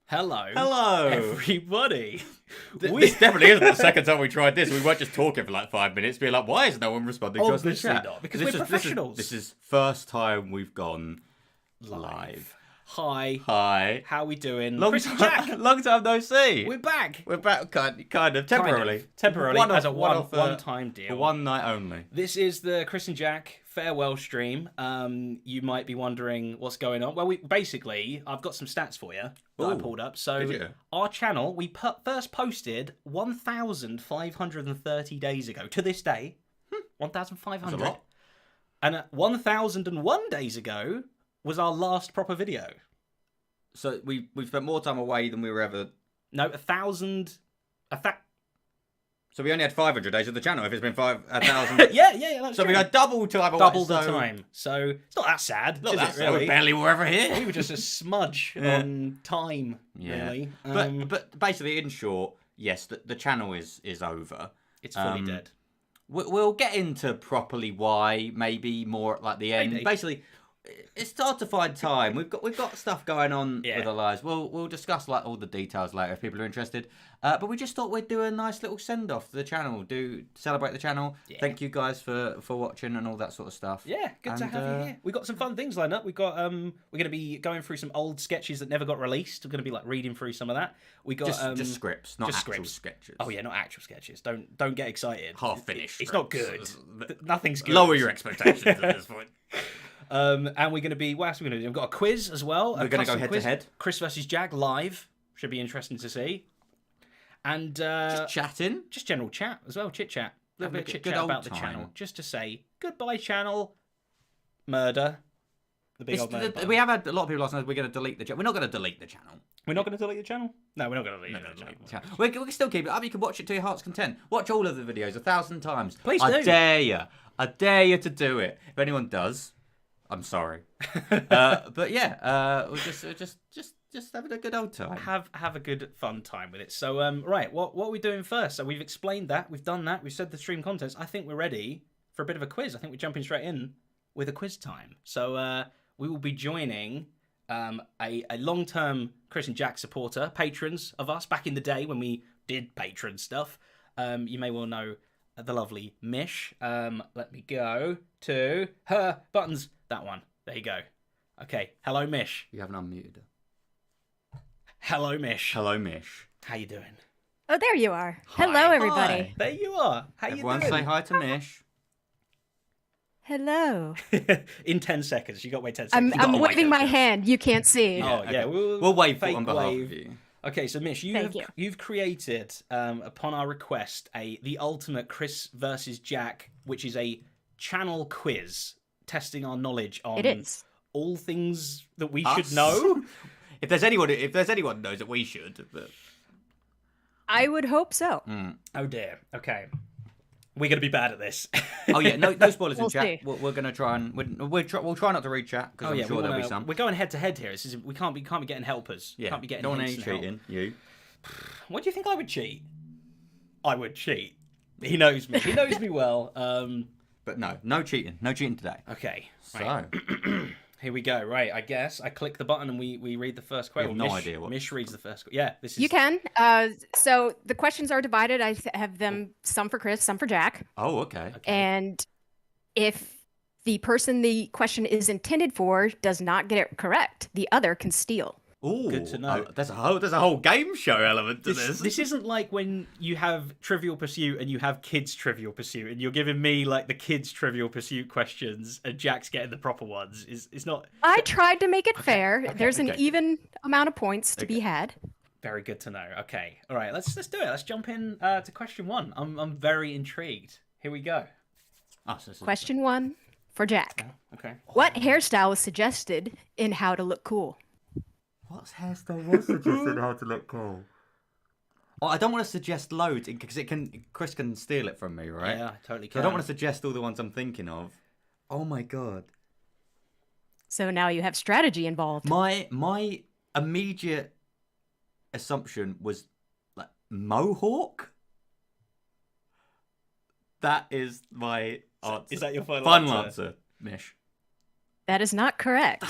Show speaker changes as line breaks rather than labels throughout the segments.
Hello.
Hello.
Everybody.
This definitely isn't the second time we tried this. We weren't just talking for like 5 minutes, being like, why is no one responding to us in the
Obviously
chat?
not, because we're professionals.
This is first time we've gone live.
Hi.
Hi.
How we doing?
Long
Kris and Jack.
long time no see.
We're back.
We're back, kind of temporarily.
Temporarily, as a one-time deal.
For one night only.
This is the Kris and Jack farewell stream. You might be wondering what's going on. Well, I've got some stats for you that I pulled up. So our channel, we first posted 1,530 days ago. To this day, 1,500.
That's a lot.
And 1,001 days ago was our last proper video.
So we've spent more time away than we were ever...
No, 1,000...
So we only had 500 days of the channel if it's been 1,000.
yeah, that's
so
true.
we had double time away.
Double the time. So it's not that sad,
Not
is
that
it,
sad.
really?
We barely were ever here.
We were just a smudge on time, really.
But basically, in short, yes, the channel is over.
It's fully dead.
We'll get into properly why, maybe more at like the end.
Maybe.
Basically, it's hard to find time. We've got stuff going on with our lives. We'll discuss like all the details later if people are interested. But we just thought we'd do a nice little send off to the channel. Do celebrate the channel. Yeah. Thank you guys for watching and all that sort of stuff.
Yeah, good to have you here. We got some fun things lined up. We got we're gonna be going through some old sketches that never got released. We're gonna be like reading through some of that. We got
just scripts, not
just
actual
scripts.
sketches.
Oh yeah, not actual sketches. Don't get excited.
Half finished.
It's not good. Nothing's good.
Lower your expectations at this point.
And we're going to be... What else are we going to do? We've got a quiz as well.
We're going to go head-to-head.
Kris versus Jack live. Should be interesting to see. And...
just chatting.
Just general chat as well. Chit-chat. A little bit of chit-chat about the channel. Just to say, goodbye, channel. Murder. The big old murder.
We have had a lot of people asking us, we're going to delete the channel. We're not going to delete the channel.
We're not going to delete the channel? No, we're not going to delete the channel.
We can still keep it up. You can watch it to your heart's content. Watch all of the videos 1,000 times.
Please do.
I dare you. I dare you to do it. If anyone does... I'm sorry, but yeah, we're just having a good old time.
Have a good fun time with it. So right, what are we doing first? So we've explained that, we've done that, we've said the stream contents. I think we're ready for a bit of a quiz. I think we're jumping straight in with a quiz time. So we will be joining a long-term Kris and Jack supporter, patrons of us back in the day when we did patron stuff. You may well know the lovely Mish. Let me go to her buttons. That one. There you go. Okay. Hello, Mish.
You haven't unmuted her.
Hello, Mish.
Hello, Mish.
How you doing?
Oh, there you are.
Hi.
Hello, everybody.
Hi.
There you are. How
Everyone
you doing?
say hi to Mish.
Hello.
In 10 seconds. You got to wait 10 seconds.
I'm waving my hand. You can't see.
Oh, yeah.
Okay. We'll wave on behalf of you.
Okay, so Mish, you've created, upon our request, the ultimate Kris versus Jack, which is a channel quiz testing our knowledge on all things that we should know.
If there's anyone who knows that we should. But...
I would hope so.
Oh dear. Okay. We're gonna be bad at this.
Oh yeah, no spoilers in chat. We're gonna try and we'll try not to read chat because I'm sure there'll be some.
We're going head to head here. We can't be getting helpers.
Yeah.
Can't be getting.
Don't want any cheating. You.
What do you think I would cheat? I would cheat. He knows me. He knows me well.
But no cheating. No cheating today.
Okay.
So
right. Here we go. Right. I guess I click the button and we read the first question.
We have no idea what.
Mish reads the first. Yeah. This is.
You can. So the questions are divided. I have them some for Kris, some for Jack.
Oh, okay.
And if the person the question is intended for does not get it correct, the other can steal.
Ooh,
good to know.
There's a whole game show element to this.
This isn't like when you have Trivial Pursuit and you have Kids Trivial Pursuit and you're giving me like the Kids Trivial Pursuit questions and Jack's getting the proper ones. It's not.
I tried to make it fair. There's an even amount of points to be had.
Very good to know. Okay, all right. Let's do it. Let's jump in to question one. I'm very intrigued. Here we go.
Question one for Jack.
Okay.
What hairstyle was suggested in How to Look Cool?
What hairstyle was suggested how to look cool? Oh, I don't want to suggest loads because Kris can steal it from me, right?
Yeah, I totally can.
So I don't want to suggest all the ones I'm thinking of. Oh my god.
So now you have strategy involved.
My immediate assumption was like mohawk. That is my answer.
Is that your final answer?
Mish?
That is not correct.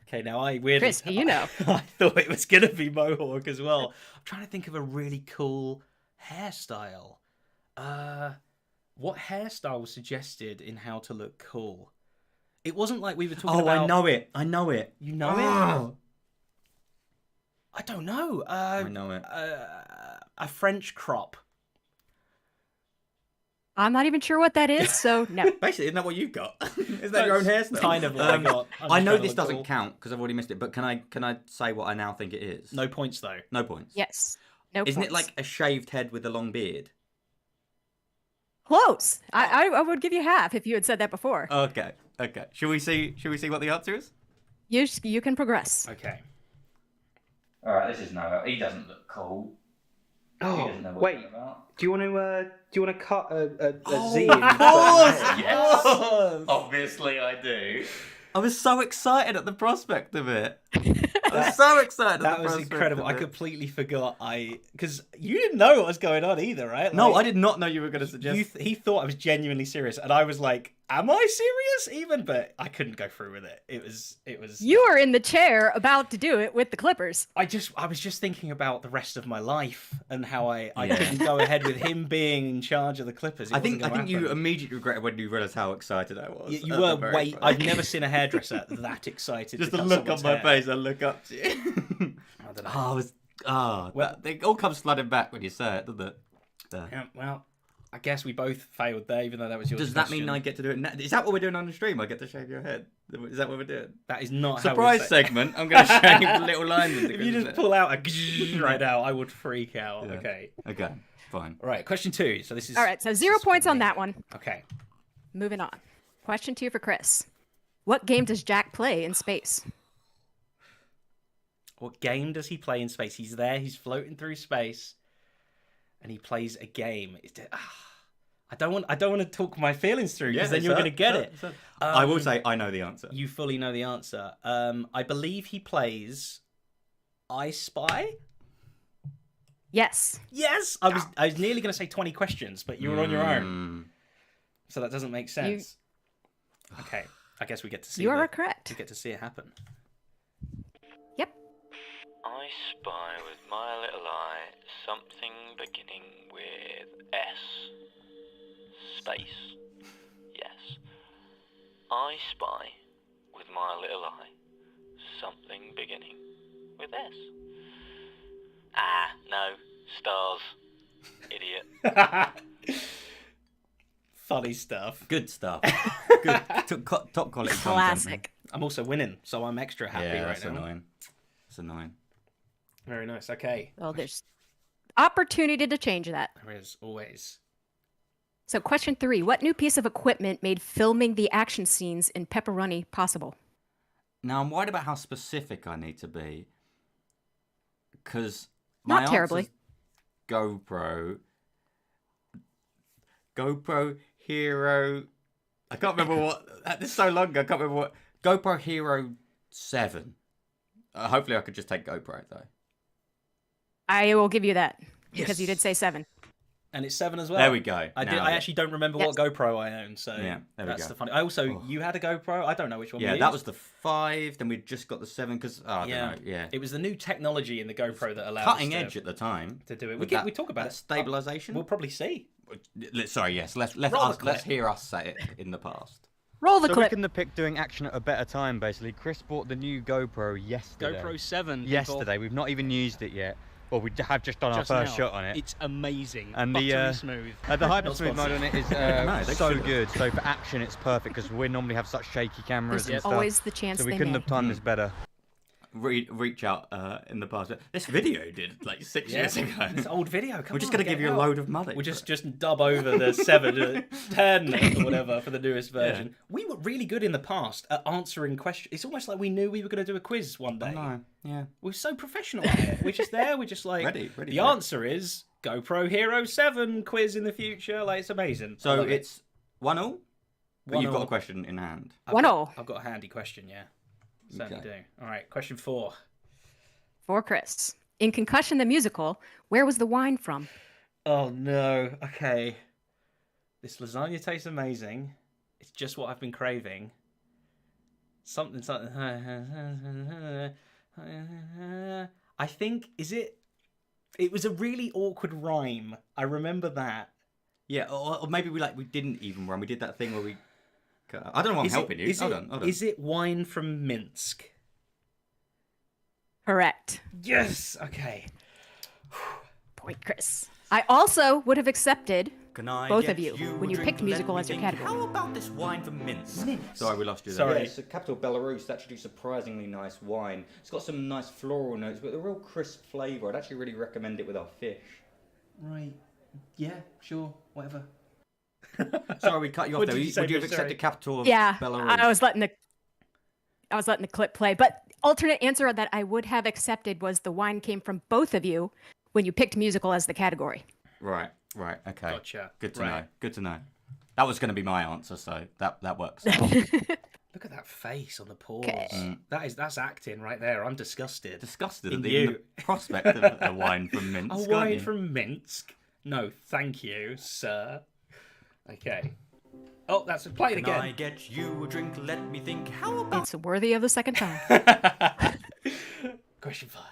Okay, now I weirdly...
Kris, do you know?
I thought it was going to be Mohawk as well. I'm trying to think of a really cool hairstyle. What hairstyle was suggested in How to Look Cool? It wasn't like we were talking about...
I know it. I know it.
You know it? I don't know.
I know it.
A French crop.
I'm not even sure what that is, so no.
Basically, isn't that what you've got? Is that your own hairstyle?
Kind of what I got.
I know this doesn't count because I've already missed it, but can I say what I now think it is?
No points, though.
No points.
Yes. No
Isn't
points.
it like a shaved head with a long beard?
Close. I would give you half if you had said that before.
Okay. Should we see what the answer is?
You can progress.
Okay.
All right, this is no. He doesn't look cool.
Oh, wait. Do you want to cut a Z?
Of course! Yes! Obviously I do. I was so excited at the prospect of it. I was so excited.
That was incredible. I completely forgot. Because you didn't know what was going on either, right?
No, I did not know you were going to suggest.
He thought I was genuinely serious, and I was like, "Am I serious?" Even, but I couldn't go through with it. It was.
You were in the chair about to do it with the Clippers.
I was just thinking about the rest of my life and how I couldn't go ahead with him being in charge of the Clippers.
I think you immediately regretted when you realised how excited I was.
You were way. I've never seen a hairdresser that excited.
Just the look on my face, I look up to you.
I don't know.
It all comes flooding back when you say it, doesn't it?
Yeah, well, I guess we both failed there, even though that was your
Does
suggestion.
that mean I get to do it now? Is that what we're doing on the stream? I get to shave your head? Is that what we're doing?
That is not
surprise
how
segment. I'm going to shave the little lines.
If you just pull out a right now, I would freak out. Yeah.
Okay, fine.
All right, question 2. So this is...
All right, so 0 points on that one.
Okay.
Moving on. Question 2 for Kris. What game does Jack play in space?
What game does he play in space? He's there, he's floating through space, and he plays a game. I don't want to talk my feelings through, because then you're going to get it.
I will say I know the answer.
You fully know the answer. I believe he plays I Spy?
Yes.
Yes! I was nearly going to say 20 questions, but you were on your own. So that doesn't make sense. Okay, I guess we get to see
You are correct.
We get to see it happen.
Yep.
I spy with my little eye something beginning with S. Space. Yes. I spy with my little eye something beginning with S. Ah, no. Stars. Idiot.
Funny stuff.
Good stuff. Good. Top quality content.
Classic.
I'm also winning, so I'm extra happy right now.
Annoying. It's annoying.
Very nice. Okay.
Well, there's opportunity to change that.
There is always.
So question 3. What new piece of equipment made filming the action scenes in Pepperoni possible?
Now, I'm worried about how specific I need to be. Because
Not terribly.
GoPro Hero... I can't remember what... This is so long ago, I can't remember what... GoPro Hero 7. Hopefully I could just take GoPro, though.
I will give you that, because
Yes.
you did say 7.
And it's 7 as well.
There we go.
I actually don't remember what GoPro I own, so
Yeah, there we
that's
go.
the funny. I also, you had a GoPro. I don't know which one.
Yeah,
we
that
used.
was the 5. Then we just got the 7 because I don't know. Yeah,
it was the new technology in the GoPro that allowed
cutting
us
edge at the time
to do it. We talk about it.
Stabilization.
We'll probably see.
Sorry, yes. Let's hear us say it in the past.
Roll the
So
clip.
we can depict doing action at a better time, basically. Chris bought the new GoPro yesterday.
GoPro 7.
Yesterday. We've not even used it yet. Well, we have just done
Just
our first
now.
shot on it.
It's amazing.
And
Buttery smooth.
the hyper
Not
smooth mode on it is
No, they
so
should've.
good. So for action, it's perfect because we normally have such shaky cameras
There's
and stuff.
always the chance
so we
they
couldn't
may.
have timed this better.
Reach out in the past. This video did like 6 years ago.
It's an old video. Come
We're just
on,
gonna
get
give you
it
a
out.
load of money.
We'll just dub over the 7 to 10 or whatever for the newest version. We were really good in the past at answering questions. It's almost like we knew we were going to do a quiz one day.
No, yeah.
We're so professional at it. We're just there. We're just like,
Ready
the
for it.
answer is GoPro Hero 7 quiz in the future. Like, it's amazing. I
So
love it.
it's 1-1. But you've got
1-1.
a question in hand.
I've
1-0
got a handy question, yeah. Certainly
Okay.
do. All right, question 4.
for Kris. In Concussion the Musical, where was the wine from?
Oh no. Okay. This lasagna tastes amazing. It's just what I've been craving. something. I think it was a really awkward rhyme. I remember that.
Yeah, or maybe we didn't even run. We did that thing where we. I don't know why I'm helping you. Hold on.
Is it wine from Minsk?
Correct.
Yes. Okay.
Point, Chris. I also would have accepted
Can I
both
get
of you when
a
you
drink
picked
and let
musical
me
as your
think?
category.
How about this wine from Minsk? Sorry, we lost you there.
Sorry.
Yeah, it's the capital of Belarus. They actually do surprisingly nice wine. It's got some nice floral notes, but a real crisp flavour. I'd actually really recommend it with our fish.
Right. Yeah. Sure. Whatever.
Sorry, we cut you off
What
there.
did you say,
Would you have
Mish?
accepted
Sorry.
capital of
Yeah,
Belarus?
I was letting the clip play. But alternate answer that I would have accepted was the wine came from both of you when you picked musical as the category.
Right. Okay.
Gotcha.
Good to
Right.
know. Good to know. That was going to be my answer, so that works.
Look at that face on the pause.
Okay.
That's acting right there. I'm disgusted.
Disgusted
In
at the
you.
prospect of a wine from Minsk.
A
aren't
wine
you?
from Minsk? No, thank you, sir. Okay. Oh, that's played
Can I
again.
get you a drink? Let me think. How about
It's worthy of the second time.
Question 5.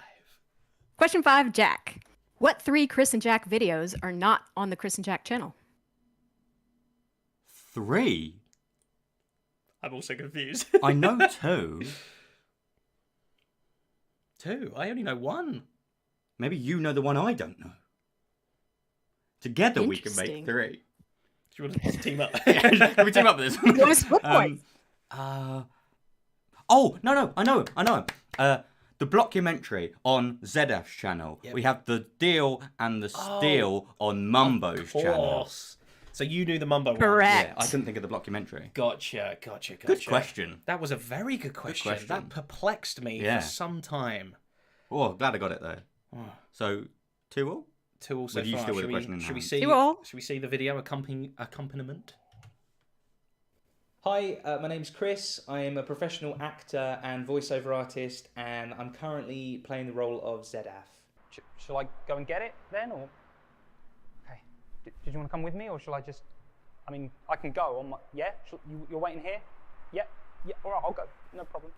Question 5, Jack. What 3 Chris and Jack videos are not on the Chris and Jack channel?
3?
I'm also confused.
I know 2.
2? I only know 1.
Maybe you know the one I don't know. Together we can
Interesting.
make 3.
Do you want to team up?
Can we team up with this one?
You want to split points?
Oh, no, I know him. The documentary on Zedaf's channel.
Yep.
We have the deal and the steal on Mumbo's
Of
channel.
course. So you knew the Mumbo one.
Correct.
Yeah, I couldn't think of the documentary.
Gotcha.
Good question.
That was a very good question.
question.
That perplexed me
Yeah.
for some time.
Oh, glad I got it though.
Oh.
So, 2-2?
2 also
With you
far.
still with
Should
a question in
should we
hand.
see?
2-2.
Should we see the video accompaniment? Hi, my name's Kris. I am a professional actor and voiceover artist, and I'm currently playing the role of Zedaf.
Shall I go and get it then, or? Okay. Did you want to come with me, or shall I just? I mean, I can go on my. Yeah. You're waiting here. Yeah. Yeah. All right. I'll go. No problem.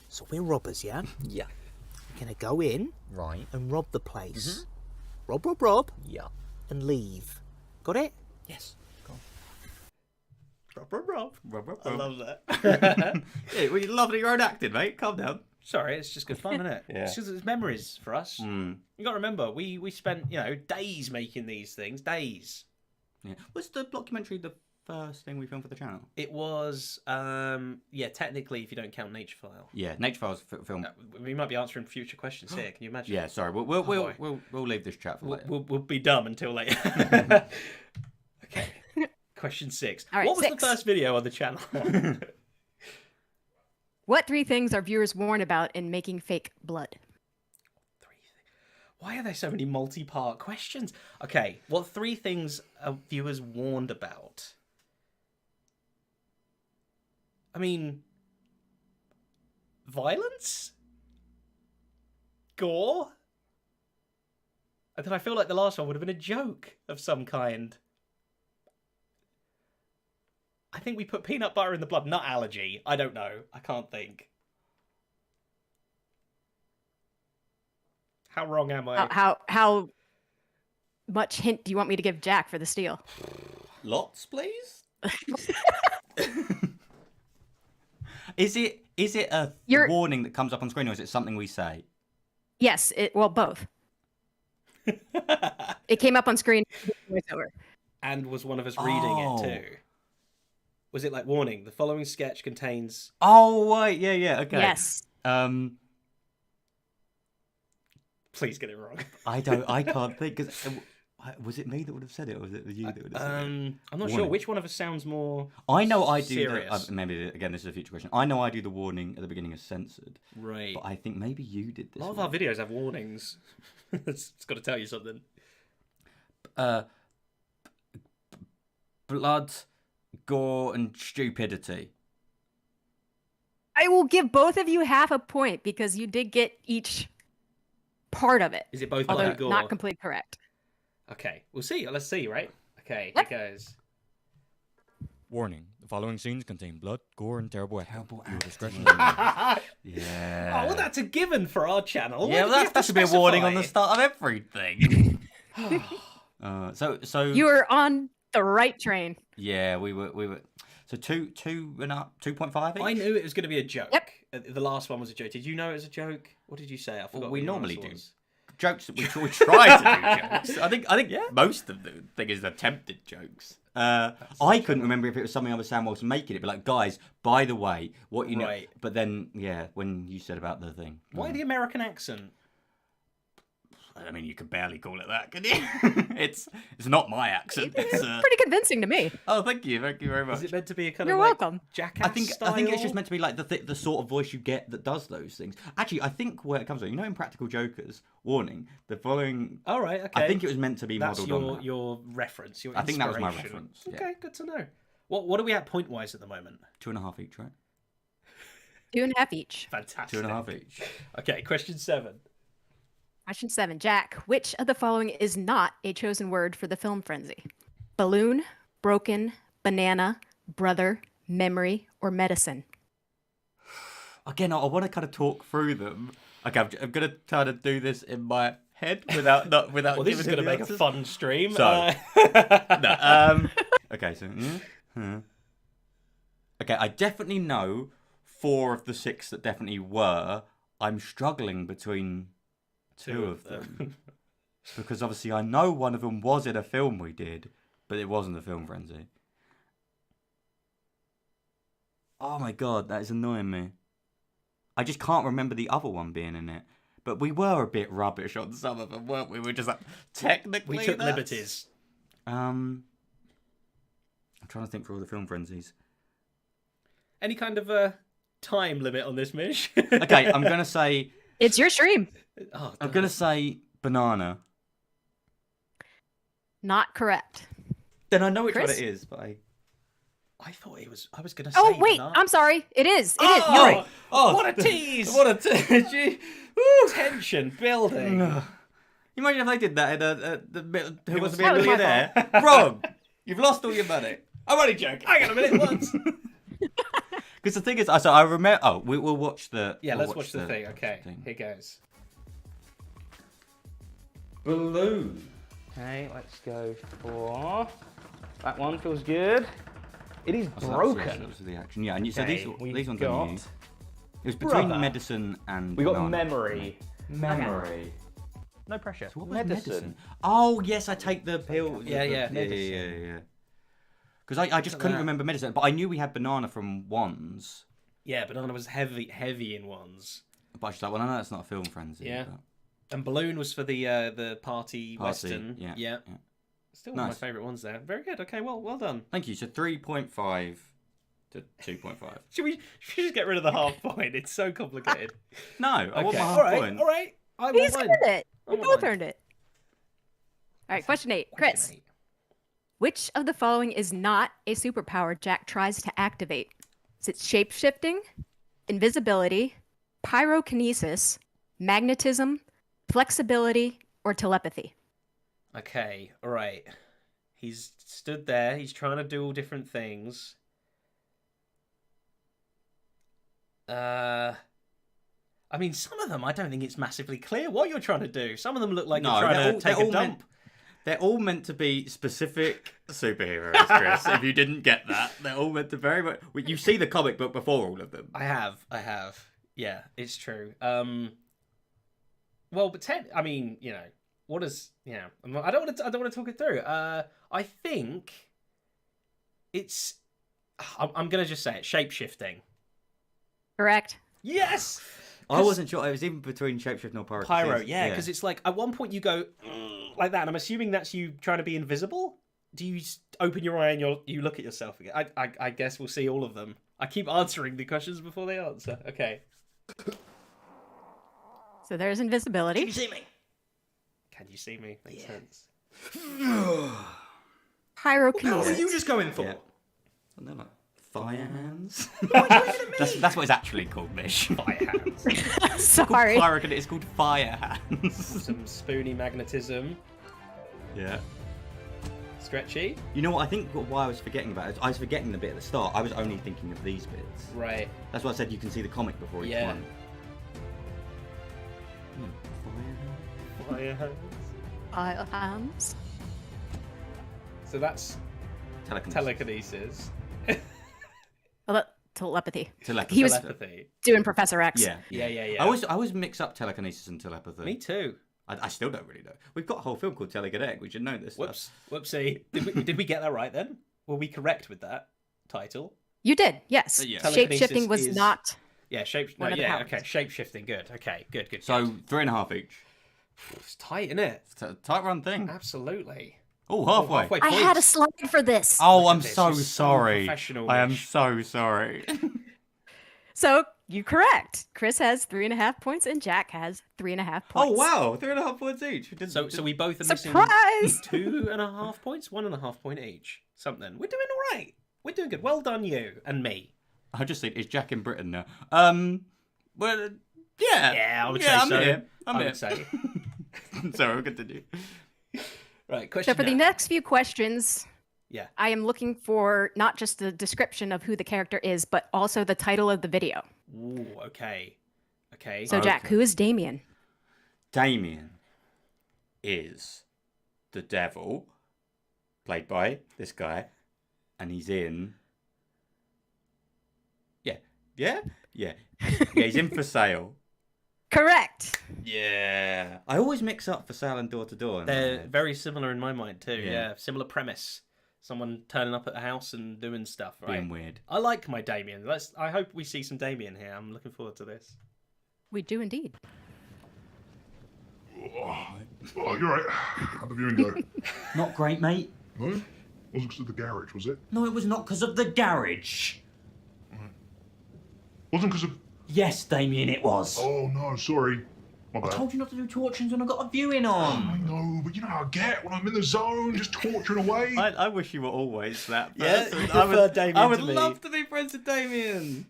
So we're robbers, yeah?
Yeah.
We're gonna go in
Right.
and rob the place. Rob,
Yeah.
and leave. Got it?
Yes.
Rob. I love that.
Yeah, well, you love your own acting, mate. Calm down.
Sorry, it's just good fun, isn't it?
Yeah.
It's just it's memories for us.
Mm.
You got to remember, we spent days making these things. Days.
Yeah. Was the documentary the first thing we filmed for the channel?
It was technically, if you don't count Nature File.
Yeah, Nature Files film.
We might be answering future questions here. Can you imagine?
Yeah, sorry. We'll
boy.
we'll leave this chat for later.
We'll be dumb until later. Okay. Question 6.
All right,
what was
6.
the first video on the channel?
What 3 things are viewers warned about in making fake blood?
3 things. Why are there so many multi-part questions? Okay, what 3 things are viewers warned about? I mean, violence? Gore? And then I feel like the last one would have been a joke of some kind. I think we put peanut butter in the blood, nut allergy. I don't know. I can't think. How wrong am I?
How much hint do you want me to give Jack for the steal?
Lots, please. Is it a warning that comes up on screen, or is it something we say?
Yes, both. It came up on screen. Voiceover.
And was one of us reading it too? Was it like warning? The following sketch contains.
Oh right, yeah, okay.
Yes.
Please get it wrong.
I can't think because was it me that would have said it, or was it you that would have said it?
I'm not sure
Warning.
which one of us sounds more.
I know I do.
serious.
Maybe again, this is a future question. I know I do the warning at the beginning as censored,
Right.
but I think maybe you did this.
A lot of
one.
our videos have warnings. It's got to tell you something.
Blood, gore, and stupidity.
I will give both of you half a point because you did get each part of it.
Is it both
Although
blood and gore?
not completely correct.
Okay, we'll see. Let's see, right? Okay,
Yep.
here goes.
Warning: the following scenes contain blood, gore, and terrible acting. Your discretion.
Yeah.
Oh, well, that's a given for our channel.
Yeah,
We
well,
have
that
to
should be a warning on the
specify.
start of everything. So
You were on the right train.
yeah, we were. So 2.5 each.
I knew it was going to be a joke.
Yep.
The last one was a joke. Did you know it was a joke? What did you say? I forgot.
Well, we
what your
normally
answer
do.
was.
Jokes. We try to do jokes. I think most of the thing is attempted jokes. I couldn't remember if it was something I was saying whilst making it, but like, guys, by the way, what you know.
Right.
But then, yeah, when you said about the thing.
Why the American accent?
I mean, you could barely call it that, can you? it's not my accent. It's,
Pretty convincing to me.
Oh, thank you very much.
Is it meant to be a kind
You're
of like
welcome.
jackass
I think
style?
it's just meant to be like the sort of voice you get that does those things. Actually, I think where it comes from, in Practical Jokers, warning, the following.
All right, okay.
I think it was meant to be
That's
modelled on that.
your reference. Your
I think that was my
inspiration.
reference, yeah.
Okay, good to know. What are we at point wise at the moment?
2.5 each, right?
2.5 each.
Fantastic.
2.5 each.
Okay, question 7.
Question 7. Jack, which of the following is not a chosen word for the film frenzy? Balloon, broken, banana, brother, memory, or medicine?
Again, I want to kind of talk through them. Okay, I'm going to try to do this in my head without.
Well, this is
giving
going to make
answers.
a fun stream.
So- Okay, so. Okay, I definitely know 4 of the 6 that definitely were. I'm struggling between 2 of them. Because obviously I know one of them was in a film we did, but it wasn't a film frenzy. Oh my god, that is annoying me. I just can't remember the other one being in it. But we were a bit rubbish on some of them, weren't we? We were just like, technically
we took
that's-
liberties.
I'm trying to think for all the film frenzies.
Any kind of time limit on this, Mish?
Okay, I'm going to say...
It's your stream.
Oh,
I'm going to say banana.
Not correct.
Then I know which
Kris?
one it is, but
I thought it was. I was going to say.
Oh, wait.
banana.
I'm sorry. It is. It is. You're right.
Oh,
What a tease!
What a tease! Woo!
Tension building.
You imagine if they did that in Who Wants to Be a
That was my
Millionaire? Wrong! You've lost all your money. I'm only joking.
Hang on a minute. Once.
Because the thing is, so I remember. Oh, we'll watch the.
Yeah,
we'll
let's watch the thing. Okay,
thing.
here goes.
Balloon. Okay, let's go for that one. Feels good. It is
Oh, so
broken.
That was the action. Yeah, and so
Okay,
these ones
got
are new. It was between
brother.
medicine and.
We got
banana.
memory.
Memory.
No pressure.
So what was medicine? Oh yes, I take the pill.
Yeah, yeah.
Yeah. Because I just couldn't remember medicine, but I knew we had banana from ones.
Yeah, banana was heavy in ones.
But I was like, well, I know that's not a film frenzy.
Yeah.
But...
And balloon was for the party western.
Yeah.
Still one of
Nice.
my favourite ones there. Very good. Okay, well done.
Thank you. So 3.5 to 2.5.
Should we just get rid of the half point? It's so complicated.
No, I want
Okay,
my half
all right,
point.
all right. I
He's
want
earned
mine.
it.
I
We
want
both
mine.
earned it. All right, question 8. Chris,
Question 8.
which of the following is not a superpower Jack tries to activate? Is it shape-shifting, invisibility, pyrokinesis, magnetism, flexibility, or telepathy?
Okay, all right. He's stood there. He's trying to do all different things. I mean, some of them I don't think it's massively clear what you're trying to do. Some of them look like you're trying to take a dump.
They're all meant to be specific superheroes, Chris. If you didn't get that, they're all meant to very much. Well, you see the comic book before all of them.
I have. Yeah, it's true. Well, but I mean, what is, I don't want to talk it through. I think it's. I'm gonna just say it. Shape-shifting.
Correct.
Yes.
I wasn't sure. It was even between shapeshifting or pyro.
Pyro, yeah, because it's like at one point you go like that, and I'm assuming that's you trying to be invisible. Do you open your eye and you look at yourself again? I guess we'll see all of them. I keep answering the questions before they answer. Okay.
So there's invisibility.
Can you see me? Can you see me? Makes sense.
Pyrokinesis.
What were you just going for?
Yeah. And they're like fire hands. That's what it's actually called, Mish.
Fire hands.
Sorry.
It's called fire hands.
Some spoony magnetism.
Yeah.
Stretchy.
You know what? I think why I was forgetting about it is I was forgetting the bit at the start. I was only thinking of these bits.
Right.
That's why I said you can see the comic before each
Yeah.
one.
Fire hose.
Fire hands.
So that's
Telekinesis.
telekinesis.
Telepathy.
Telepathy.
He was
Telepathy.
doing Professor X.
Yeah.
Yeah.
I always mix up telekinesis and telepathy.
Me too.
I still don't really know. We've got a whole film called Telekinetic. We should know this stuff.
Whoops. Whoopsie. Did we get that right then? Were we correct with that title?
You did, yes.
Yeah.
Shape-shifting was
Telekinesis is-
not.
Yeah,
One of the powers.
okay. Shape shifting, good. Okay, good.
So 3.5 each.
It's tight, isn't it?
It's a tight run thing.
Absolutely.
Oh, halfway.
halfway
I
point.
had a slide for this.
Oh,
Look at
I'm
this,
so
you're so
sorry.
professional,
I am
Mish.
so sorry.
So you correct. Chris has 3.5 points and Jack has 3.5 points.
Oh wow, 3.5 points each.
So we both are
Surprise!
missing 2.5 points, 1.5 point each. Something. We're doing all right. We're doing good. Well done, you and me.
I just think is Jack in Britain now. Well, yeah.
Yeah, I would say
I'm
so.
here. I'm
I
here.
would say.
Sorry, we'll continue.
Right. Question.
So for the
now.
next few questions,
Yeah.
I am looking for not just the description of who the character is, but also the title of the video.
Ooh. Okay.
So Jack,
Okay.
who is Damien?
Damien is the devil, played by this guy, and he's in. Yeah. He's in For Sale.
Correct.
Yeah. I always mix up For Sale and Door to Door. in my
They're
head.
very similar in my mind too.
Yeah.
Yeah. Similar premise. Someone turning up at a house and doing stuff. Right.
being weird.
I like my Damien. I hope we see some Damien here. I'm looking forward to this.
We do indeed.
Oh, you're right. How'd the viewing go?
Not great, mate.
No? Wasn't because of the garage, was it?
No, it was not because of the garage.
Wasn't because of...
Yes, Damien, it was.
Oh, no, sorry. My
I
bad.
told you not to do torturings when I got a viewing
I
on.
know, but you know how I get when I'm in the zone, just torturing away.
I wish you were always that
Yeah,
person.
you prefer Damien
I would
to me.
love to be friends with Damien.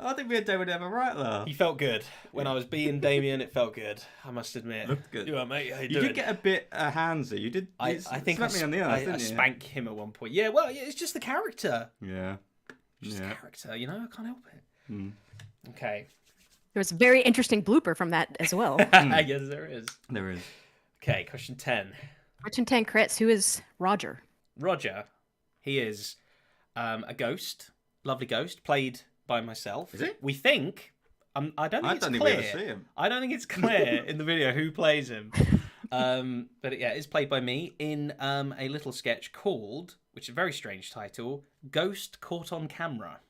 I think me and Damien have a right laugh.
He felt good. When I was being Damien, it felt good. I must admit.
Looked good.
You are, mate. How you
You
doing?
did get a bit handsy. You did.
I
you
think I,
slapped me on the ass,
I
didn't you?
spanked him at one point. Yeah, well, it's just the character.
Yeah.
Just the
Yeah.
character, you know? I can't help it.
Hmm.
Okay.
There was a very interesting blooper from that as well.
Yes, there is.
There is.
Okay, question 10.
Question 10, Chris, who is Roger?
Roger, he is a ghost, lovely ghost, played by myself.
Is it?
We think. I don't think
I
it's
don't think
clear.
we ever see him.
I don't think it's clear in the video who plays him. But yeah, it's played by me in a little sketch called, which is a very strange title, Ghost Caught on Camera.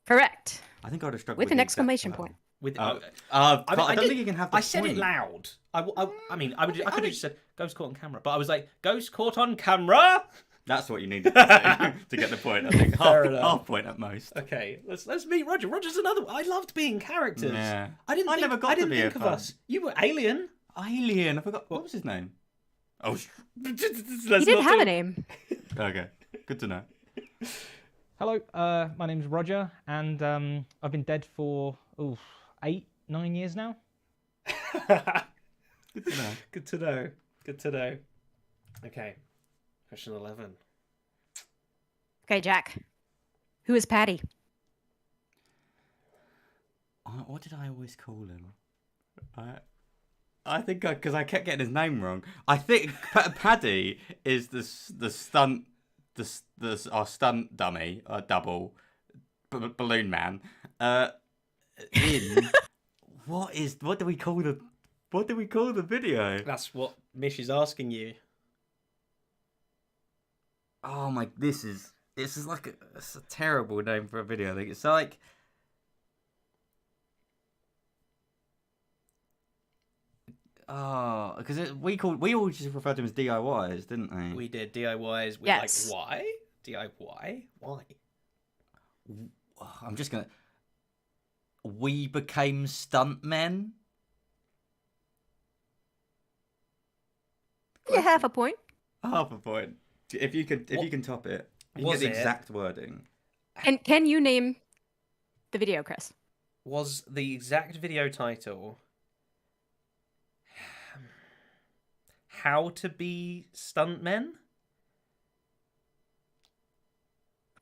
Correct.
I think I'd have struggled
With an
the
exclamation
exact
point.
With
title.
I
I don't
did-
think you can have the
I said
point.
it loud. I could have just said Ghost Caught on Camera, but I was like, Ghost Caught on Camera.
That's what you needed to do to get the point. I think
Fair enough.
half point at most.
Okay, let's meet Roger. Roger's another. I loved being characters.
Yeah.
I
never got
I
to
didn't
be
think
a
of
fan.
us. You were Alien.
Alien. I forgot. What was his name? Oh,
He didn't have a name.
okay. Good to know.
Hello, my name's Roger, and I've been dead for 8, 9 years now.
Good to know.
Good to know. Good to know. Okay, question 11.
Okay, Jack. Who is Patty?
What did I always call him? I think because I kept getting his name wrong. I think Paddy is the stunt our stunt dummy double balloon man. In what do we call the video?
That's what Mish is asking you.
Oh my! This is like it's a terrible name for a video. I think it's like. Oh, because we all just referred to him as DIYs, didn't we?
We did DIYs.
Yes.
Like, why? DIY? Why?
I'm just gonna. We became stuntmen.
Yeah, half a point.
Half a point. If you can top it, you can
Was
get the
it?
exact wording.
And can you name the video, Chris?
Was the exact video title How to Be Stuntmen.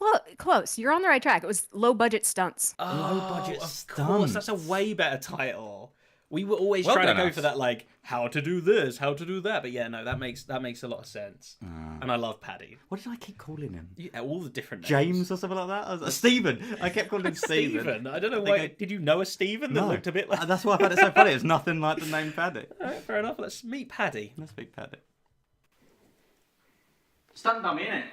Well, close. You're on the right track. It was low budget stunts.
Low budget
Of course, that's a
stunts.
way better title. We were always
Well
trying to
done,
go
us.
for that, like how to do this, how to do that. But yeah, no, that makes a lot of sense. And I love Paddy.
What did I keep calling him?
Yeah, all the different names.
James or something like that? Stephen. I kept calling him Stephen.
Stephen. I don't know
think
why.
I-
Did you know a Stephen that
No.
looked a bit like?
That's why I found it so funny. It's nothing like the name Paddy.
All right, fair enough. Let's meet Paddy.
Let's speak Paddy.
Stunt dummy, innit?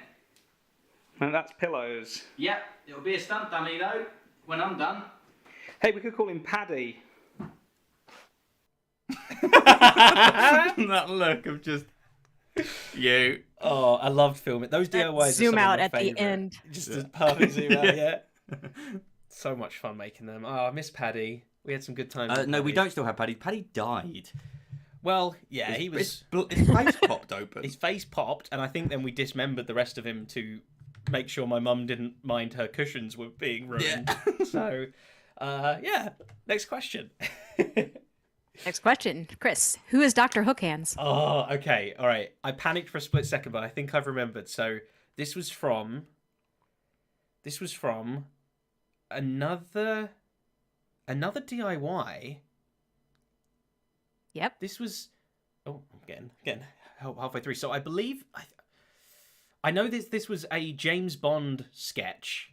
And that's pillows. Yep, it'll be a stunt dummy though when I'm done. Hey, we could call him Paddy.
That look of just you.
Oh, I loved filming those DIYs.
Zoom
are some
out
of my
at the
favourite.
end.
Just a perfect zoom out. Yeah. So much fun making them. Oh, I miss Paddy. We had some good times. with
No, we
Paddy.
don't still have Paddy. Paddy died.
Well, yeah, he was.
His face popped open.
His face popped, and I think then we dismembered the rest of him to make sure my mum didn't mind her cushions were being ruined.
Yeah.
So, yeah. Next question.
Next question, Chris. Who is Dr. Hookhands?
Oh, okay. All right. I panicked for a split second, but I think I've remembered. So this was from another DIY.
Yep.
This was again halfway through. So I believe I know this was a James Bond sketch,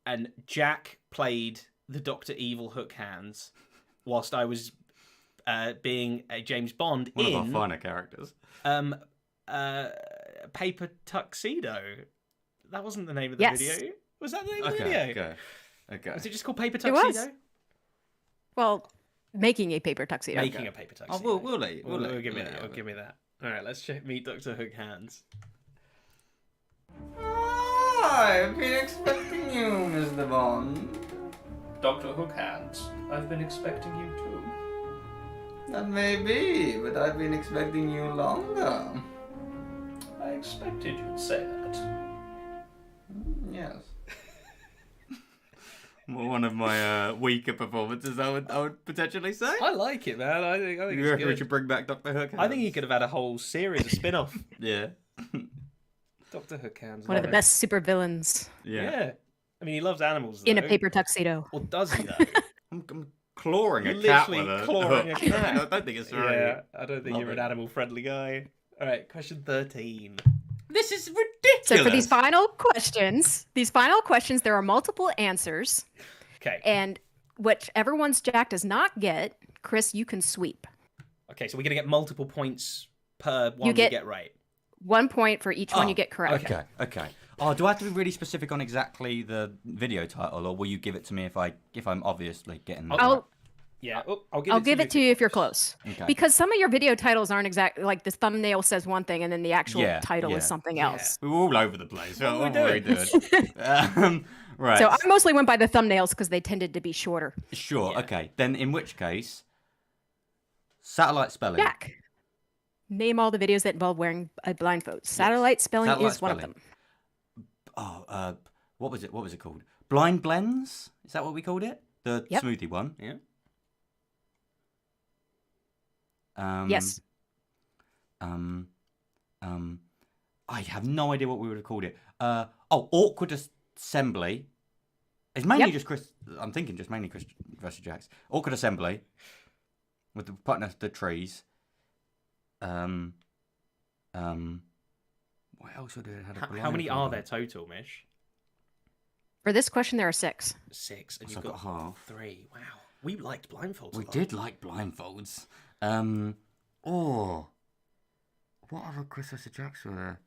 and Jack played the Dr. Evil Hook Hands, whilst I was being a James Bond
One
in
of our finer characters.
Paper Tuxedo. That wasn't the name of the
Yes.
video. Was that the name of the
Okay,
video?
okay.
Was it just called Paper
It was.
Tuxedo?
Well, making a paper tuxedo.
Making a paper tuxedo.
Oh, we'll let you.
We'll give me that. We'll give me that. All right, let's meet Dr. Hook Hands.
I've been expecting you, Mr. Bond.
Dr. Hook Hands, I've been expecting you too.
That may be, but I've been expecting you longer.
I expected you'd say that.
Yes. Well, one of my weaker performances, I would potentially say.
I like it, man. I think
You
it's
reckon we
good.
should bring back Dr. Hook?
I think he could have had a whole series, a spin-off.
Yeah.
Dr. Hook Hands.
One of the
love it.
best supervillains
Yeah. I mean, he loves animals,
in a
though.
paper tuxedo.
Or does he, though?
I'm clawing a
You're
cat
literally
with a
clawing a
hook.
cat.
I don't think it's very...
Yeah, I don't think
Love
you're an
it.
animal-friendly guy. All right, question 13.
This is ridiculous.
So for these final questions, there are multiple answers,
Okay.
and whichever ones Jack does not get, Chris, you can sweep.
Okay, so we're gonna get multiple points per one we
get-
get right.
1 point for each one you get correct.
Okay. Oh, do I have to be really specific on exactly the video title, or will you give it to me if I'm obviously getting the
I'll
Yeah. I'll
I'll give it to you if you're close.
Okay.
Because some of your video titles aren't exactly like the thumbnail says one thing and then the actual title is something else.
We were all over the place.
What
What
are
were
we
we doing? Right.
So I mostly went by the thumbnails because they tended to be shorter.
Sure.
Yeah.
Okay. Then, in which case, satellite spelling.
Jack, name all the videos that involve wearing a blindfold. Satellite spelling
Satellite
is one of
spelling.
them.
Oh, what was it? What was it called? Blind blends? Is that what we called it? The
Yep.
smoothie one.
Yeah.
Yes.
I have no idea what we would have called it. Awkward assembly. It's mainly
Yep.
just Chris. I'm thinking just mainly Chris versus Jax. Awkward assembly. With the putting up the trees. What else would it have?
How many are there total, Mish?
For this question, there are 6.
6, and
So
you've
I've
got
got half.
3. Wow. We liked blindfolds.
We
a lot.
did like blindfolds. What other Chris versus Jax were there?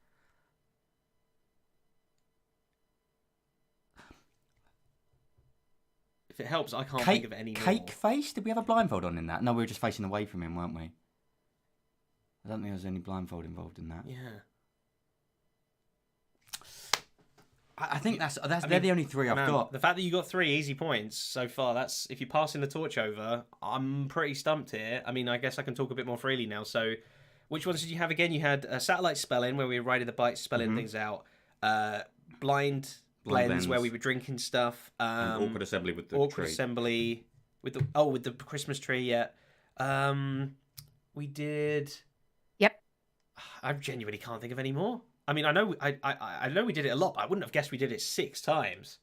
If it helps, I can't think of any more.
Cake face? Did we have a blindfold on in that? No, we were just facing away from him, weren't we? I don't think there was any blindfold involved in that.
Yeah.
I think they're
mean,
the only 3 I've
Man,
got.
the fact that you got 3 easy points so far, that's if you're passing the torch over, I'm pretty stumped here. I mean, I guess I can talk a bit more freely now. So, which ones did you have again? You had satellite spelling, where we were riding the bike, spelling things out. Blind blends, where we were drinking stuff.
And awkward assembly with the
awkward
tree.
assembly with the Christmas tree. Yeah. We did.
Yep.
I genuinely can't think of any more. I mean, I know we did it a lot, but I wouldn't have guessed we did it 6 times.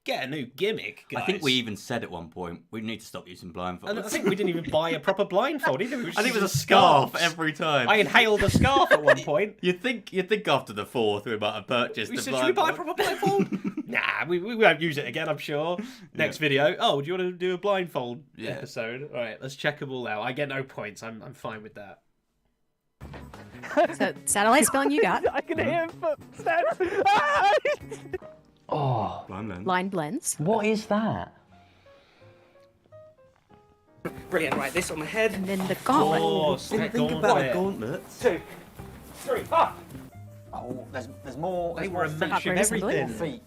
Get a new gimmick, guys.
I think we even said at one point we need to stop using blindfolds.
And I think we didn't even buy a proper blindfold either.
I think it was a scarf every time.
I inhaled a scarf at one point.
You'd think after the 4th we might have purchased
We
a
said, should we buy a
blindfold.
proper blindfold? Nah, we won't use it again, I'm sure. Next video. Oh, do you want to do a blindfold episode? All right, let's check them all out. I get no points. I'm fine with that.
So, satellite spelling you got.
I can hear footsteps. Oh,
Blind lens.
Line blends.
what is that?
Brilliant. Right, this on my head.
And then the gauntlet.
Oh,
Think about the gauntlets.
2, 3. Ah! Oh, there's more.
They
there's
were
more
a
feet.
match of
Upgrade assembly.
everything.
Feet.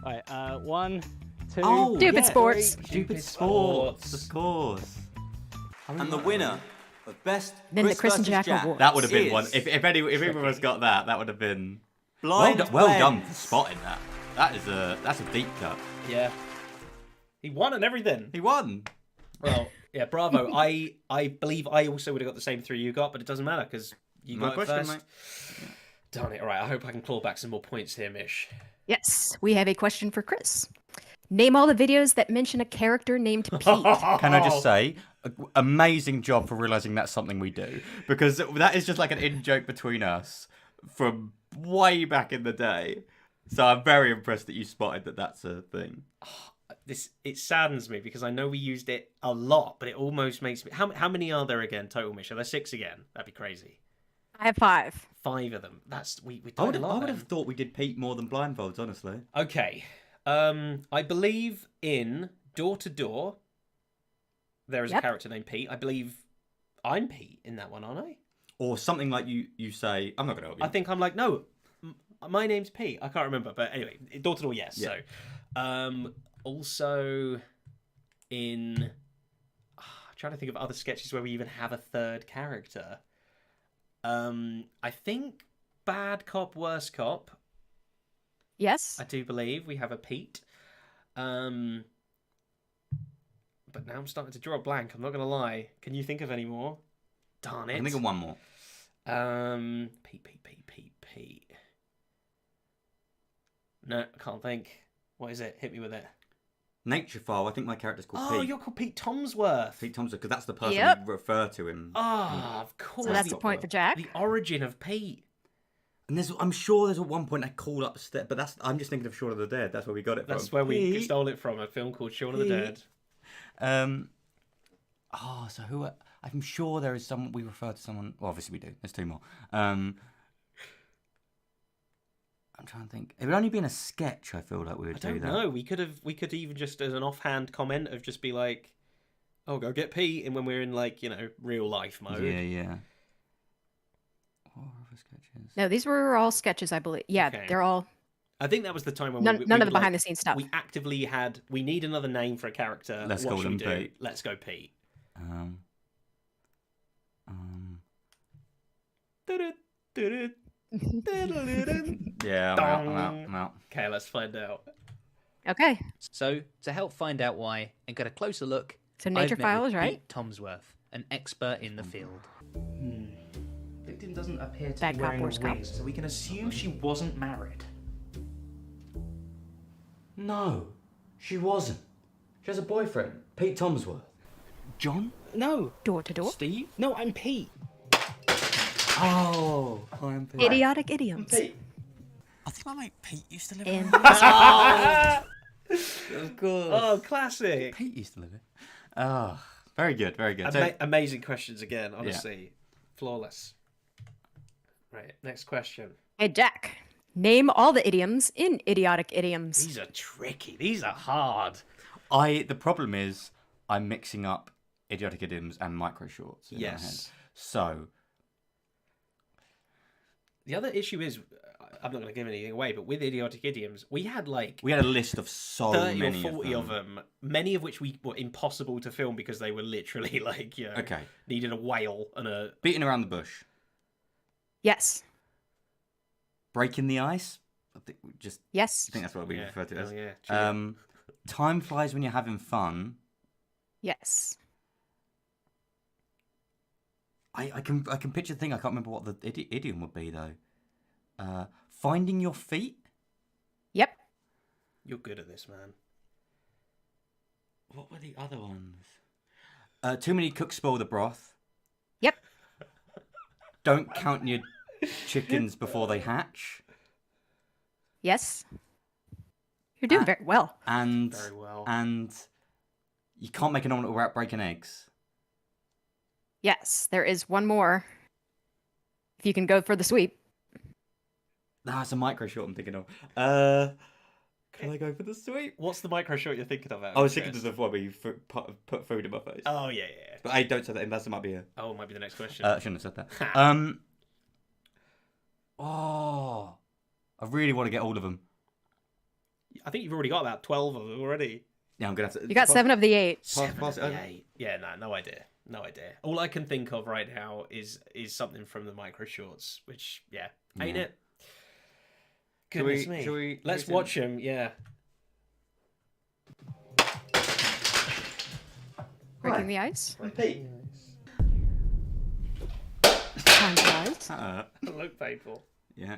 Alright, 1, 2.
Oh,
Stupid
yeah.
sports.
Stupid sports, of course.
And the winner of Best
Then the Chris and
versus
Jack Awards.
That would have been
is
one. If either of us got that, that would have been
Blind
well done
Blends.
for spotting that. That's a deep cut.
Yeah. He won and everything.
He won.
Well, yeah, bravo. I believe I also would have got the same 3 you got, but it doesn't matter because you
No
got it
question,
first.
mate.
Darn it. All right, I hope I can claw back some more points here, Mish.
Yes, we have a question for Chris. Name all the videos that mention a character named Pete.
Can I just say, amazing job for realizing that's something we do, because that is just like an in-joke between us from way back in the day. So I'm very impressed that you spotted that that's a thing.
It saddens me because I know we used it a lot, but it almost makes me. How many are there again total, Mish? Are there 6 again? That'd be crazy.
I have 5.
5 of them. That's we did
I would
a lot.
have thought we did Pete more than blindfolds, honestly.
Okay. I believe in Door to Door. There is a
Yep.
character named Pete. I believe I'm Pete in that one, aren't I?
Or something like you say, I'm not going to help you.
I think I'm like, no, my name's Pete. I can't remember, but anyway, Door to Door, yes.
Yeah.
So, also in, I'm trying to think of other sketches where we even have a third character. I think Bad Cop, Worst Cop.
Yes.
I do believe we have a Pete. But now I'm starting to draw a blank. I'm not gonna lie. Can you think of any more? Darn it.
I can think of one more.
Pete. No, I can't think. What is it? Hit me with it.
Nature File. I think my character's called
Oh,
Pete.
you're called Pete Tomsworth.
Pete Thompson, because that's the person
Yep.
we refer to him.
Ah, of course.
So that's a point for Jack.
The origin of Pete.
And I'm sure there's at one point I call up but I'm just thinking of Shaun of the Dead. That's where we got it from.
That's where we
Pete.
stole it from. A film called Shaun of the Dead.
So who? I'm sure there is someone we refer to someone. Well, obviously we do. There's 2 more. I'm trying to think. It would only be in a sketch. I feel like we would
I don't
do that.
know. We could even just as an offhand comment of just be like, "Oh, go get Pete," and when we're in like real life mode.
Yeah. What are other sketches?
No, these were all sketches, I believe. Yeah,
Okay.
they're all
I think that was the time when
none
we
of the
would,
behind the scenes stuff.
We actively had. We need another name for a character.
Let's
what
call
should we
them
do?
Pete.
Let's go Pete.
Yeah, I'm out.
Okay, let's find out.
Okay.
So, to help find out why and get a closer look,
So Nature
I've met
File
with
is right.
Pete Tomsworth, an expert in the field.
Victim doesn't appear to
Bad
be
cop,
wearing a
worst cop.
ring, so we can assume she wasn't married.
No, she wasn't. She has a boyfriend, Pete Tomsworth. John?
No.
Door to door.
Steve? No, I'm Pete.
Oh, I'm Pete.
Idiotic idioms.
Pete.
I think my mate Pete used to live
And
Of course.
Oh, classic.
Pete used to live it. Oh, very good, very good.
Amazing questions again, honestly. Flawless. Right, next question.
hey, Jack. Name all the idioms in idiotic idioms.
These are tricky. These are hard.
The problem is I'm mixing up idiotic idioms and micro shorts in my head.
Yes.
So
The other issue is, I'm not going to give anything away, but with idiotic idioms, we had like
we had a list of so
30
many
or 40 of them, many of which were impossible to film because they were literally like,
Okay.
needed a whale and a...
Beating around the bush.
Yes.
Breaking the ice. I think
Yes.
I think that's what we refer to it as.
yeah.
Time flies when you're having fun.
Yes.
I can picture the thing. I can't remember what the idiom would be though. Finding your feet.
Yep.
You're good at this, man.
What were the other ones? Too many cooks spoil the broth.
Yep.
Don't count your chickens before they hatch.
Yes. You're doing very well.
And
Very well.
And you can't make an omelet without breaking eggs.
Yes, there is one more. If you can go for the sweep.
That's a micro short I'm thinking of. Can I go for the sweep?
What's the micro short you're thinking of?
I was thinking of the one where you put food in my face.
Oh, yeah.
But hey, don't say that. That might be a...
Oh, it might be the next question.
I shouldn't have said that. I really want to get all of them.
I think you've already got about 12 of them already.
Yeah, I'm going to have to...
You got 7 of the 8.
Seven of the 8. Yeah, no idea. No idea. All I can think of right now is something from the micro shorts, which, ain't it? Goodness me. Let's watch them, yeah.
Breaking the ice.
Repeat.
Time flies.
Look painful.
Yeah.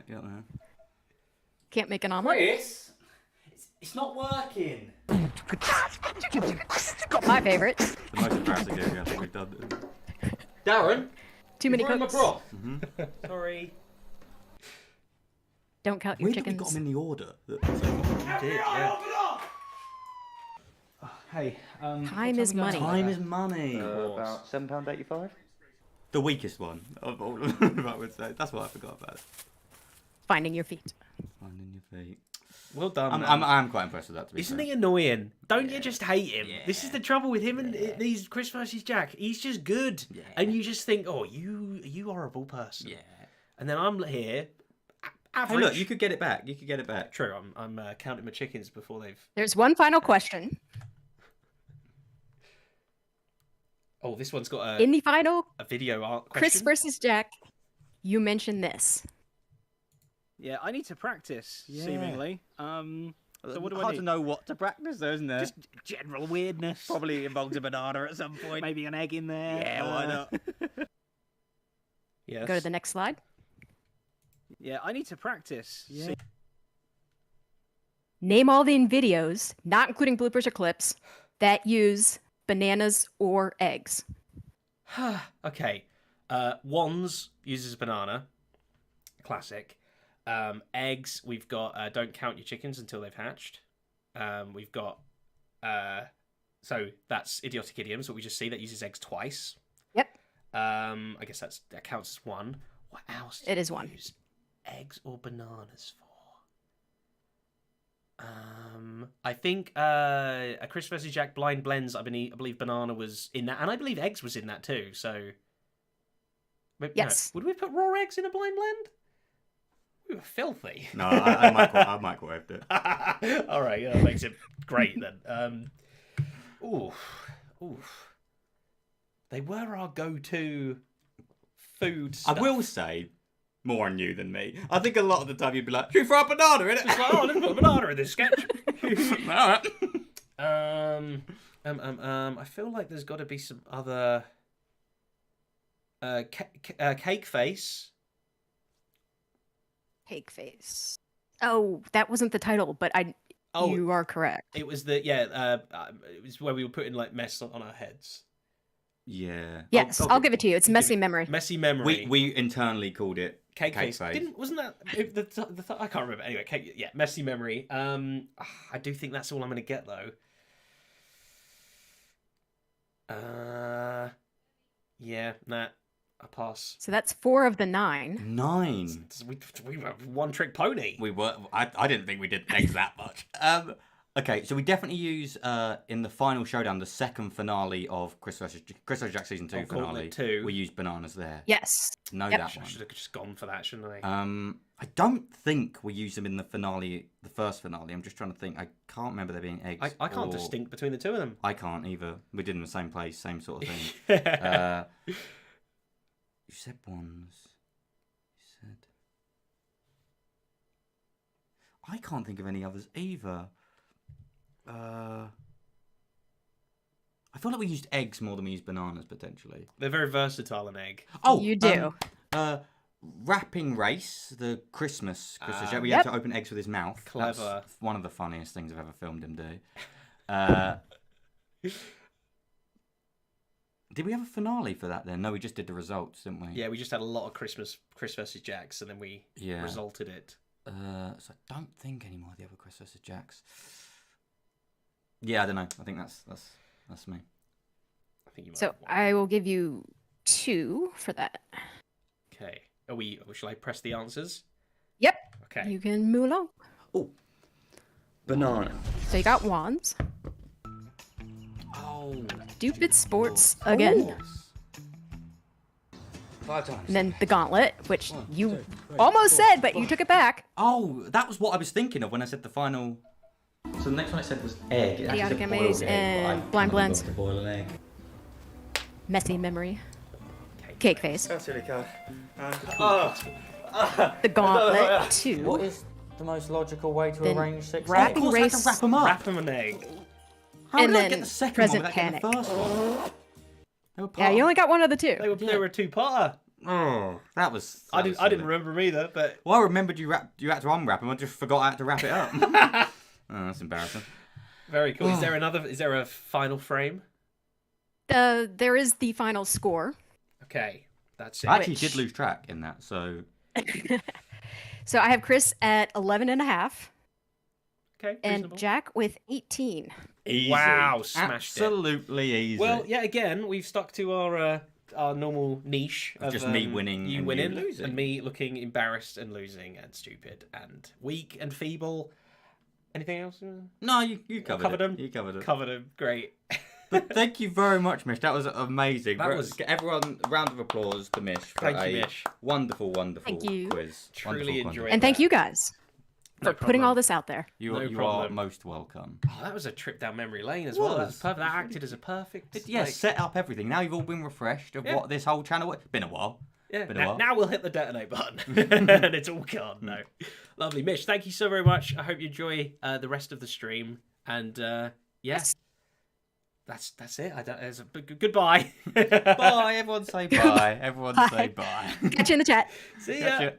Can't make an omelet.
Kris, it's not working.
My favorite.
The most embarrassing game I think we've done. Darren.
Too many cooks.
Sorry.
Don't count your
We
chickens.
got them in the order.
You did, yeah.
Hey,
Time is money.
Time is money.
about £7.85.
The weakest one of all of them, I would say. That's what I forgot about it.
Finding your feet.
Finding your feet.
Well done, man.
I'm quite impressed with that, to be
Isn't
fair.
he annoying? Don't you just hate him?
Yeah.
This is the trouble with him and these Kris versus Jack. He's just good.
Yeah.
And you just think, oh, you horrible person.
Yeah.
And then I'm here,
Hey,
average.
look, you could get it back. You could get it back.
True, I'm counting my chickens before they've...
There's one final question.
Oh, this one's got
In the final
a video art
Kris
question.
versus Jack, you mentioned this.
Yeah, I need to practice, seemingly. So what do I
Hard
need?
to know what to practice, though, isn't there?
Just general weirdness.
Probably involves a banana at some point.
Maybe an egg in there.
Yeah, why not?
Yes.
Go to the next slide.
Yeah, I need to practice.
Yeah.
Name all the videos, not including bloopers or clips, that use bananas or eggs.
Okay. Wands uses banana. Classic. Eggs, we've got don't count your chickens until they've hatched. We've got... so that's idiotic idioms, what we just see. That uses eggs twice.
Yep.
I guess that counts as one. What else do
It is
we
one.
use eggs or bananas for? I think a Kris versus Jack blind blends. I believe banana was in that, and I believe eggs was in that too. So,
Yes.
No. Would we put raw eggs in a blind blend? We were filthy.
No, I microwaved it.
All right, that makes it great then. Oof. They were our go-to food stuff.
I will say, more on you than me. I think a lot of the time you'd be like, should we throw a banana in it?
It's like, oh, let's put a banana in this sketch.
Alright.
I feel like there's got to be some other cake face.
Cake face. Oh, that wasn't the title, but you are correct.
It was it was where we were putting like mess on our heads.
Yeah.
Yes, I'll give it to you. It's messy memory.
Messy memory.
We internally called it
cake face.
face.
Wasn't that I can't remember. Anyway, messy memory. I do think that's all I'm going to get though. Yeah, nah, I pass.
So that's 4 of the 9.
9.
We were one trick pony.
We were. I didn't think we did eggs that much. Okay, so we definitely use in the final showdown, the second finale of Kris vs Jack season 2 finale.
2.
We used bananas there.
Yes.
Know
Yep.
that
I
one.
should have just gone for that, shouldn't I?
I don't think we used them in the finale, the first finale. I'm just trying to think. I can't remember there being eggs.
I can't distinct between the two of them.
I can't either. We did in the same place, same sort of thing. You said ones. You said. I can't think of any others either. I feel like we used eggs more than we used bananas, potentially.
They're very versatile, an egg.
Oh,
You do.
Wrapping race, the Christmas joke. We
Yep.
had to open eggs with his mouth.
Clever.
That's one of the funniest things I've ever filmed him do. Did we have a finale for that then? No, we just did the results, didn't we?
Yeah, we just had a lot of Chris versus Jax, and then we resulted it.
So I don't think any more of the other Chris versus Jax. Yeah, I don't know. I think that's me.
I think you might.
So I will give you 2 for that.
Okay. Shall I press the answers?
Yep.
Okay.
You can move along.
Oh. Banana.
So you got wands.
Oh.
Stupid sports again.
5 times.
And then the gauntlet, which you almost said, but you took it back.
Oh, that was what I was thinking of when I said the final. So the next one I said was egg. It
Chaotic
actually said
enemies
boiled egg, but
and
I
blind
can't
blends.
remember to boil an egg.
Messy memory. Cake face.
That's really good.
The gauntlet 2.
What is the most logical way to
Then
arrange 6
wrapping
eggs?
race-
Wrap them up.
Wrap them an egg.
How
and
did I
then
get the second
present
one without getting
panic.
the first one? They were
Yeah,
part
you only got one of the 2.
They were a two-parter.
Oh, that was.
I didn't remember them either, but
Well, I remembered you had to unwrap them. I just forgot I had to wrap it up. Oh, that's embarrassing.
very cool. Is there a final frame?
There is the final score.
Okay, that's it.
I actually
Which-
did lose track in that, so
So I have Chris at 11.5
Okay,
and
reasonable.
Jack with 18.
easy.
Wow, smashed it.
Absolutely easy.
Well, yeah, again, we've stuck to our normal niche
Of just me winning
you
and
winning,
you losing.
and me looking embarrassed and losing and stupid and weak and feeble. Anything else?
no, you covered,
Covered
it.
them?
You covered it.
Covered them. Great.
But thank you very much, Mish. That was amazing.
That was-
Everyone, a round of applause to Mish for
Thank you,
a
Mish.
wonderful, wonderful
Thank you.
quiz.
Truly
Wonderful
enjoyed
content.
And thank you guys
No
for putting
problem.
all this out there.
You,
No
you are
problem.
most welcome.
Oh, that was a trip down memory lane as well. That's
Was.
perfect. That acted as a perfect.
Yeah,
like-
set up everything. Now you've all been refreshed of
Yeah.
what this whole channel was. Been a while.
Yeah,
Been a while.
now we'll hit the detonate button and it's all gone. No, lovely, Mish. Thank you so very much. I hope you enjoy the rest of the stream. And yes, that's it. Goodbye.
Bye. Everyone say bye. Everyone say bye.
Catch you in the chat.
See
Catch
ya.
ya.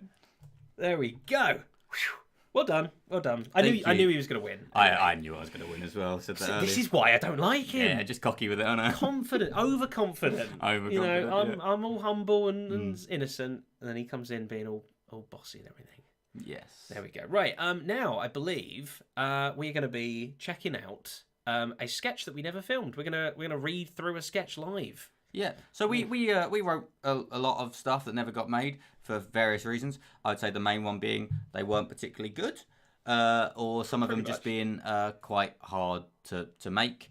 There we go. Whew. Well done. Well done. I
Thank
knew
you.
he was going to win.
I knew I was going to win as well. Said that
See,
earlier.
this is why I don't like him.
Yeah, just cocky with it, aren't I?
Confident, overconfident. You know,
Overconfident,
I'm all humble and innocent, and then he comes in being all bossy and everything.
Yes.
There we go. Right. Now I believe we're going to be checking out a sketch that we never filmed. We're gonna read through a sketch live.
Yeah. So we wrote a lot of stuff that never got made for various reasons. I'd say the main one being they weren't particularly good, or some of them just being quite hard to make.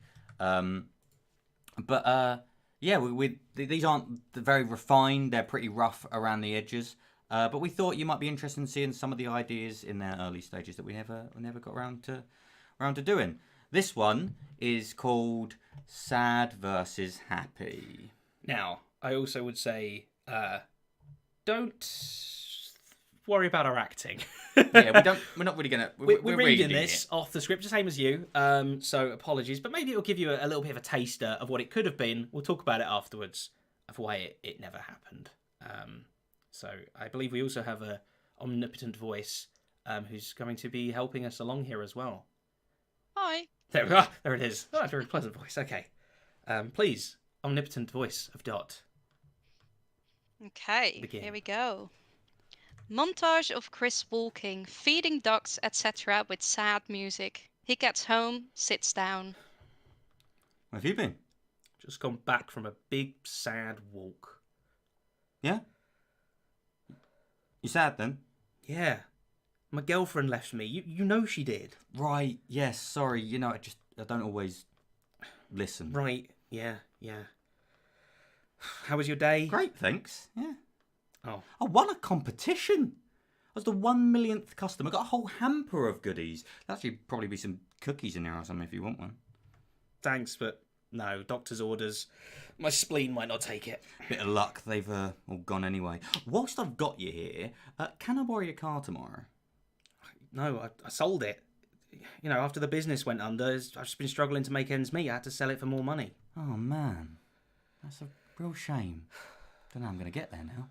But these aren't very refined. They're pretty rough around the edges. But we thought you might be interested in seeing some of the ideas in their early stages that we never got around to doing. This one is called Sad versus Happy.
Now, I also would say, don't worry about our acting.
Yeah, we're not really gonna.
We're reading
it.
this off the script, the same as you. So apologies, but maybe it'll give you a little bit of a taster of what it could have been. We'll talk about it afterwards of why it never happened. So I believe we also have a omnipotent voice who's going to be helping us along here as well.
Hi.
There we are. There it is. Oh, a very pleasant voice. Okay. Please, omnipotent voice of Dot.
Okay,
Begin.
here we go. Montage of Kris walking, feeding ducks, etc. with sad music. He gets home, sits down.
Where have you been?
Just gone back from a big sad walk.
Yeah. You sad then?
Yeah. My girlfriend left me. You know she did.
Right. Yes. Sorry. You know, I don't always listen.
Right. Yeah. How was your day?
Great. Thanks. Yeah.
Oh.
I won a competition. I was the 1 millionth customer. Got a whole hamper of goodies. There'll actually probably be some cookies in there or something if you want one.
Thanks, but no. Doctor's orders. My spleen might not take it.
Bit of luck. They've all gone anyway. Whilst I've got you here, can I borrow your car tomorrow?
No, I sold it. You know, after the business went under, I've just been struggling to make ends meet. I had to sell it for more money.
Oh man, that's a real shame. Don't know how I'm gonna get there now.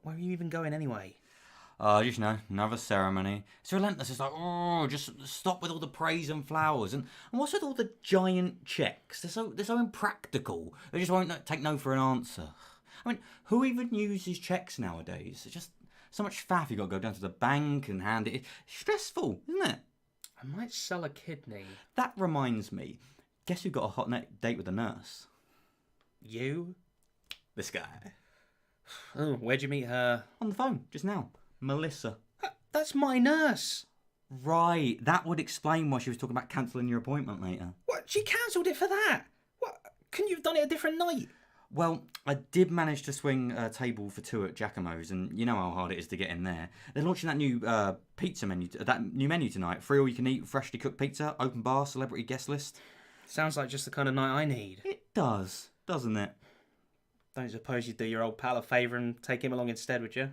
Where are you even going anyway?
Just another ceremony. It's relentless. It's like, oh, just stop with all the praise and flowers. And what's with all the giant checks? They're so impractical. They just won't take no for an answer. I mean, who even uses checks nowadays? It's just so much faff. You got to go down to the bank and hand it. It's stressful, isn't it?
I might sell a kidney.
That reminds me. Guess who got a hot date with a nurse?
You?
This guy.
Oh, where'd you meet her?
On the phone, just now. Melissa.
That's my nurse.
Right, that would explain why she was talking about cancelling your appointment later.
What? She cancelled it for that? What? Couldn't you have done it a different night?
Well, I did manage to swing a table for 2 at Giacomo's, and you know how hard it is to get in there. They're launching that new pizza menu, that new menu tonight. Free all you can eat, freshly cooked pizza, open bar, celebrity guest list.
Sounds like just the kind of night I need.
It does, doesn't it?
Don't suppose you'd do your old pal a favour and take him along instead, would you?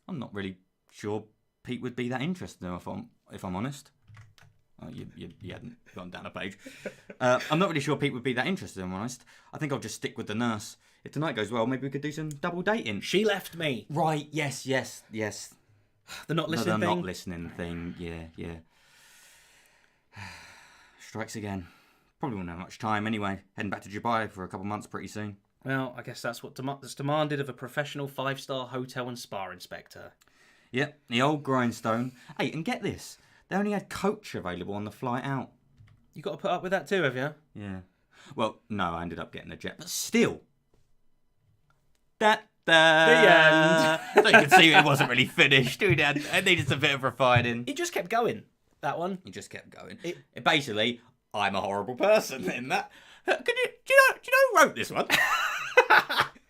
I'm not really sure Pete would be that interested, though, if I'm honest. Oh, you hadn't gone down a page. I'm not really sure Pete would be that interested, if I'm honest. I think I'll just stick with the nurse. If tonight goes well, maybe we could do some double dating.
She left me.
Right, yes.
The not listening thing?
The not listening thing, yeah. Strikes again. Probably won't have much time anyway. Heading back to Dubai for a couple months pretty soon.
Well, I guess that's that's demanded of a professional 5-star hotel and spa inspector.
Yep, the old grindstone. Hey, and get this. They only had coach available on the flight out.
You got to put up with that too, have you?
Yeah. Well, no, I ended up getting a jet, but still. The end. So you can see it wasn't really finished. It needed a bit of refining.
It just kept going, that one.
It just kept going. It basically, I'm a horrible person in that. Do you know who wrote this one?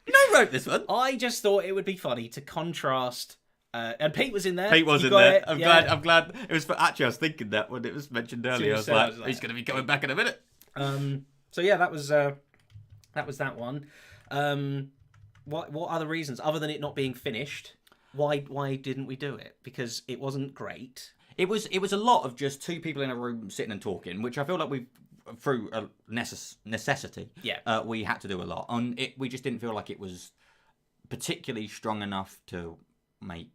You know who wrote this one?
I just thought it would be funny to contrast. And Pete was in there.
Pete was in there. I'm glad. It was actually I was thinking that when it was mentioned earlier. I was like, he's going to be coming back in a minute.
So yeah, that was that one. What other reasons other than it not being finished? Why didn't we do it? Because it wasn't great.
It was a lot of just 2 people in a room sitting and talking, which I feel like we've through a necessity.
Yeah.
We had to do a lot, and we just didn't feel like it was particularly strong enough to make.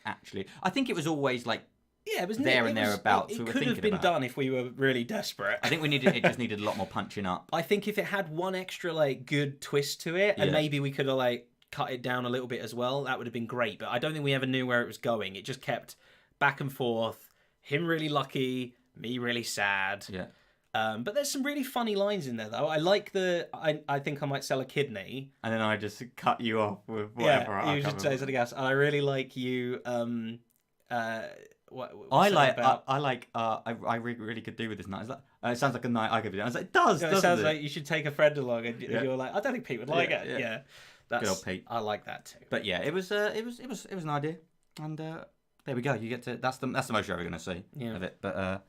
Actually, I think it was always like
it was
there and thereabouts.
It could have been done if we were really desperate.
I think it just needed a lot more punching up.
I think if it had one extra good twist to it, and maybe we could have cut it down a little bit as well, that would have been great. But I don't think we ever knew where it was going. It just kept back and forth. Him really lucky, me really sad.
Yeah.
But there's some really funny lines in there, though. I like I think I might sell a kidney.
And then I just cut you off with whatever.
Yeah, you should say something else. And I really like you. I really could do with this night. It sounds like a night I could be doing. I was like, it does. It sounds like you should take a friend along, and you're like, I don't think Pete would like it. Yeah, that's
good old Pete.
I like that too.
But yeah, it was an idea, and there we go. You get to that's the most you're ever going to see of it. But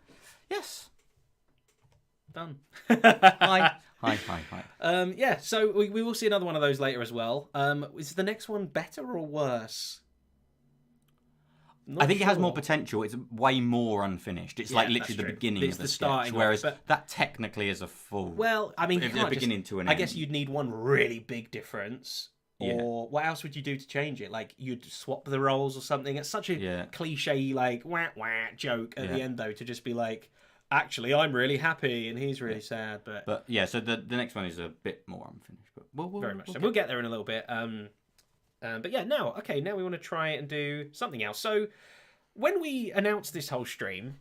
yes.
Done.
Hi.
Yeah, so we will see another one of those later as well. Is the next one better or worse?
I think it has more potential. It's way more unfinished. It's like literally the beginning of the sketch, whereas that technically is a full.
Well, I mean,
the beginning to an
end.
I
guess you'd need one really big difference. Or what else would you do to change it? Like you'd swap the roles or something. It's such a cliche wah joke at the end though, to just be like, actually, I'm really happy and he's really sad. But
yeah, so the next one is a bit more unfinished. But
we'll get there in a little bit. But yeah, now we want to try and do something else. So when we announced this whole stream,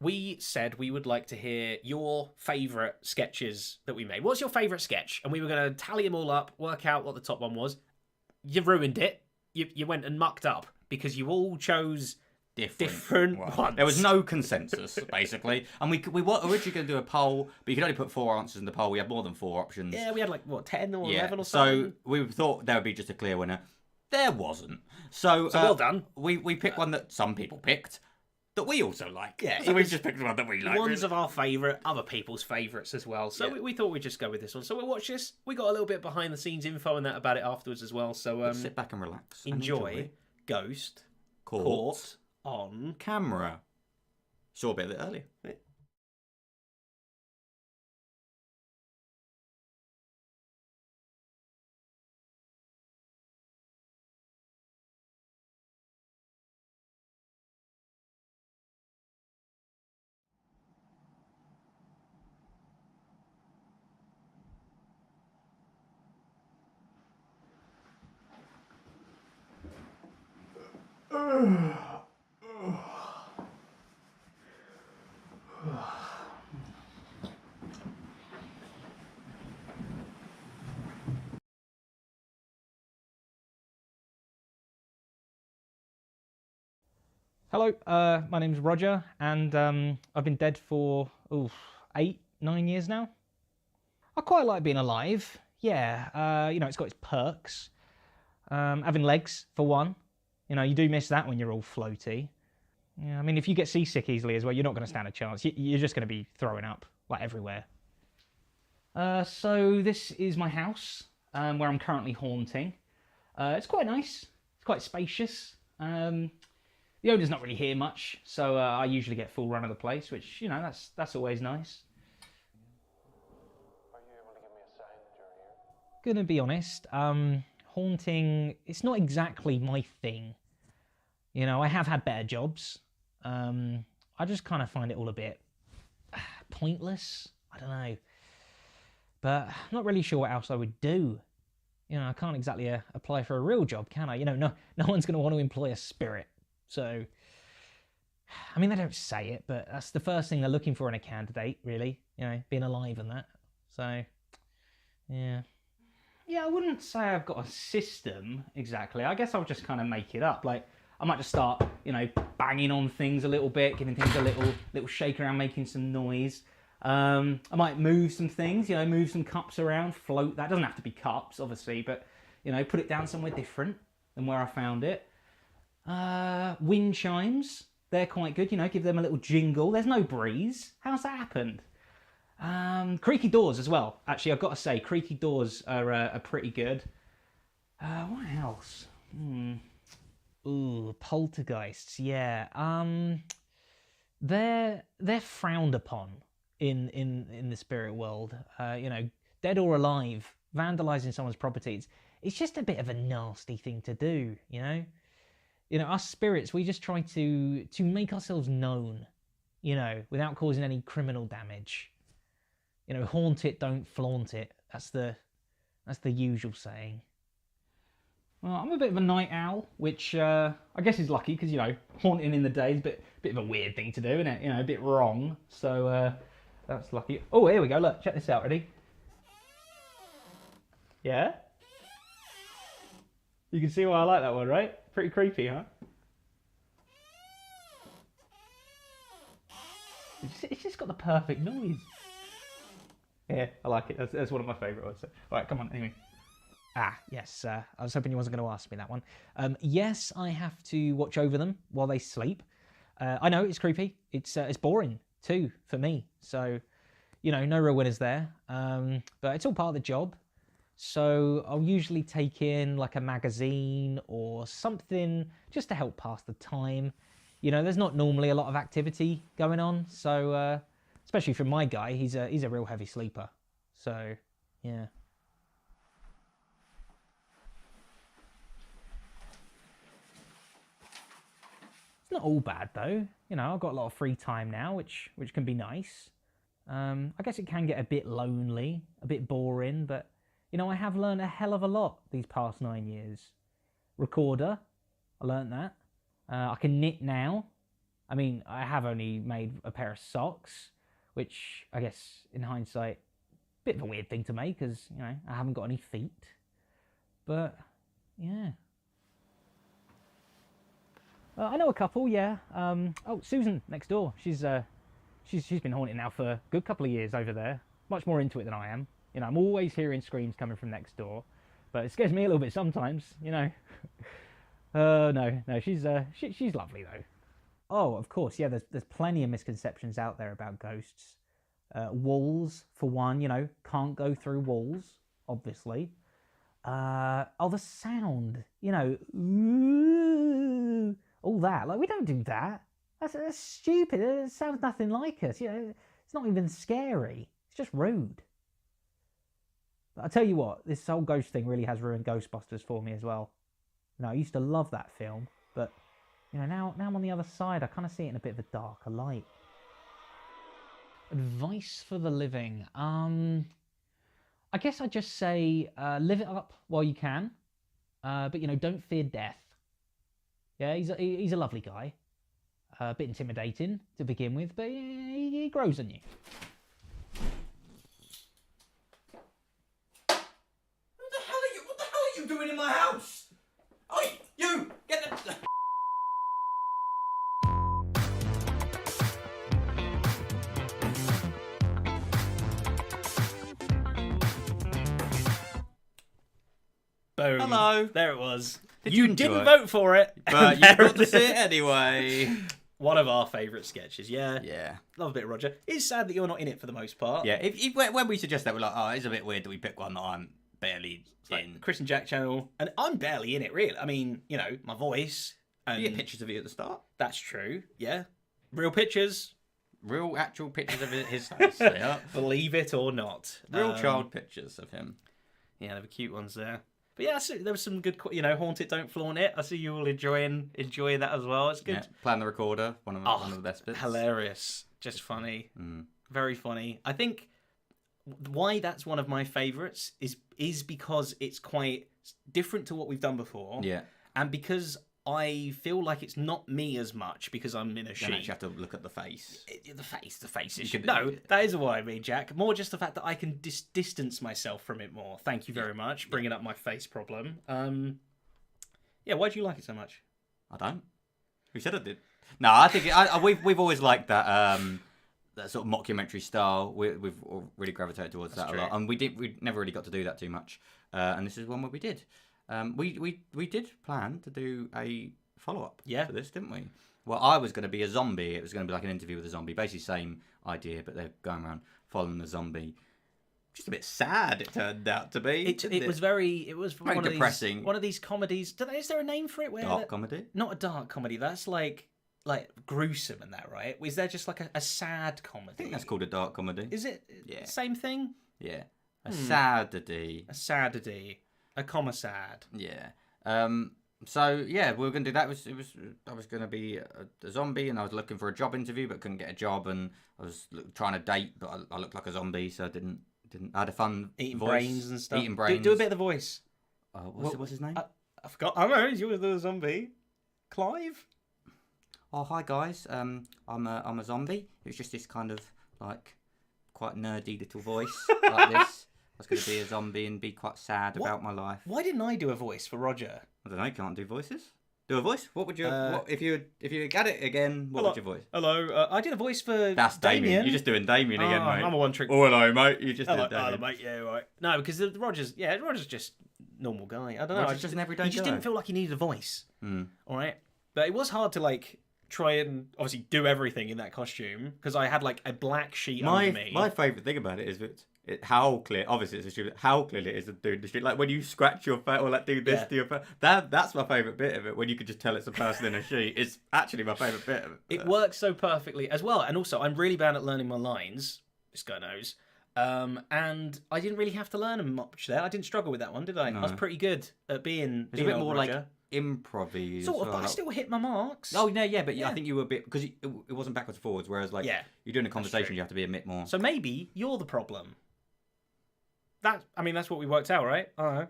we said we would like to hear your favourite sketches that we made. What's your favourite sketch? And we were going to tally them all up, work out what the top one was. You ruined it. You went and mucked up because you all chose different ones.
There was no consensus, basically. And we were originally going to do a poll, but you could only put 4 answers in the poll. We had more than 4 options.
Yeah, we had 10 or 11 or something.
So we thought there would be just a clear winner. There wasn't. So
well done.
We picked one that some people picked that we also like.
Yeah,
so we've just picked one that we like.
One's of our favourite, other people's favourites as well. So we thought we'd just go with this one. So we'll watch this. We got a little bit behind the scenes info and that about it afterwards as well. So
sit back and relax.
Enjoy Ghost
Caught
on
Camera. Saw a bit of it earlier.
Hello, my name's Roger, and I've been dead for 8, 9 years now. I quite like being alive. Yeah, you know, it's got its perks. Having legs, for one. You know, you do miss that when you're all floaty. Yeah, I mean, if you get seasick easily as well, you're not going to stand a chance. You're just going to be throwing up, like, everywhere. So this is my house, where I'm currently haunting. It's quite nice. It's quite spacious. The owner's not really here much, so I usually get full run of the place, which, you know, that's always nice.
Are you able to give me a sign that you're here?
Gonna be honest, haunting, it's not exactly my thing. You know, I have had better jobs. I just kind of find it all a bit pointless. I don't know. But I'm not really sure what else I would do. You know, I can't exactly apply for a real job, can I? You know, no one's going to want to employ a spirit. So, I mean, they don't say it, but that's the first thing they're looking for in a candidate, really. You know, being alive and that. So, yeah. Yeah, I wouldn't say I've got a system, exactly. I guess I'll just kind of make it up. Like, I might just start, you know, banging on things a little bit, giving things a little shake around, making some noise. I might move some things, you know, move some cups around, float. That doesn't have to be cups, obviously, but, you know, put it down somewhere different than where I found it. Wind chimes, they're quite good, you know, give them a little jingle. There's no breeze. How's that happened? Creaky doors as well. Actually, I've got to say, creaky doors are pretty good. What else? Ooh, poltergeists, yeah. They're frowned upon in the spirit world. You know, dead or alive, vandalizing someone's properties. It's just a bit of a nasty thing to do, you know? You know, us spirits, we just try to make ourselves known, you know, without causing any criminal damage. You know, haunt it, don't flaunt it. That's the usual saying. Well, I'm a bit of a night owl, which I guess is lucky because, you know, haunting in the day is a bit of a weird thing to do, isn't it? You know, a bit wrong. So that's lucky. Oh, here we go. Look, check this out. Ready? Yeah? You can see why I like that one, right? Pretty creepy, huh? It's just got the perfect noise. Yeah, I like it. That's one of my favourite ones. So, all right, come on, anyway. Ah, yes. I was hoping you wasn't going to ask me that one. Yes, I have to watch over them while they sleep. I know, it's creepy. It's boring, too, for me. So, you know, no real winners there. But it's all part of the job. So I'll usually take in like a magazine or something just to help pass the time. You know, there's not normally a lot of activity going on. So, especially for my guy, he's a real heavy sleeper. So, yeah. It's not all bad though. You know, I've got a lot of free time now, which can be nice. I guess it can get a bit lonely, a bit boring, but you know, I have learned a hell of a lot these past 9 years. Recorder, I learned that. I can knit now. I mean, I have only made a pair of socks, which I guess in hindsight, a bit of a weird thing to make because, you know, I haven't got any feet. But, yeah. I know a couple, yeah. Oh, Susan next door. She's been haunting now for a good couple of years over there. Much more into it than I am. You know, I'm always hearing screams coming from next door, but it scares me a little bit sometimes. You know. No, she's lovely though. Oh, of course, yeah. There's plenty of misconceptions out there about ghosts. Walls, for one, you know, can't go through walls, obviously. Oh, the sound, you know, ooh, all that. Like, we don't do that. That's stupid. It sounds nothing like us. You know, it's not even scary. It's just rude. But I'll tell you what, this whole ghost thing really has ruined Ghostbusters for me as well. You know, I used to love that film, but you know, now I'm on the other side. I kind of see it in a bit of a darker light. Advice for the living. I guess I'd just say live it up while you can, but you know, don't fear death. Yeah, he's a lovely guy. A bit intimidating to begin with, but he grows on you.
What the hell are you doing in my house? Oi, you! Get the...
Boom.
Hello.
There it was.
Did
you
you enjoy
didn't
it?
vote for it.
But you got to see it anyway.
One of our favourite sketches, yeah.
Yeah.
Love a bit of Roger. It's sad that you're not in it for the most part.
Yeah, when we suggest that, we're like, oh, it's a bit weird that we pick one that I'm barely in.
Chris and Jack channel, and I'm barely in it, really. I mean, you know, my voice. And
You get pictures of you at the start.
That's true, yeah. Real pictures.
Real actual pictures of his face. Yeah.
Believe it or not.
Real child pictures of him.
Yeah, there were cute ones there. But yeah, there was some good, you know, Haunt It, Don't Flaunt It. I see you all enjoying that as well. It's good.
Yeah. Plan the Recorder, one of the best bits.
Hilarious. Just funny. Very funny. I think why that's one of my favourites is because it's quite different to what we've done before.
Yeah.
And because I feel like it's not me as much because I'm in a sheet.
You have to look at the face.
The face is... No, that isn't what I mean, Jack. More just the fact that I can distance myself from it more. Thank you very much. Bringing up my face problem. Yeah, why do you like it so much?
I don't. Who said I did? No, I think we've always liked that that sort of mockumentary style. We've really gravitated towards that a lot, and we never really got to do that too much. And this is one where we did. We did plan to do a follow-up for this, didn't we? Well, I was going to be a zombie. It was going to be like an interview with a zombie. Basically same idea, but they're going around following the zombie. Just a bit sad, it turned out to be.
It was very
depressing.
One of these comedies. Is there a name for it?
Dark comedy?
Not a dark comedy. That's like gruesome and that, right? Is there just like a sad comedy?
I think that's called a dark comedy.
Is it?
Yeah.
Same thing?
Yeah. A sadity.
A sadity. A comma sad.
Yeah. So yeah, we were gonna do that. I was gonna be a zombie, and I was looking for a job interview, but couldn't get a job, and I was trying to date, but I looked like a zombie, so I didn't. I had a fun
eating
voice.
Brains and stuff.
Eating brains.
Do a bit of the voice.
What's his name?
I forgot. I know you were the zombie. Clive.
Oh hi guys. I'm a zombie. It was just this kind of like quite nerdy little voice like this. I was going to be a zombie and be quite sad about my life.
Why didn't I do a voice for Roger?
I don't know. Can't do voices. Do a voice. What would you? If you got it again? What would your voice?
Hello. I did a voice for.
That's Damien. You're just doing Damien again, mate.
I'm a one trick.
Oh hello, mate. You just did Damien.
Hello, mate. Yeah, right. No, because Roger's just normal guy. I don't know.
Roger's just an everyday guy.
He just didn't feel like he needed a voice.
Mm.
All right, but it was hard to like try and obviously do everything in that costume because I had like a black sheet under me.
My favourite thing about it is how clear. Obviously, it's a stupid. How clear it is to do the street. Like when you scratch your face or like do this to your face. That's my favourite bit of it. When you could just tell it's a person in a sheet. It's actually my favourite bit of it.
It works so perfectly as well. And also, I'm really bad at learning my lines. This guy knows. And I didn't really have to learn them much there. I didn't struggle with that one, did I?
No.
I was pretty good at being
It's a bit more
Roger.
like improv-y.
Sort of, but I still hit my marks.
Oh, no, yeah, but I think you were a bit... Because it wasn't backwards and forwards, whereas, like, you're doing a
That's
conversation,
true.
you have to be a bit more...
So maybe you're the problem. That's what we worked out, right? I don't know.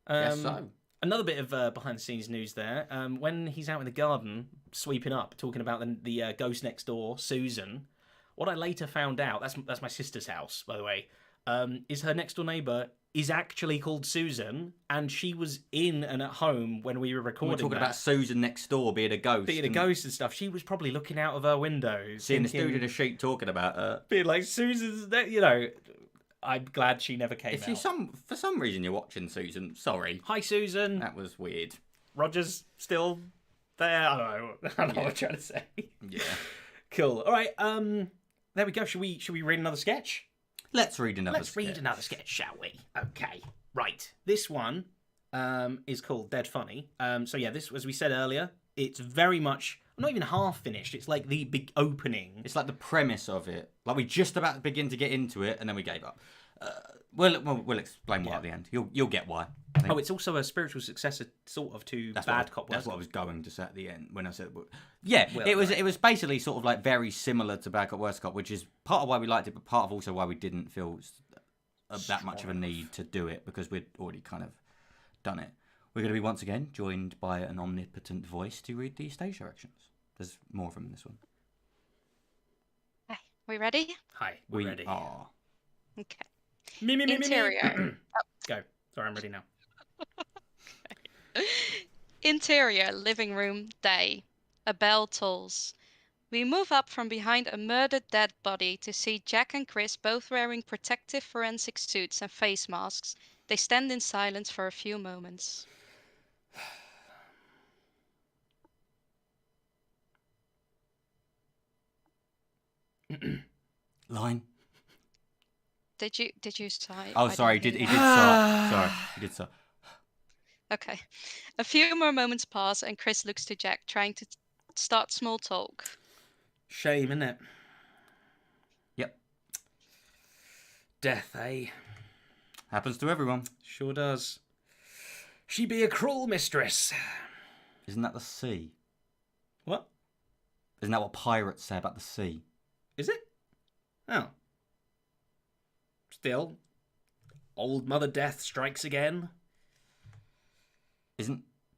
Guess so.
Another bit of behind-the-scenes news there. When he's out in the garden, sweeping up, talking about the ghost next door, Susan, what I later found out... That's my sister's house, by the way. Is her next-door neighbour is actually called Susan, and she was in and at home when we were recording.
We're talking about Susan next door being a ghost.
Being a ghost and stuff. She was probably looking out of her window.
Seeing the dude in a sheet talking about her.
Being like, Susan's... You know, I'm glad she never came out.
For some reason you're watching Susan, sorry.
Hi, Susan.
That was weird.
Roger's still there. I don't know what I'm trying to say.
Yeah.
Cool. All right. There we go. Should we read another sketch?
Let's read another
sketch, shall we? Okay. Right. This one is called Dead Funny. So yeah, this, as we said earlier, it's very much not even half finished. It's like the big opening.
It's like the premise of it. Like we just about to begin to get into it, and then we gave up. We'll explain why at the end. You'll get why.
Oh, it's also a spiritual successor, sort of, to Bad Cop.
That's what I was going to say at the end when I said, yeah, it was basically sort of like very similar to Bad Cop Worst Cop, which is part of why we liked it, but part of also why we didn't feel that much of a need to do it because we'd already kind of done it. We're going to be once again joined by an omnipotent voice to read the stage directions. There's more of them in this one.
Hi, we ready?
Hi, we're ready.
Are.
Okay.
Me.
Interior.
Go. Sorry, I'm ready now.
Interior, living room, day. A bell tolls. We move up from behind a murdered dead body to see Jack and Kris both wearing protective forensic suits and face masks. They stand in silence for a few moments.
Line.
Did you sigh?
Oh,
I
sorry.
didn't
He
hear
did
that.
Sorry, he did so.
Okay. A few more moments pass and Kris looks to Jack, trying to start small talk.
Shame, innit?
Yep.
Death, eh?
Happens to everyone.
Sure does. She be a cruel mistress.
Isn't that the sea?
What?
Isn't that what pirates say about the sea?
Is it? Oh. Still, old Mother Death strikes again.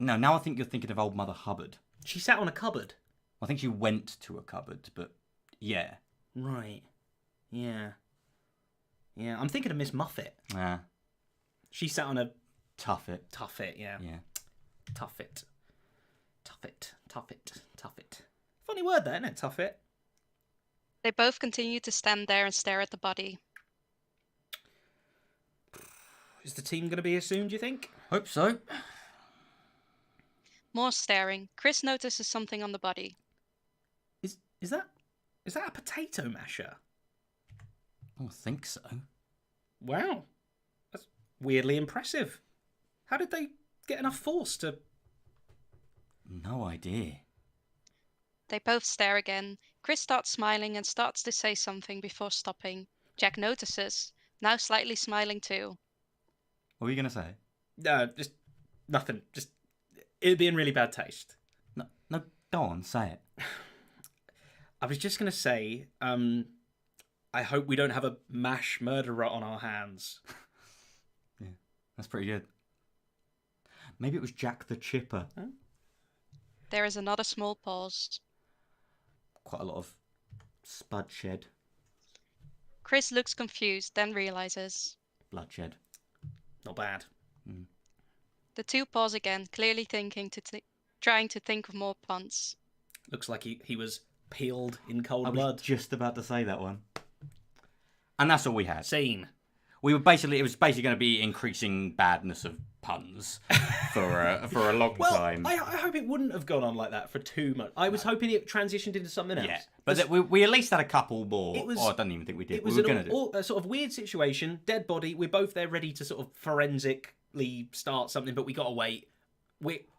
No, now I think you're thinking of old Mother Hubbard.
She sat on a cupboard.
I think she went to a cupboard, but yeah.
Right. Yeah. Yeah, I'm thinking of Miss Muffet.
Yeah.
She sat on a...
Tuffet.
Tuffet, yeah.
Yeah.
Tuffet. Funny word, that, isn't it? Tuffet.
They both continue to stand there and stare at the body.
Is the team going to be here soon, do you think?
Hope so.
More staring. Kris notices something on the body.
Is that a potato masher?
I don't think so.
Wow. That's weirdly impressive. How did they get enough force to...
No idea.
They both stare again. Kris starts smiling and starts to say something before stopping. Jack notices, now slightly smiling too.
What were you going to say?
No, just nothing. Just, it'd be in really bad taste.
No, go on, say it.
I was just going to say, I hope we don't have a mash murderer on our hands.
Yeah, that's pretty good. Maybe it was Jack the Chipper.
Huh?
There is another small pause.
Quite a lot of spudshed.
Kris looks confused, then realizes.
Bloodshed.
Not bad.
Mm.
The two pause again, clearly trying to think of more puns.
Looks like he was peeled in cold
I
blood.
was just about to say that one. And that's all we had.
Scene.
It was basically going to be increasing badness of puns for a long time.
I hope it wouldn't have gone on like that for too much. I was hoping it transitioned into something else.
Yeah, but we at least had a couple more.
It was,
I don't even think we did.
It was a sort of weird situation. Dead body. We're both there ready to sort of forensically start something, but we got to wait.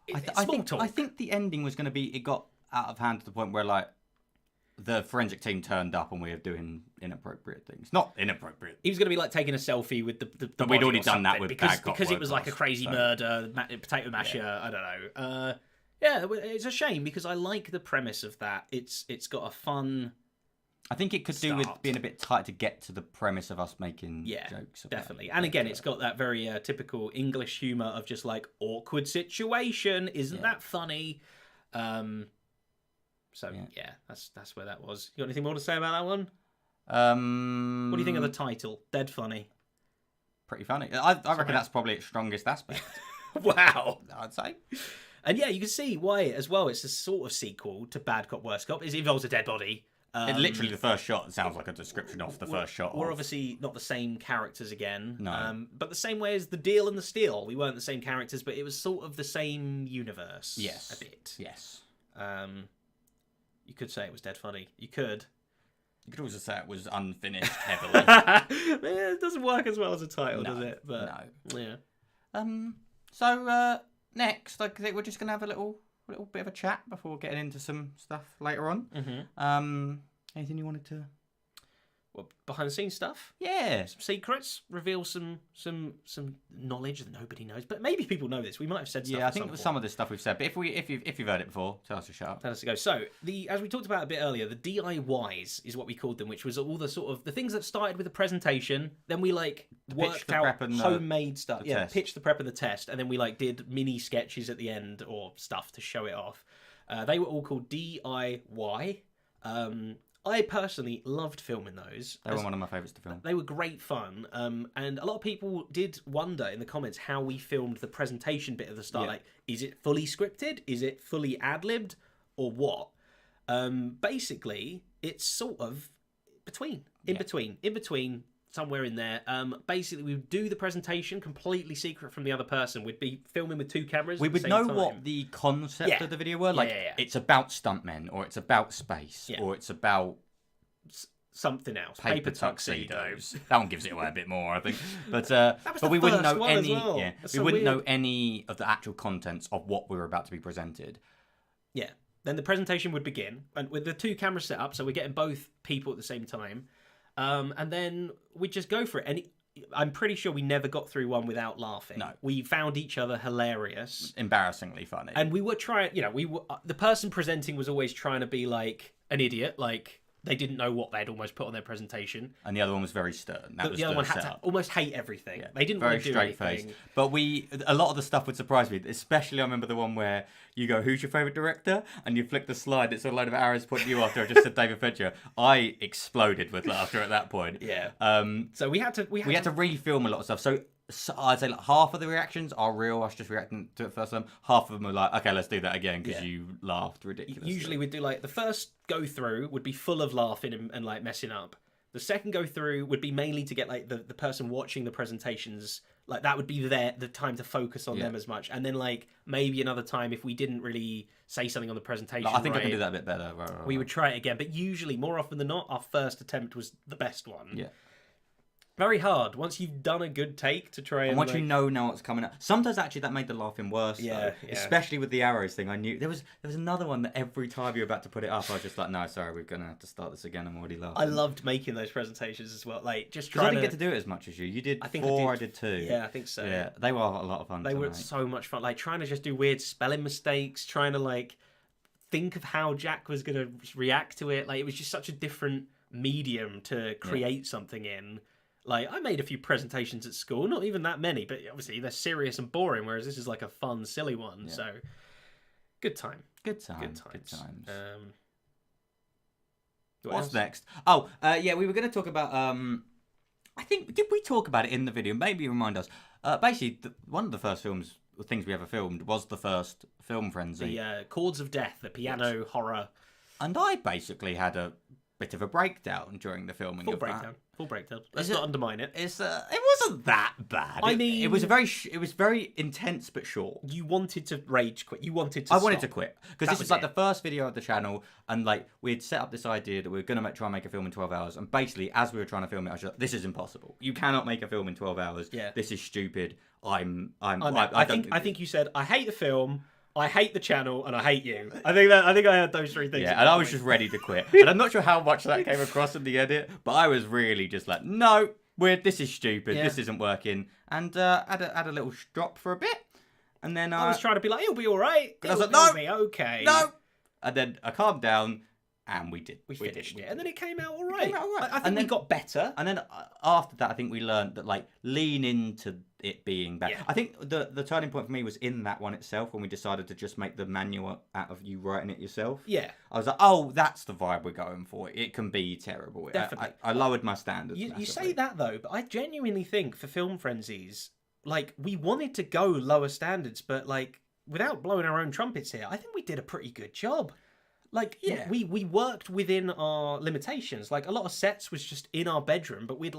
I think the ending was going to be it got out of hand to the point where like the forensic team turned up and we were doing inappropriate things. Not inappropriate.
He was going to be like taking a selfie with the
but we'd already done that with
because it was like a crazy murder, potato masher. Yeah. I don't know. Yeah, it's a shame because I like the premise of that. It's got a fun.
I think it could do with being a bit tight to get to the premise of us making jokes.
Definitely. And again, it's got that very typical English humour of just like awkward situation. Isn't that funny? So yeah, that's where that was. You got anything more to say about that one? What do you think of the title? Dead funny.
Pretty funny. I reckon that's probably its strongest aspect.
Wow.
I'd say.
And yeah, you can see why as well. It's a sort of sequel to Bad Cop, Worst Cop. It involves a dead body.
Literally the first shot sounds like a description of the first shot.
We're obviously not the same characters again.
No.
But the same way as The Deal and The Steal. We weren't the same characters, but it was sort of the same universe.
Yes.
A bit.
Yes.
You could say it was dead funny. You could.
You could also say it was unfinished heavily.
It doesn't work as well as a title, does it?
But,
no. Yeah.
So next, I think we're just gonna have a little bit of a chat before getting into some stuff later on.
Mm-hmm.
Anything you wanted to
behind the scenes stuff.
Yeah.
Some secrets, reveal some knowledge that nobody knows. But maybe people know this. We might have said stuff.
Yeah, I think some of this stuff we've said. But if you've heard it before, tell us to shut up.
Tell us to go. So as we talked about a bit earlier, the DIYs is what we called them, which was all the sort of the things that started with the presentation. Then we worked out homemade stuff. Yeah, pitched the prep and the test, and then we did mini sketches at the end or stuff to show it off. They were all called DIY. I personally loved filming those.
They were one of my favourites to film.
They were great fun. And a lot of people did wonder in the comments how we filmed the presentation bit of the start.
Yeah.
Is it fully scripted? Is it fully ad-libbed? Or what? Basically, it's sort of in between, somewhere in there. Basically, we would do the presentation completely secret from the other person. We'd be filming with 2 cameras.
We would know what the concept of the video were. It's about stuntmen, or it's about space, or it's about
something else.
Paper tuxedos. That one gives it away a bit more, I think. But we wouldn't know any.
Well.
Yeah, we wouldn't know any of the actual contents of what we were about to be presented.
Yeah. Then the presentation would begin, and with the 2 cameras set up, so we're getting both people at the same time. And then we just go for it. And I'm pretty sure we never got through one without laughing.
No.
We found each other hilarious.
Embarrassingly funny.
And we were trying, the person presenting was always trying to be an idiot, they didn't know what they'd almost put on their presentation.
And the other one was very stern.
The other one had to almost hate everything. Yeah. They didn't
very
want to do
straight
anything.
Face. But a lot of the stuff would surprise me. Especially, I remember the one where you go, "Who's your favourite director?" and you flick the slide. It's a load of arrows pointing you after. I just said David Fincher. I exploded with laughter at that point.
Yeah. So we had to
refilm a lot of stuff. So I'd say half of the reactions are real. Us just reacting to it first time. Half of them are like, okay, let's do that again because you laughed ridiculously.
Usually we'd do the first go through would be full of laughing and messing up. The second go through would be mainly to get the person watching the presentations, that would be the time to focus on them as much. And then maybe another time if we didn't really say something on the presentation.
I think I can do that a bit better.
We would try it again, but usually more often than not, our first attempt was the best one.
Yeah. Very
hard once you've done a good take to try and
once you know now what's coming up. Sometimes actually that made the laughing worse. Yeah. Especially with the arrows thing. I knew there was another one that every time you were about to put it up, I was just like, no, sorry, we're gonna have to start this again. I'm already laughing.
I loved making those presentations as well. Just
trying. I didn't get to do it as much as you. You did 4, I did 2.
Yeah, I think so.
Yeah, they were a lot of fun.
They were so much fun. Trying to just do weird spelling mistakes, trying to think of how Jack was gonna react to it. It was just such a different medium to create something in. I made a few presentations at school, not even that many, but obviously they're serious and boring, whereas this is a fun, silly one. Yeah. So, good time.
Good times.
What's
next? Oh, we were going to talk about, I think, did we talk about it in the video? Maybe remind us. Basically, one of the first things we ever filmed was the first Film Frenzy.
The Chords of Death, the piano horror.
And I basically had a bit of a breakdown during the filming of that.
Full breakdown. Let's not undermine it.
It wasn't that bad. It was very intense but short.
You wanted to rage quit. You wanted to.
I wanted to quit because this was the first video of the channel, and we had set up this idea that we were going to try and make a film in 12 hours. And basically, as we were trying to film it, I was like, "This is impossible. You cannot make a film in 12 hours. Yeah. This is stupid. I
think you said I hate the film. I hate the channel and I hate you. I think I heard those 3 things.
Yeah, and I was just ready to quit. And I'm not sure how much that came across in the edit, but I was really just like, no, this is stupid. Yeah. This isn't working. And had a little drop for a bit. And then
I was trying to be like, it'll be all right.
I was like, no,
okay.
No. And then I calmed down. And we
finished it, and then it came out all right. I think
and then
we got better.
And then after that, I think we learned that lean into it being bad. Yeah. I think the turning point for me was in that one itself when we decided to just make the manual out of you writing it yourself.
Yeah,
I was like, oh, that's the vibe we're going for. It can be terrible.
Definitely,
I lowered my standards.
You say that though, but I genuinely think for Film Frenzies, we wanted to go lower standards, but without blowing our own trumpets here, I think we did a pretty good job. We worked within our limitations. A lot of sets was just in our bedroom, but we'd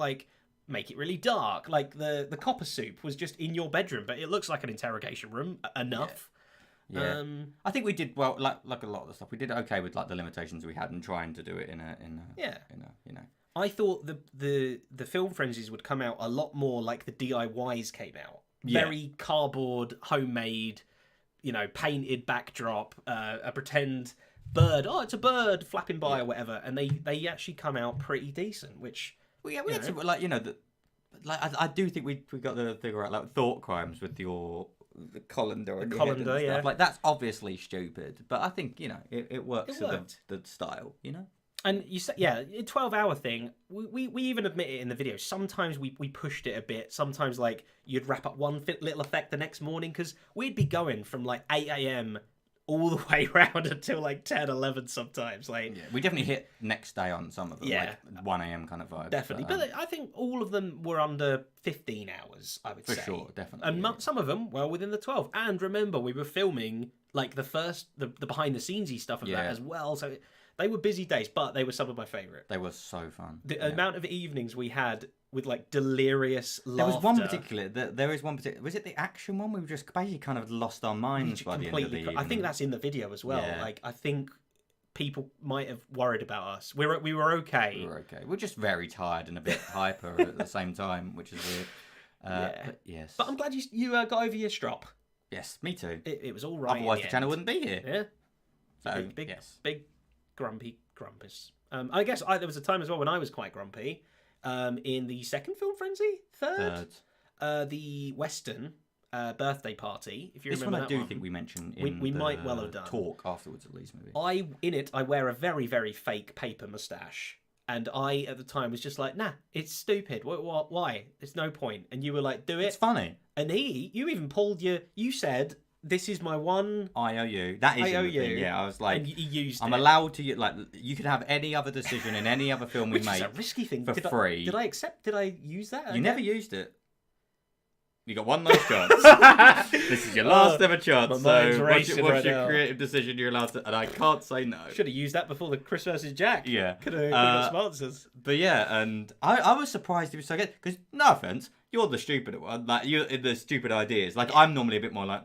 make it really dark. The copper soup was just in your bedroom, but it looks like an interrogation room enough.
Yeah. I think we did well. Like a lot of the stuff, we did okay with the limitations we had and trying to do it in a
I thought the Film Frenzies would come out a lot more like the DIYs came out. Very cardboard, homemade, painted backdrop, a pretend bird. Oh, it's a bird flapping by or whatever, and they actually come out pretty decent. Which
we had to, like, you know, I do think we got to figure out like thought crimes with the colander and
colander,
yeah. Like that's obviously stupid, but I think, you know, it works for the style, you know.
And you said, yeah, a 12-hour thing, we even admit it in the video. Sometimes we pushed it a bit. Sometimes, like, you'd wrap up one little effect the next morning, because we'd be going from, like, 8 a.m. all the way around until, like, 10, 11 sometimes. Like,
we definitely hit next day on some of them, like 1 a.m. kind of vibes.
Definitely. But I think all of them were under 15 hours, I would say.
For sure, definitely.
And some of them were within the 12. And remember, we were filming, like, the behind-the-scenes-y stuff of that as well, so... They were busy days, but they were some of my favourite.
They were so fun.
The amount of evenings we had with, like, delirious laughter.
There was one particular... There is one particular... Was it the action one? We were just basically kind of lost our minds by the end of the evening.
I think that's in the video as well.
Yeah.
Like, I think people might have worried about us. We were okay.
We were okay. We're just very tired and a bit hyper at the same time, which is weird. But yes.
But I'm glad you got over your strop.
Yes, me too.
It was all right.
Otherwise, the channel wouldn't be here.
Yeah.
So,
big grumpy grumpus. I guess there was a time as well when I was quite grumpy. In the second film frenzy, third. The Western birthday party. If you remember that one,
I do think we mentioned in
we
the
might well have done
talk afterwards at least. Maybe
I wear a very, very fake paper moustache, and I at the time was just like, nah, it's stupid. What? Why? There's no point. And you were like, do it.
It's funny.
And you even pulled you said, this is my one
IOU. That is IOU. Thing. Yeah, I was like,
and you used
I'm allowed to, like, you could have any other decision in any other film we
Which
made.
Is a risky thing
for free.
Did I accept? Did I use that?
You never used it. You got one nice chance. This is your last ever chance. So what's your creative decision you're allowed to? And I can't say no.
Should have used that before the Kris versus Jack.
Yeah.
Could have got sponsors.
But yeah, and I was surprised he was so good. Because no offense, you're the stupid one. Like, you're the stupid ideas. Like, I'm normally a bit more like,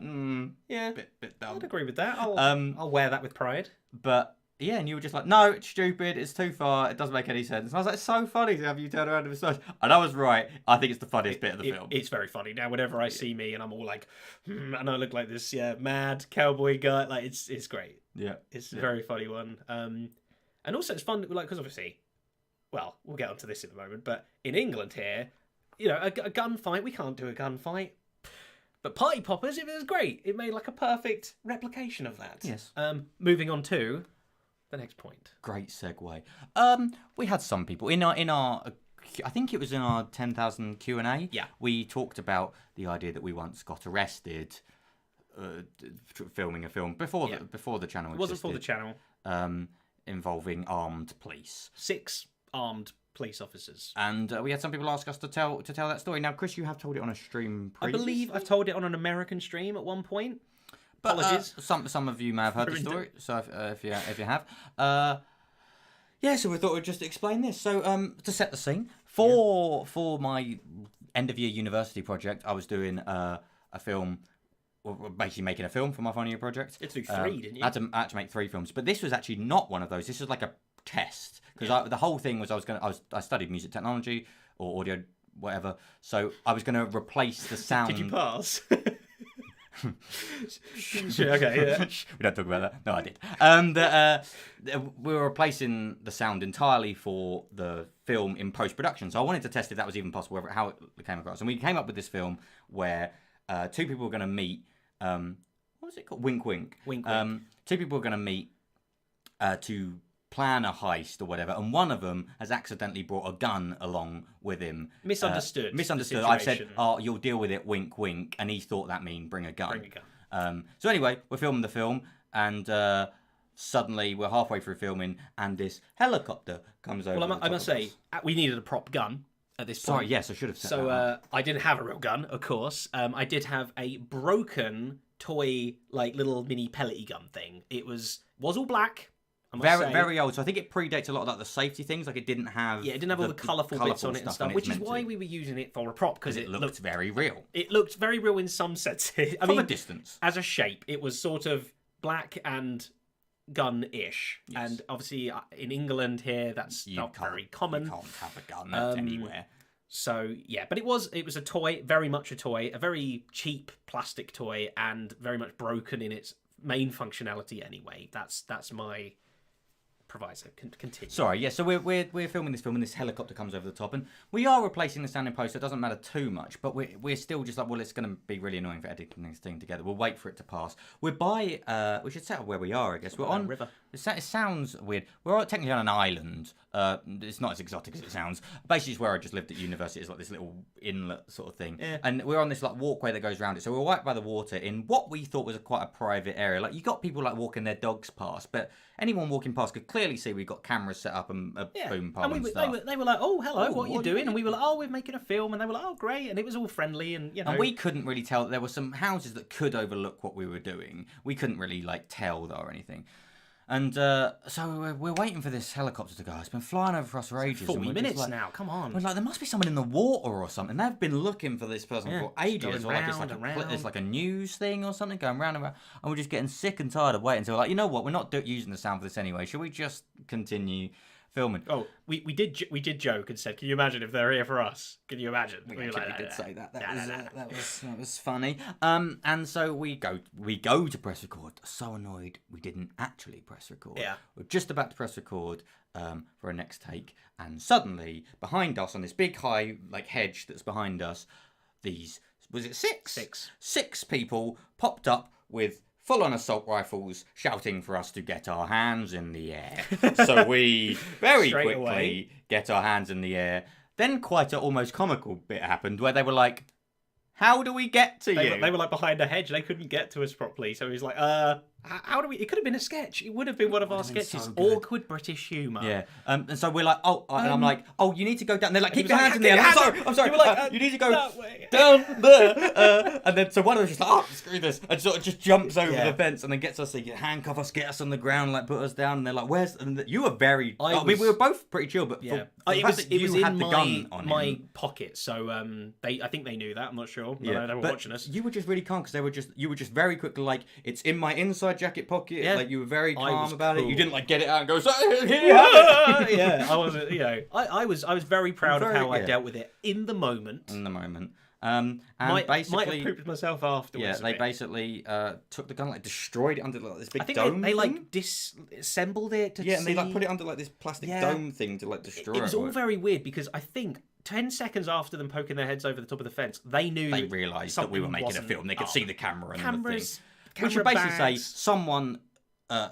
yeah,
bit dumb.
I'd agree with that. I'll wear that with pride.
But yeah, and you were just like, no, it's stupid, it's too far, it doesn't make any sense. And I was like, it's so funny to have you turn around and massage. And I was right. I think it's the funniest bit of the film.
It's very funny. Now, whenever I see me and I'm all like, and I look like this, mad cowboy guy, like, it's great.
Yeah.
It's a very funny one. And also it's fun, like, because obviously, well, we'll get onto this in a moment, but in England here, you know, a gunfight, we can't do a gunfight. But Party Poppers, it was great. It made like a perfect replication of that.
Yes.
Moving on to the next point.
Great segue. We had some people in our I think it was in our 10,000 Q&A.
Yeah.
We talked about the idea that we once got arrested filming a film before the channel existed.
It wasn't for the channel.
Involving armed police.
6 armed police officers.
And we had some people ask us to tell that story. Now, Kris, you have told it on a stream previously.
I believe I've told it on an American stream at one point.
But,
apologies.
Some of you may have heard the story. So if you have, so we thought we'd just explain this. So to set the scene for my end of year university project, I was doing a film. Well, basically making a film for my final year project.
You had to do 3, didn't you?
I had to make 3 films, but this was actually not one of those. This was like a test because the whole thing was I studied music technology or audio whatever, so I was going to replace the sound.
Did you pass? Sure, okay, yeah.
We don't talk about that. No, I did. We were replacing the sound entirely for the film in post-production, so I wanted to test if that was even possible, how it came across. And we came up with this film where 2 people were going to meet. What was it called? Wink, wink.
Wink, wink.
2 people were going to meet to plan a heist or whatever, and one of them has accidentally brought a gun along with him.
Misunderstood.
Misunderstood. I said, "Oh, you'll deal with it." Wink, wink, and he thought that meant bring a gun.
Bring a gun.
So anyway, we're filming the film, and suddenly we're halfway through filming, and this helicopter comes over.
Well, I must say, we needed a prop gun at this point.
Sorry, yes, I should have said that.
So I didn't have a real gun, of course. I did have a broken toy, like little mini pellet gun thing. It was all black.
Very old. So I think it predates a lot of like the safety things. Like it didn't have
it didn't have all the colourful bits on it and stuff, which is why we were using it for a prop because it looked
very real.
It looked very real in some senses.
From a distance,
as a shape, it was sort of black and gun-ish, and obviously in England here that's not very common.
You can't have a gun anywhere.
So yeah, but it was a toy, very much a toy, a very cheap plastic toy, and very much broken in its main functionality anyway. That's my proviso. Continue.
Sorry, yeah. So we're filming this film, and this helicopter comes over the top, and we are replacing the standing post. So it doesn't matter too much, but we're still just like, well, it's going to be really annoying for editing this thing together. We'll wait for it to pass. We're by. We should set up where we are. I guess we're on
river.
It sounds weird. We're technically on an island. It's not as exotic as it sounds. Basically, it's where I just lived at university. It's like this little inlet sort of thing, and we're on this like walkway that goes around it. So we're right by the water in what we thought was quite a private area. Like you got people like walking their dogs past, but anyone walking past could clearly see we've got cameras set up and a boom pole and stuff.
They were like, oh, hello, what are you doing? And we were like, oh, we're making a film. And they were like, oh, great. And it was all friendly. And, you know.
And we couldn't really tell. There were some houses that could overlook what we were doing. We couldn't really, like, tell, though, or anything. And so we're waiting for this helicopter to go. It's been flying over for us for ages.
40 minutes now, come on.
We're like, there must be someone in the water or something. They've been looking for this person for ages. Or like it's like a news thing or something going round and round. And we're just getting sick and tired of waiting. So we're like, you know what? We're not using the sound for this anyway. Should we just continue filming?
Oh, we did joke and said, can you imagine if they're here for us? Can you imagine?
We actually did say that. That was funny. And so we go to press record. So annoyed we didn't actually press record.
Yeah.
We're just about to press record for a next take, and suddenly behind us on this big high like hedge that's behind us, was it six people popped up with full-on assault rifles, shouting for us to get our hands in the air. So we very quickly get our hands in the air. Then quite an almost comical bit happened where they were like, how do we get to you?
They were like behind a hedge. They couldn't get to us properly. So he was like, how do we... It could have been a sketch. It would have been one of our sketches. So awkward British humour.
Yeah. And so we're like, and I'm like, oh, you need to go down. They're like, keep your hands in the air. I'm sorry. You were like, you need to go down there. And then so one of us just like, oh, screw this. And sort of just jumps over the fence and then gets us to handcuff us, get us on the ground, like put us down. And they're like, where's... And you were very... I mean, we were both pretty chill, but
yeah.
it was in
my pocket. So I think they knew that. I'm not sure. Yeah. They were watching us.
You were just really calm because you were just very quickly like, it's in my inside jacket pocket. Yeah. Like you were very calm about it. You didn't like get it out and go,
yeah. I wasn't, I was very proud of how I dealt with it in the moment.
And basically,
might have pooped myself afterwards.
Yeah, they basically took the gun, like destroyed it under like this big
I think
dome.
They like disassembled it.
And they like put it under like this plastic dome thing to like destroy it.
It was all very weird because I think 10 seconds after them poking their heads over the top of the fence, they
realised that we were making a film. They could see the camera and the thing.
We
should basically say someone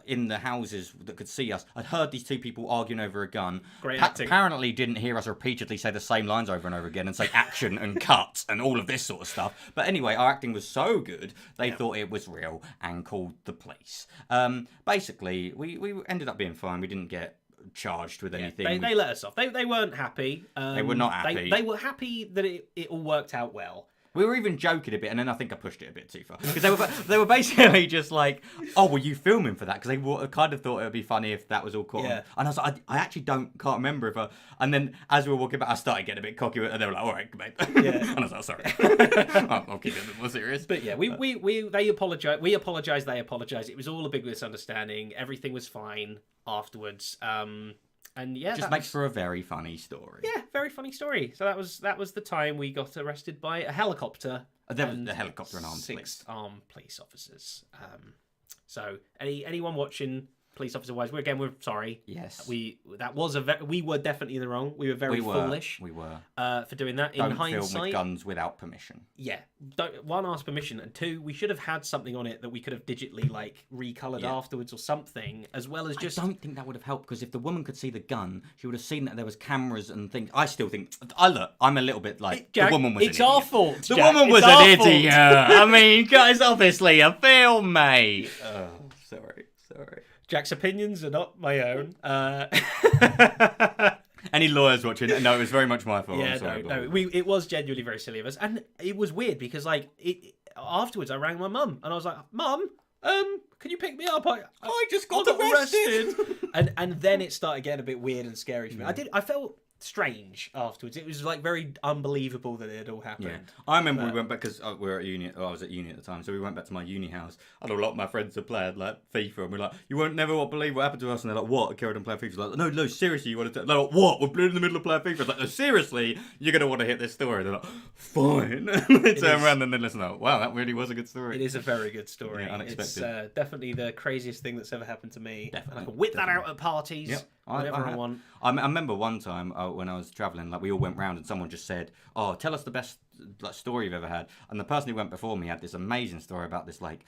in the houses that could see us had heard these two people arguing over a gun.
Great acting.
Apparently didn't hear us repeatedly say the same lines over and over again and say action and cut and all of this sort of stuff. But anyway, our acting was so good, they thought it was real and called the police. Basically, we ended up being fine. We didn't get charged with anything.
They let us off. They weren't happy.
They were not happy.
They were happy that it all worked out well.
We were even joking a bit, and then I think I pushed it a bit too far. Because they were basically just like, oh, were you filming for that? Because they kind of thought it would be funny if that was all caught on. And I was like, I actually can't remember if I... And then as we were walking back, I started getting a bit cocky, and they were like, all right, mate. And I was like, sorry. I'll keep it a bit more serious.
But yeah, they apologised. We apologised, they apologised. It was all a big misunderstanding. Everything was fine afterwards. And yeah,
just makes for a very funny story.
Yeah, very funny story. So that was the time we got arrested by a helicopter.
The helicopter and armed
six armed police officers. So anyone watching, police officer wise, we're sorry.
Yes,
we were definitely in the wrong. We were very foolish.
We were
for doing that.
Don't
in hindsight,
film with guns without permission.
Yeah, one, ask permission, and two, we should have had something on it that we could have digitally like recolored afterwards or something, as well as just.
I don't think that would have helped because if the woman could see the gun, she would have seen that there was cameras and things. I still think. I'm a little bit like
Jack,
the woman was.
It's our fault.
The woman was an idiot. I mean, guys, obviously a film, mate. Oh, sorry.
Jack's opinions are not my own.
Any lawyers watching? No, it was very much my fault.
Yeah, it was genuinely very silly of us, and it was weird because afterwards I rang my mum and I was like, Mum, can you pick me up? I
just got arrested.
and then it started getting a bit weird and scary for me. I felt strange afterwards. It was like very unbelievable that it had all happened.
Yeah, I remember we went back because we were at uni. I was at uni at the time, so we went back to my uni house. And a lot of my friends had played like FIFA, and we're like, "You won't never believe what happened to us." And they're like, "What?" I carried on playing FIFA. Like, no, seriously, you want to? They're like, "What? We're in the middle of playing FIFA." It's like, "No, seriously, you're gonna want to hit this story." They're like, "Fine." And they turn around and then listen. Like, wow, that really was a good story.
It is a very good story.
Yeah, unexpected.
It's definitely the craziest thing that's ever happened to me.
Definitely,
I can whip that out at parties.
Yep.
Whatever I want.
I remember one time when I was travelling, like we all went round and someone just said, "Oh, tell us the best story you've ever had." And the person who went before me had this amazing story about this like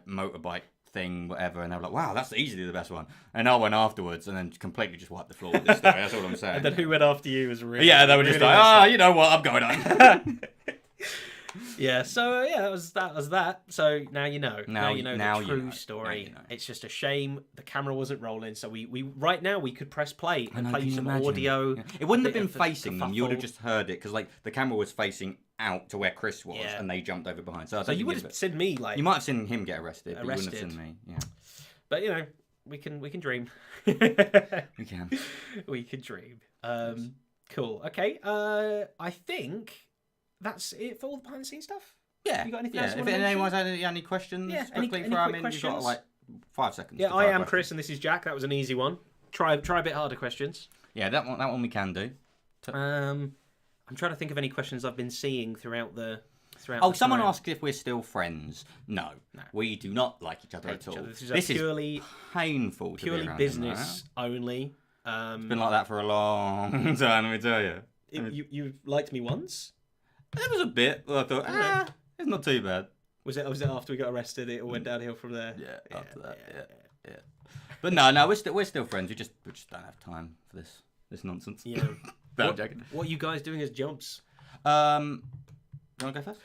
motorbike thing, whatever. And they were like, "Wow, that's easily the best one." And I went afterwards and then completely just wiped the floor with this story. That's all I'm saying.
And then who went after you was really...
Yeah, they were just like, you know what, I'm going on.
Yeah, so that was that. So now you know. Now you know the true story.
You know.
It's just a shame the camera wasn't rolling. So we right now we could press play and play
can
some
you imagine?
audio.
Yeah. It wouldn't have been
of
facing them. You would have
kerfuffle.
just heard it because like the camera was facing out to where Chris was, and they jumped over behind. So
you would have seen me like.
You might have seen him get arrested, but you wouldn't have seen me. Yeah.
But you know, we can dream.
We can.
We can dream. Cool. Okay. I think that's it for all the behind the scenes stuff.
Yeah.
You got anything
Yeah.
else?
If anyone's had any questions, quickly throw them in. You've got like 5 seconds.
Yeah,
to
I
throw a
am
question.
Chris, and this is Jack. That was an easy one. Try a bit harder questions.
Yeah, that one we can do.
I'm trying to think of any questions I've been seeing throughout the.
Someone asked if we're still friends. No, we do not like each other at all.
This is purely
painful.
Purely business only.
It's been like that for a long time. Let me tell you.
You liked me once.
It was a bit. I thought, it's not too bad.
Was it after we got arrested? It all went downhill from there.
Yeah, after that. Yeah. But no, we're still friends. We just don't have time for this nonsense.
Yeah.
I'm joking.
What are you guys doing as jobs?
You want to go first?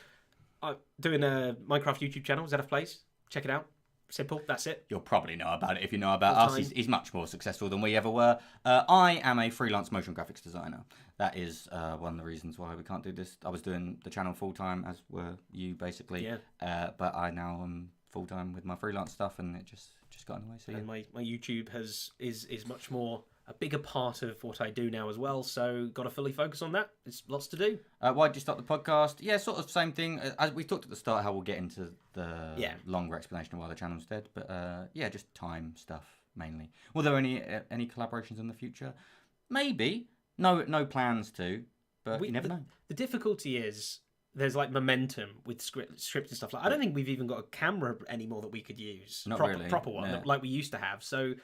I'm doing a Minecraft YouTube channel, ZF Plays. Check it out. Simple. That's it.
You'll probably know about it if you know about us. He's much more successful than we ever were. I am a freelance motion graphics designer. That is one of the reasons why we can't do this. I was doing the channel full time, as were you basically.
Yeah.
But I now am full time with my freelance stuff, and it just got in the way. So yeah.
And my YouTube is much more a bigger part of what I do now as well. So got to fully focus on that. There's lots to do.
Why did you start the podcast? Yeah, sort of same thing. As we talked at the start, how we'll get into the longer explanation of why the channel's dead. But just time stuff mainly. Were there any collaborations in the future? Maybe. No plans to. But you never know.
The difficulty is there's like momentum with script and stuff. Like I don't think we've even got a camera anymore that we could use.
Not
proper one, like we used to have. So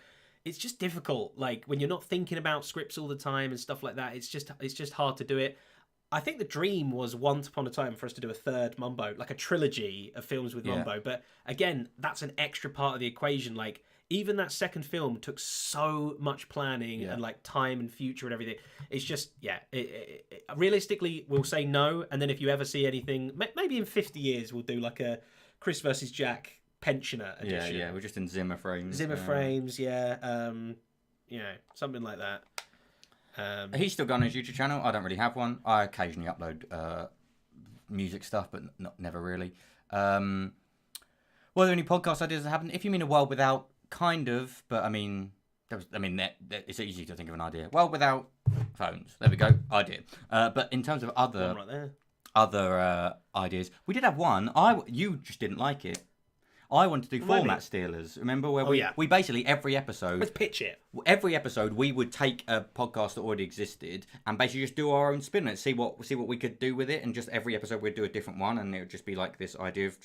it's just difficult. Like when you're not thinking about scripts all the time and stuff like that, it's just hard to do it. I think the dream was once upon a time for us to do a third Mumbo, like a trilogy of films with Mumbo. But again, that's an extra part of the equation. Like even that second film took so much planning and like time and future and everything. It's just, realistically, we'll say no. And then if you ever see anything, maybe in 50 years, we'll do like a Kris versus Jack pensioner edition.
Yeah, we're just in Zimmer frames.
Frames, something like that.
He's still got his YouTube channel. I don't really have one. I occasionally upload music stuff, but never really. Were there any podcast ideas that happened? If you mean a world without, kind of, but I mean, it's easy to think of an idea. World without phones. There we go. Idea. But in terms of other ideas, we did have one. You just didn't like it. I wanted to do format stealers. Remember where we basically every episode.
Let's pitch it.
Every episode we would take a podcast that already existed and basically just do our own spin on it, see what we could do with it, and just every episode we'd do a different one, and it would just be like this idea of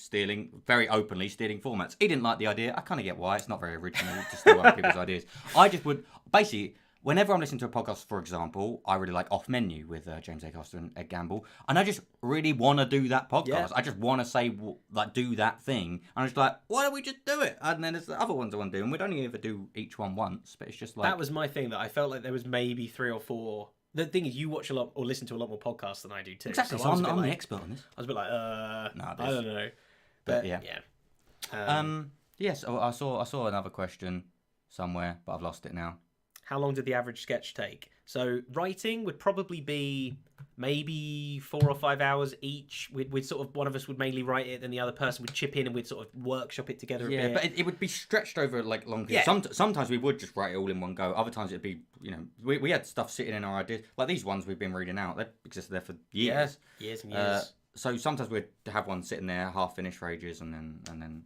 very openly stealing formats. He didn't like the idea. I kind of get why. It's not very original to steal other people's ideas. I just would basically. Whenever I'm listening to a podcast, for example, I really like Off Menu with James Acaster and Ed Gamble, and I just really want to do that podcast. Yeah. I just want to say, do that thing. And I'm just like, why don't we just do it? And then there's the other ones I want to do, and we'd only ever do each one once, but it's just like...
That was my thing, that I felt like there was maybe 3 or 4... The thing is, you watch a lot, or listen to a lot more podcasts than I do too.
Exactly, so I'm the expert on this.
I was a bit like, I don't know. But yeah.
Yes, I saw another question somewhere, but I've lost it now.
How long did the average sketch take? So writing would probably be maybe 4 or 5 hours each. We'd sort of, one of us would mainly write it, then the other person would chip in, and we'd sort of workshop it together a bit.
But it would be stretched over like long.
Yeah.
Sometimes we would just write it all in one go. Other times it'd be, you know, we had stuff sitting in our ideas. Like these ones we've been reading out. They've existed there for years.
Yeah, years and years.
So sometimes we'd have one sitting there half finished for ages, and then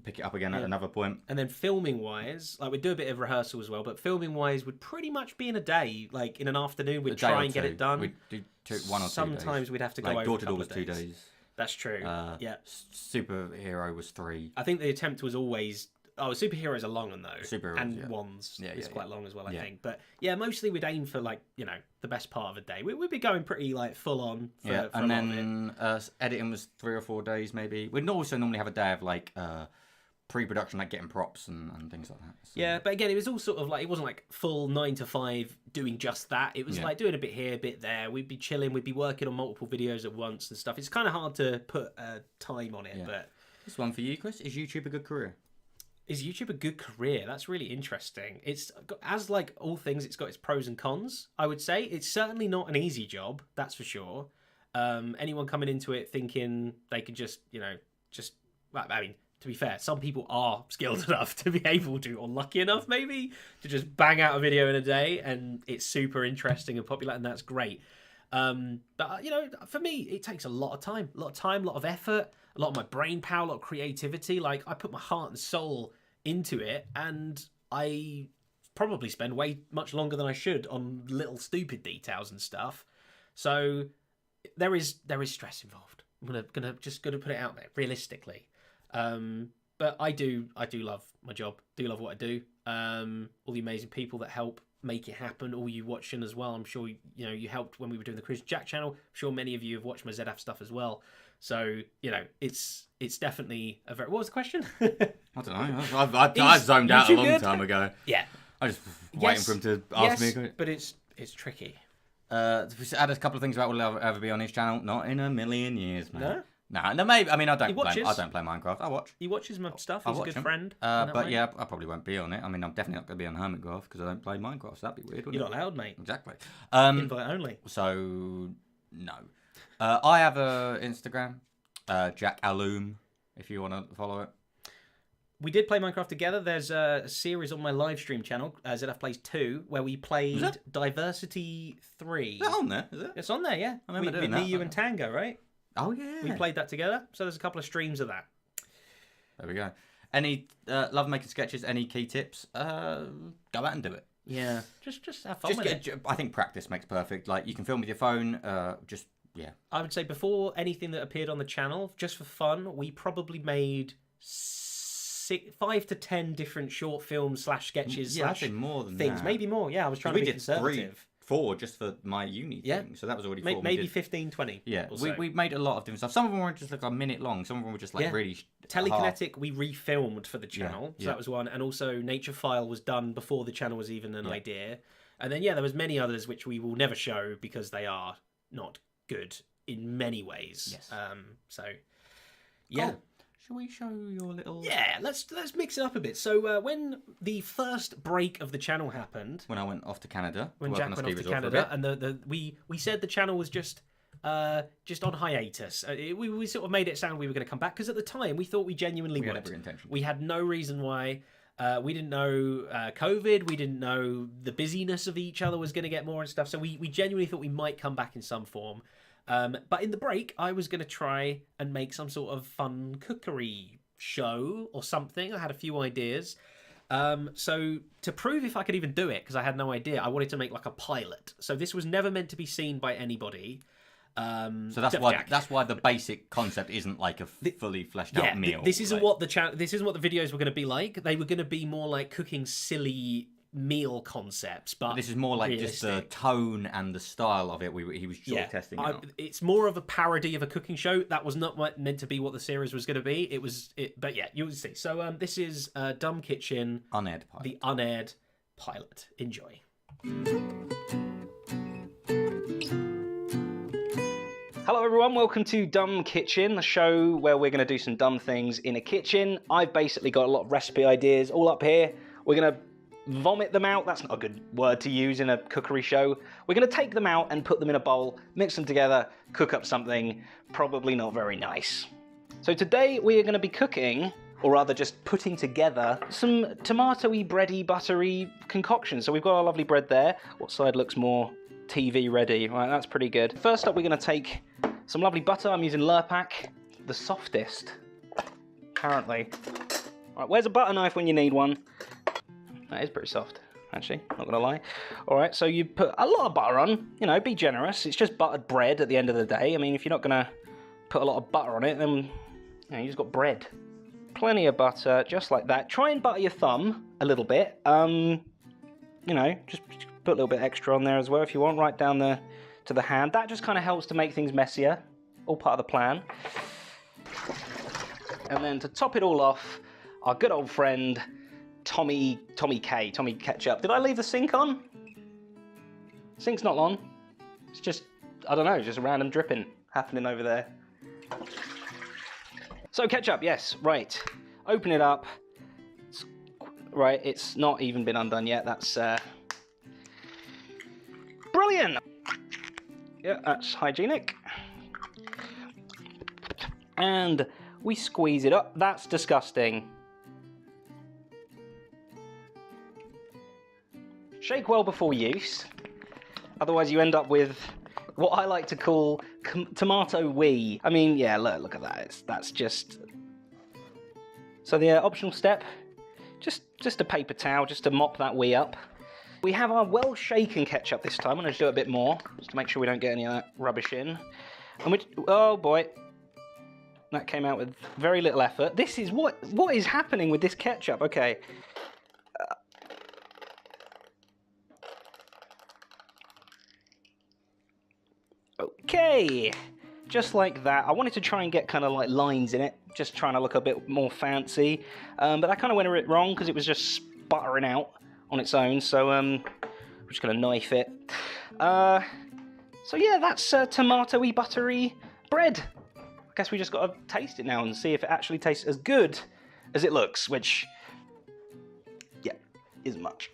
pick it up again at another point.
And then filming wise, like we'd do a bit of rehearsal as well, but filming wise would pretty much be in a day, like in an afternoon. We'd try and get it done.
We'd do 1 or 2 days.
Sometimes we'd have to go
like
over
Door
a
to
couple
Door was
of
2
days.
days.
That's true. Yeah.
Superhero was 3.
I think the attempt was always superheroes are long though.
Superheroes,
and Wands is quite long as well, I
Yeah.
think. But yeah, mostly we'd aim for like, you know, the best part of a day. We'd be going pretty like full on for,
Yeah,
for
and
a lot of it.
then editing was 3 or 4 days maybe. We'd also normally have a day of like pre-production, like getting props and things like that. So.
Yeah, but again, it was all sort of like, it wasn't like full 9 to 5 doing just that. It was like doing a bit here, a bit there. We'd be chilling, we'd be working on multiple videos at once and stuff. It's kind of hard to put time on it, but...
This one for you, Chris. Is YouTube a good career?
Is YouTube a good career? That's really interesting. It's got, as like all things, it's got its pros and cons, I would say. It's certainly not an easy job, that's for sure. Anyone coming into it thinking they could just, you know, well, I mean, to be fair, some people are skilled enough to be able to, or lucky enough maybe, to just bang out a video in a day and it's super interesting and popular, and that's great. But, you know, for me, it takes a lot of time, a lot of effort, a lot of my brain power, a lot of creativity. Like, I put my heart and soul into it, and I probably spend way much longer than I should on little stupid details and stuff. So there is stress involved. I'm gonna put it out there realistically. But I do love my job. Do love what I do. All the amazing people that help make it happen. All you watching as well. I'm sure you helped when we were doing the Kris Jack channel. I'm sure many of you have watched my ZF stuff as well. So it's definitely a very. What was the question?
I don't know. I zoned out a long time ago.
Yeah.
I was just waiting for him to ask me.
But it's tricky.
We add a couple of things about will ever be on his channel. Not in a million years, man.
No?
No, maybe. I mean, I don't
He
play
watches.
Minecraft. I watch.
He watches my stuff.
I
He's a
watch
good
him.
friend.
But yeah, I probably won't be on it. I mean, I'm definitely not going to be on Hermitgraph because I don't play Minecraft. So that'd be weird, wouldn't
You're
it?
not allowed, mate.
Exactly.
Invite only.
So, no. I have a Instagram, Jack Alum, if you want to follow it.
We did play Minecraft together. There's a series on my live stream channel, ZF Plays 2, where we played Diversity 3.
Is that on there? Is it?
It's on there, yeah.
I remember doing that.
Me, you, and Tango, right?
Oh, yeah.
We played that together. So there's a couple of streams of that.
There we go. Any love making sketches? Any key tips? Go out and do it.
Yeah, just have fun with it.
I think practice makes perfect. Like you can film with your phone.
I would say before anything that appeared on the channel, just for fun, we probably made 5 to 10 different short films / sketches.
Yeah, I think more than
things.
that.
Maybe more. Yeah, I was trying to be conservative.
3, 4 just for my uni thing. So that was already 4.
Maybe 15, 20.
Yeah,
so.
we made a lot of different stuff. Some of them were just like a minute long. Some of them were just like really.
Telekinetic, we refilmed for the channel, so that was one. And also Nature File was done before the channel was even an idea. And then there was many others which we will never show because they are not good in many ways.
Yes.
So yeah.
Cool. Shall we show your little?
Yeah, let's mix it up a bit. So when the first break of the channel happened,
when I went off to Canada,
when Jack went off to Canada, and we said the channel was just on hiatus. We sort of made it sound we were going to come back because at the time we thought we genuinely would.
Had every intention.
We had no reason why. We didn't know COVID. We didn't know the busyness of each other was going to get more and stuff. So we genuinely thought we might come back in some form. But in the break, I was going to try and make some sort of fun cookery show or something. I had a few ideas. So to prove if I could even do it, because I had no idea, I wanted to make like a pilot. So this was never meant to be seen by anybody.
So that's why the basic concept isn't like a fully fleshed out meal.
This isn't what the videos were going to be like. They were going to be more like cooking silly meal concepts, but
this is more like
realistic.
Just the tone and the style of it. He was sort of testing it out.
It's more of a parody of a cooking show. That was not meant to be what the series was going to be. But yeah, you will see. So this is Dumb Kitchen,
unaired pilot.
The unaired pilot. Enjoy. Hello everyone, welcome to Dumb Kitchen, the show where we're going to do some dumb things in a kitchen. I've basically got a lot of recipe ideas all up here. We're going to vomit them out. That's not a good word to use in a cookery show. We're going to take them out and put them in a bowl, mix them together, cook up something probably not very nice. So today we are going to be cooking, or rather just putting together, some tomatoey, bready, buttery concoctions. So we've got our lovely bread there. What side looks more TV ready? Right, that's pretty good. First up, we're going to take some lovely butter. I'm using Lurpak, the softest, apparently. Right, where's a butter knife when you need one? That is pretty soft, actually, not gonna lie. All right, so you put a lot of butter on, you know, be generous. It's just buttered bread at the end of the day. I mean, if you're not gonna put a lot of butter on it, then you know, you just got bread. Plenty of butter, just like that. Try and butter your thumb a little bit. You know, just put a little bit extra on there as well if you want, right down to the hand. That just kind of helps to make things messier. All part of the plan. And then to top it all off, our good old friend, Tommy Ketchup. Did I leave the sink on? Sink's not on. It's just, I don't know, just a random dripping happening over there. So ketchup, yes, right. Open it up. Right, it's not even been undone yet. That's brilliant. Yeah, that's hygienic. And we squeeze it up. That's disgusting. Shake well before use, otherwise you end up with what I like to call tomato wee. I mean, yeah, look at that. That's just... So the optional step, just a paper towel, just to mop that wee up. We have our well-shaken ketchup this time. I'm going to do a bit more, just to make sure we don't get any of that rubbish in. And oh boy, that came out with very little effort. This is what is happening with this ketchup. Okay. Okay, just like that. I wanted to try and get kind of like lines in it, just trying to look a bit more fancy, but that kind of went a bit wrong because it was just sputtering out on its own, so I'm just going to knife it. So yeah, that's tomatoey, buttery bread. I guess we just got to taste it now and see if it actually tastes as good as it looks, which, yeah, isn't much.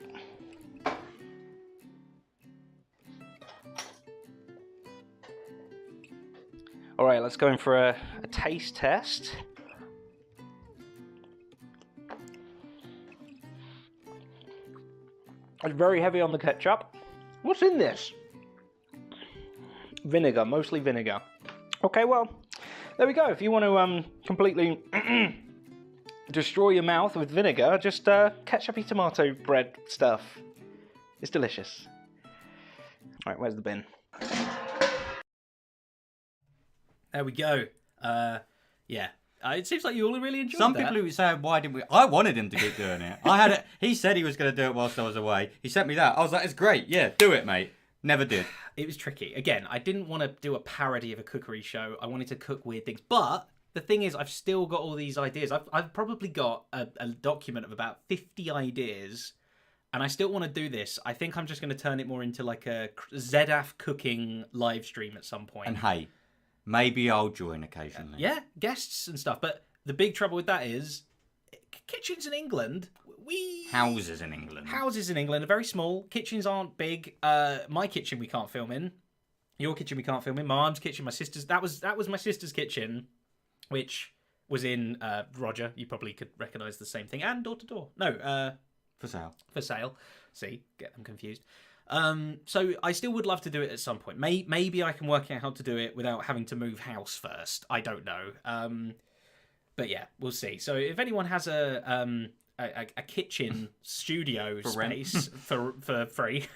All right, let's go in for a taste test. It's very heavy on the ketchup. What's in this? Vinegar, mostly vinegar. Okay, well, there we go. If you want to completely destroy your mouth with vinegar, just ketchupy tomato bread stuff. It's delicious. All right, where's the bin? There we go. Yeah. It seems like you all really enjoyed
Some
that.
people who say, why didn't we? I wanted him to keep doing it. He said he was going to do it whilst I was away. He sent me that. I was like, it's great. Yeah, do it, mate. Never did.
It was tricky. Again, I didn't want to do a parody of a cookery show. I wanted to cook weird things. But the thing is, I've still got all these ideas. I've probably got a document of about 50 ideas. And I still want to do this. I think I'm just going to turn it more into like a ZAF cooking live stream at some point.
And hey, maybe I'll join occasionally.
Yeah, guests and stuff. But the big trouble with that is, kitchens in England,
Houses in England.
Houses in England are very small. Kitchens aren't big. My kitchen we can't film in. Your kitchen we can't film in. My mum's kitchen, my sister's. That was my sister's kitchen, which was in Roger. You probably could recognise the same thing. And Door to Door. No,
For sale.
For sale. See, get them confused. So I still would love to do it at some point. Maybe I can work out how to do it without having to move house first. I don't know. But yeah, we'll see. So if anyone has a kitchen studio space for free,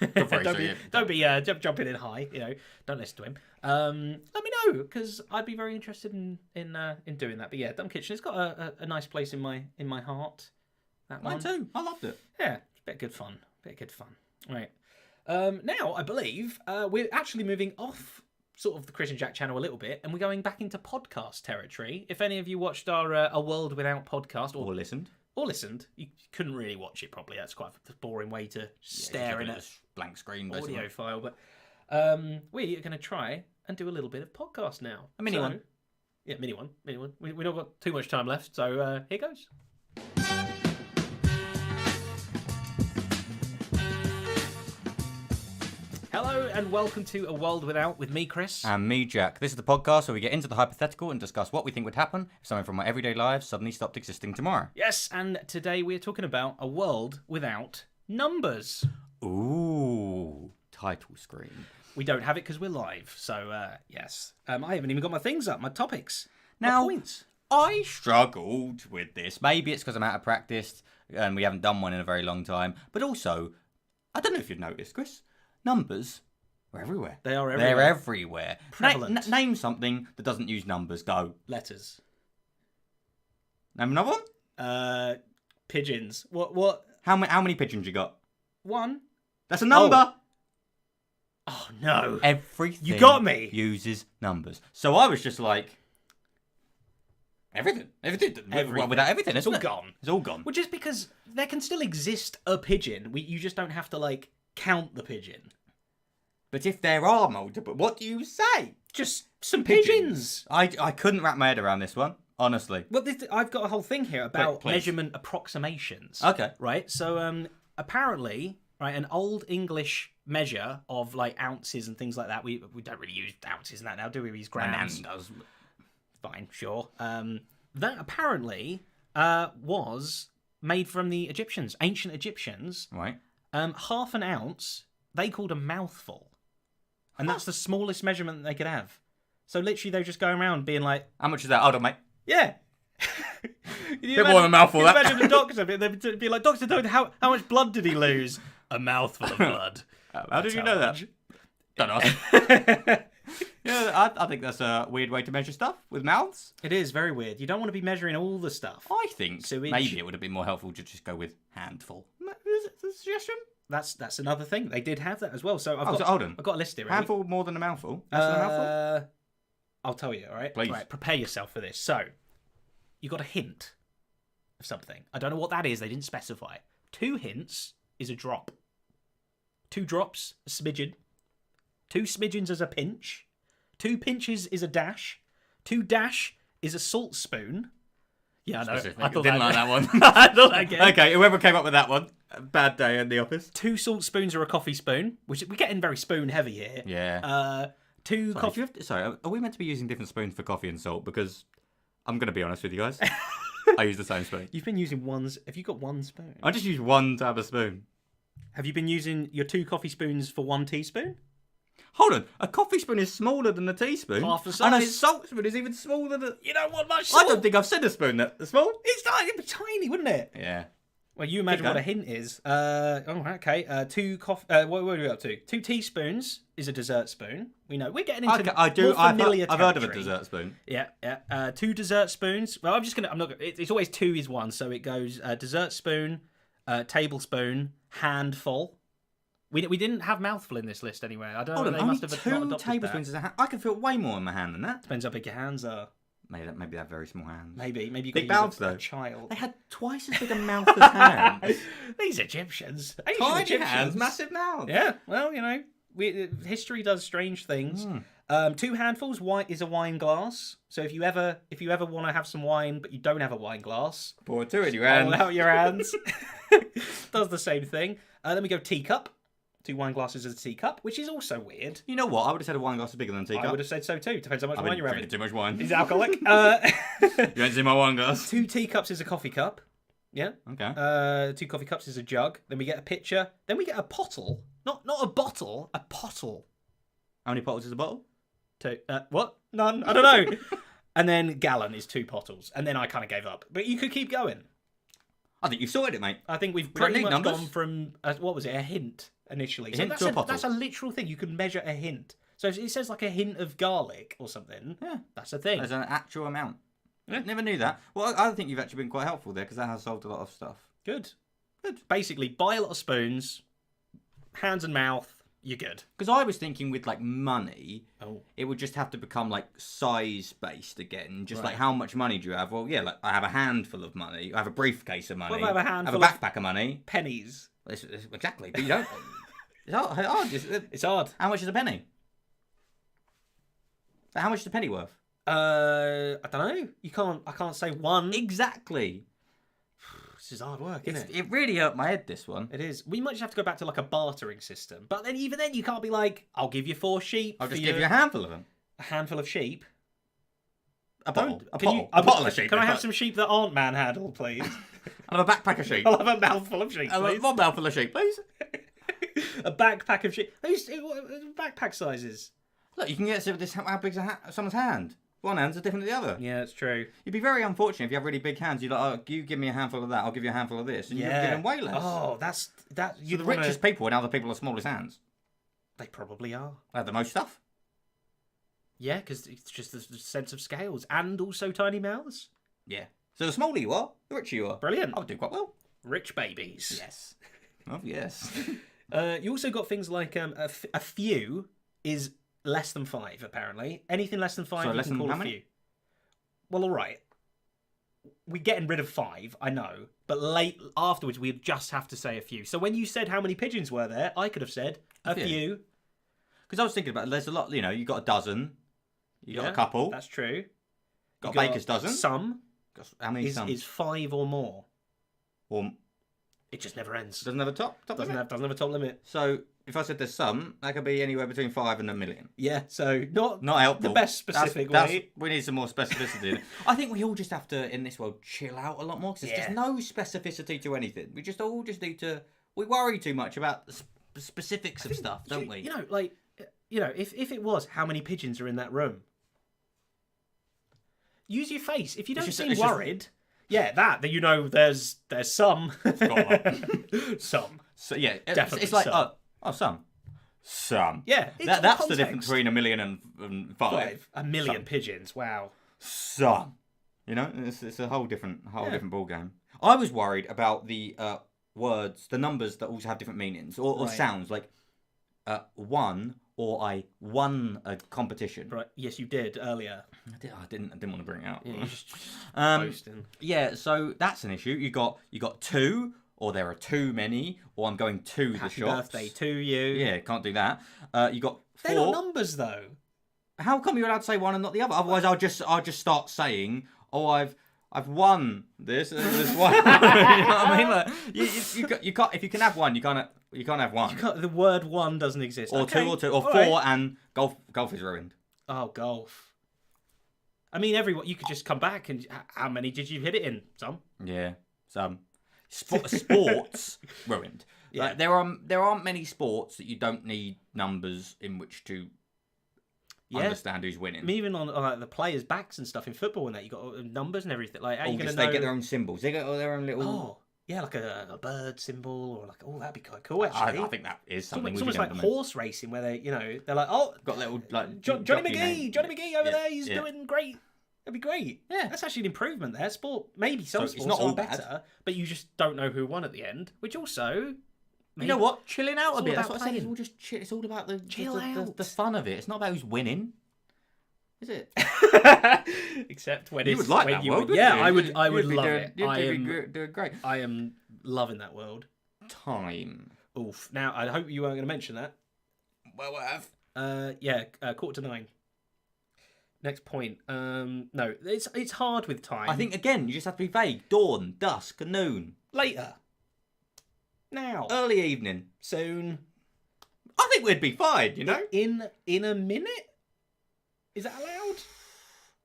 don't be jumping in high. You know, don't listen to him. Let me know, because I'd be very interested in doing that. But yeah, Dumb Kitchen, it's got a nice place in my heart.
Mine too. I loved it.
Yeah, it's a bit of good fun. Right. Now, I believe we're actually moving off sort of the Kris and Jack channel a little bit, and we're going back into podcast territory. If any of you watched our A World Without podcast, or listened, you couldn't really watch it properly. That's quite a boring way to stare in a
blank screen
audio file. But we are going to try and do a little bit of podcast now.
A mini one.
Yeah, mini one. We've not got too much time left, so here goes. and welcome to A World Without with me, Kris.
And me, Jack. This is the podcast where we get into the hypothetical and discuss what we think would happen if something from our everyday lives suddenly stopped existing tomorrow.
Yes, and today we're talking about a world without numbers.
Ooh, title screen.
We don't have it because we're live, so yes. I haven't even got my things up, my topics,
now,
my points.
I struggled with this. Maybe it's because I'm out of practice and we haven't done one in a very long time. But also, I don't know if you've noticed, Kris, numbers are everywhere.
They are everywhere.
They're everywhere.
Prevalent.
Name something that doesn't use numbers. Go.
Letters.
Name another one?
Pigeons. What?
How many pigeons you got?
One.
That's a number.
Oh no.
Everything
you got me.
Uses numbers. So I was just like, everything. Well, without everything,
it's all gone.
It's all gone.
Well, just because there can still exist a pigeon, you just don't have to like count the pigeon.
But if there are multiple, what do you say?
Just some pigeons.
I couldn't wrap my head around this one, honestly.
Well, I've got a whole thing here about
Please.
measurement approximations.
Okay.
Right. So apparently, right, an old English measure of like ounces and things like that. We don't really use ounces and that now, do we? We use grams.
Man does.
Fine, sure. That apparently was made from the Egyptians, ancient Egyptians.
Right.
Half an ounce they called a mouthful, and that's the smallest measurement that they could have. So literally, they were just going around being like,
"How much is that? Hold on, mate."
Yeah.
Bit more than a mouthful.
That. Imagine the doctor. They'd be like, "Doctor, how much blood did he lose?" A mouthful of blood.
How did you know that? Don't know. Yeah, I think that's a weird way to measure stuff with mouths.
It is very weird. You don't want to be measuring all the stuff.
I think maybe it would have been more helpful to just go with handful. Is it a suggestion?
That's another thing. They did have that as well. So
hold on.
I've got a list here. Ready?
Handful more than a mouthful? Less than a mouthful?
I'll tell you, all right?
Please.
All right, prepare yourself for this. So, you got a hint of something. I don't know what that is. They didn't specify. 2 hints is a drop. 2 drops, a smidgen. 2 smidgens is a pinch. 2 pinches is a dash. 2 dash is a salt spoon. Yeah, I know.
I didn't like that one.
I thought that again.
Okay, whoever came up with that one, bad day in the office.
2 salt spoons are a coffee spoon, which we're getting very spoon heavy here.
Yeah.
2 coffee.
Sorry, are we meant to be using different spoons for coffee and salt? Because I'm going to be honest with you guys. I use the same spoon.
You've been using ones. Have you got 1 spoon?
I just use 1 type of spoon.
Have you been using your 2 coffee spoons for 1 teaspoon?
Hold on, a coffee spoon is smaller than a teaspoon.
Half the size.
And a salt spoon is even smaller than...
You don't want much salt.
I don't think I've said a spoon that's small.
It'd be tiny, wouldn't it?
Yeah.
Well, you imagine what a hint is. Okay. 2 coffee... what are we up to? 2 teaspoons is a dessert spoon. We know. We're getting into
I've heard of a
territory.
dessert spoon.
Yeah. 2 dessert spoons. Well, I'm not gonna... It's always 2 is 1, so it goes dessert spoon, tablespoon, handful. We didn't have mouthful in this list anyway. I don't know. They must have not
2
adopted
tablespoons is a hand. I can fit way more in my hand than that.
Depends how big your hands are.
Maybe they have very small hands.
Maybe you
big
could
mouths
use a
though.
child.
They had twice as big a mouth as hands.
These Egyptians.
Tiny
Egyptians.
hands, massive mouths.
Yeah. Well, history does strange things. 2 handfuls. White is a wine glass. So if you ever want to have some wine, but you don't have a wine glass,
pour 2 in your hands.
Roll out your hands. Does the same thing. Then we go teacup. 2 wine glasses as a teacup, which is also weird.
You know what? I would have said a wine glass is bigger than a teacup.
I would have said so too. Depends how much wine you're having.
Too much wine.
He's alcoholic.
You ain't seen my wine glass.
2 teacups is a coffee cup. Yeah.
Okay.
2 coffee cups is a jug. Then we get a pitcher. Then we get a pottle. Not a bottle. A pottle.
How many bottles is a bottle?
2. What? None. I don't know. And then gallon is 2 bottles. And then I kind of gave up. But you could keep going.
I think you've sorted it, mate.
I think we've pretty much gone from what was it? A hint initially.
Hint to a bottle.
That's a literal thing. You can measure a hint. So if it says like a hint of garlic or something.
Yeah,
that's a thing.
There's an actual amount.
Yeah.
Never knew that. Well, I think you've actually been quite helpful there because that has solved a lot of stuff.
Good. Basically, buy a lot of spoons, hands and mouth. You're good.
Because I was thinking with like money, it would just have to become like size based again. Just like how much money do you have? Well, yeah, like I have a handful of money. I have a briefcase of money.
What about a handful
I have a backpack of money.
Pennies.
Exactly, but you don't. It's hard.
It's hard.
How much is a penny? How much is a penny worth?
I don't know. I can't say one.
Exactly.
This is hard work, isn't it?
It really hurt my head, this one.
It is. We might just have to go back to like a bartering system. But then even then, you can't be like, I'll give you 4 sheep.
I'll just give you a handful of them.
A handful of sheep?
A bottle. A
bottle
of sheep.
Can I have some sheep that aren't manhandled, please?
I'll have a backpack of sheep.
I'll have a mouthful of sheep, please.
One mouthful of sheep, please.
A backpack of sheep. Backpack sizes.
Look, you can get this. How big's someone's hand? One hand's different to the other.
Yeah, that's true.
You'd be very unfortunate if you have really big hands. You're like, oh, you give me a handful of that, I'll give you a handful of this. And you're giving way less.
Oh, that.
You're the richest people and other people are smallest hands.
They probably are.
They have the most stuff.
Yeah, because it's just the sense of scales and also tiny mouths.
Yeah. So the smaller you are, the richer you are.
Brilliant.
I would do quite well.
Rich babies.
Yes. Oh, yes.
You also got things like a few is less than 5, apparently. Anything less than 5, you can call a few. Well, all right. We're getting rid of 5, I know. But afterwards, we'd just have to say a few. So when you said how many pigeons were there, I could have said a few.
Because I was thinking about, there's a lot, you got a dozen. You got a couple.
That's true.
Got a baker's dozen.
Some.
How many sums?
Is 5 or more.
Or
it just never ends.
Doesn't have a top limit.
Doesn't have a top limit.
So if I said there's some, that could be anywhere between 5 and 1 million.
Yeah, so not
helpful.
The best specific way.
We need some more specificity. I think we all just have to, in this world, chill out a lot more. Because there's just no specificity to anything. We just all need to... We worry too much about the specifics of stuff, don't we?
If it was how many pigeons are in that room, use your face. If you don't seem worried, there's some. Some.
So yeah,
definitely.
It's like some.
Yeah,
that's the difference between 1 million and 5.
1 million pigeons. Wow.
Some. It's a whole different ball game. I was worried about the words, the numbers that also have different meanings or sounds, like one. Or I won a competition.
Right. Yes, you did earlier.
I didn't want to bring it out.
Yeah, you just boasting.
Yeah, so that's an issue. You got 2, or there are too many, or I'm going to
Happy
the shops.
Birthday to you.
Yeah, can't do that. You got 4.
They're not numbers though.
How come you're allowed to say one and not the other? Otherwise, I'll just start saying, oh, I've won this and this one. You know what I mean? Like, you can't. If you can have one, you can't have one.
The word one doesn't exist.
Or 2 or 4, and golf is ruined.
Oh, golf. I mean, you could just come back and how many did you hit it in? Some.
Yeah, some. Sports ruined. Yeah. Like, there aren't many sports that you don't need numbers in which to understand who's winning.
Even on like the players' backs and stuff in football and that, you got numbers and everything. Like, how you gonna know?
They get their own symbols. They get their own little.
Oh, yeah, like a bird symbol or like that'd be quite cool. Actually,
I think that is something.
It's almost like horse racing where they're like, oh,
got little like
Johnny McGee over there. He's doing great. That'd be great. Yeah, that's actually an improvement there. Sport, maybe some sports
not all
better, but you just don't know who won at the end. Which also,
you know what? Chilling out a bit.
That's
what I said. It's all just chill. It's all about the fun of it. It's not about who's winning. Is it?
Except when
you would like that world, wouldn't you?
I would love it.
You'd doing great.
I am loving that world.
Time.
Oof. Now, I hope you weren't going to mention that.
Well, I have.
9:15. Next point. No, it's hard with time.
I think, again, you just have to be vague. Dawn, dusk, noon.
Later. Now.
Early evening.
Soon.
I think we'd be fine,
In a minute? Is that allowed?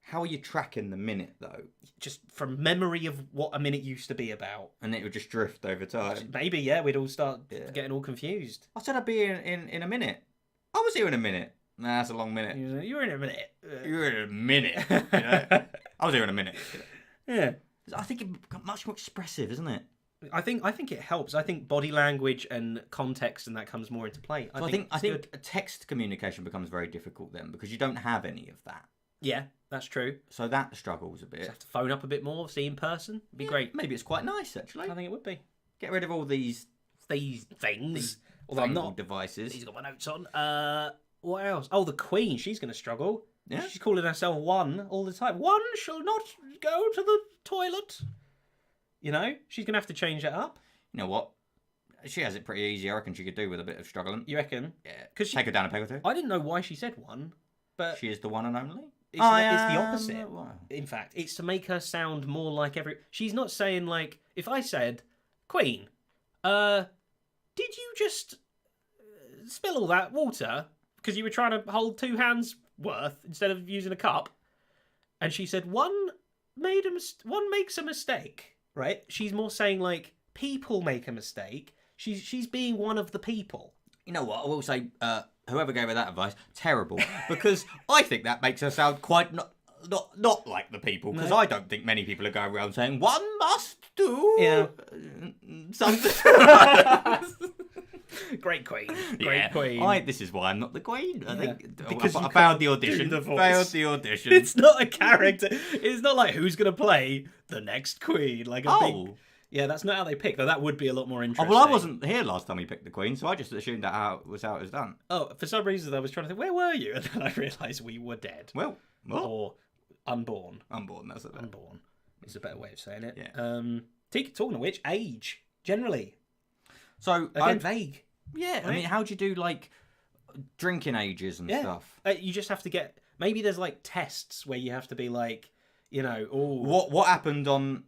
How are you tracking the minute, though?
Just from memory of what a minute used to be about.
And it would just drift over time.
Maybe, yeah, we'd all start getting all confused.
I said I'd be in a minute. I was here in a minute. Nah, that's a long minute.
You were in a minute.
You were in a minute. I was here in a minute.
Yeah.
I think it becomes much more expressive, isn't it?
I think it helps. I think body language and context and that comes more into play.
I think text communication becomes very difficult then because you don't have any of that.
Yeah, that's true.
So that struggles a bit.
Just have to phone up a bit more, see in person. It'd be great.
Maybe it's quite nice actually.
I think it would be.
Get rid of all these
things. Although I'm not
devices.
He's got my notes on. What else? Oh, the Queen. She's going to struggle.
Yeah.
She's calling herself one all the time. One shall not go to the toilet. She's going to have to change that up.
You know what? She has it pretty easy. I reckon she could do with a bit of struggling.
You reckon?
Yeah. Take her down a peg or two.
I didn't know why she said one, but
she is the one and only.
It's the opposite. In fact, it's to make her sound more like She's not saying like, if I said, Queen, did you just spill all that water because you were trying to hold 2 hands worth instead of using a cup? And she said, one makes a mistake, right? She's more saying like, people make a mistake. She's being one of the people.
You know what? I will say, whoever gave her that advice, terrible. Because I think that makes her sound quite not like the people. Because I don't think many people are going around saying, one must do something.
Great queen. Great queen.
This is why I'm not the queen. I think
because
I failed the audition. Failed the audition.
It's not a character. It's not like who's going to play the next queen. Like a big... Yeah, that's not how they pick, though. That would be a lot more interesting.
Well, I wasn't here last time we picked the queen, so I just assumed that was how it was done.
Oh, for some reason I was trying to think, where were you? And then I realised we were dead.
Well, what?
Or unborn.
Unborn, that's a better.
Unborn is a better way of saying it.
Yeah.
Talking of which, age, generally.
So,
again, vague.
Yeah,
right?
I mean, how do you do, like, drinking ages and stuff?
You just have to get... Maybe there's, like, tests where you have to be, like... You know,
what happened on?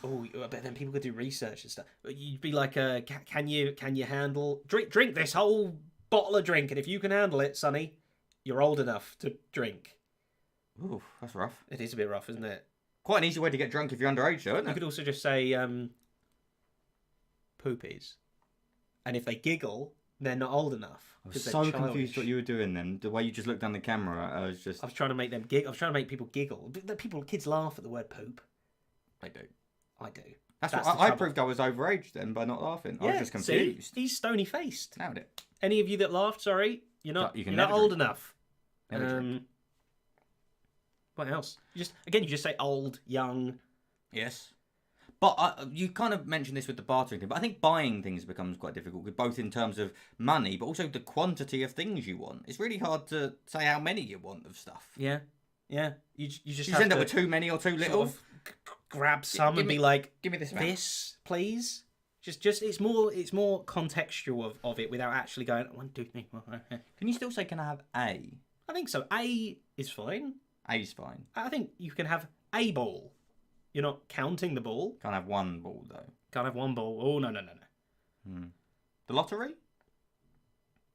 But then people could do research and stuff. You'd be like, can you handle drink this whole bottle of drink, and if you can handle it, Sonny, you're old enough to drink.
Ooh, that's rough.
It is a bit rough, isn't it?
Quite an easy way to get drunk if you're underage, though, isn't it?
You could also just say poopies, and if they giggle, they're not old enough.
I was so confused what you were doing then. The way you just looked down the camera, I was
trying to make them giggle. I was trying to make people giggle. Kids laugh at the word poop.
They do.
I do.
That's what I proved I was overaged then by not laughing. I was just confused.
See? He's stony faced.
Nailed it.
Any of you that laughed, sorry, you're not old enough.
Never
What else? You just say old, young.
Yes. But you kind of mentioned this with the bartering thing, but I think buying things becomes quite difficult, both in terms of money, but also the quantity of things you want. It's really hard to say how many you want of stuff.
Yeah, yeah. You just
end up with too many or too little.
Sort of grab some and be like,
"Give me this amount.
This, please." Just it's more contextual of it without actually going 1, 2, 3, 4, 5.
Can you still say, "Can I have A"?
I think so. A is fine.
A's fine.
I think you can have a ball. You're not counting the ball.
Can't have one ball, though.
Can't have one ball. Oh, no.
The lottery?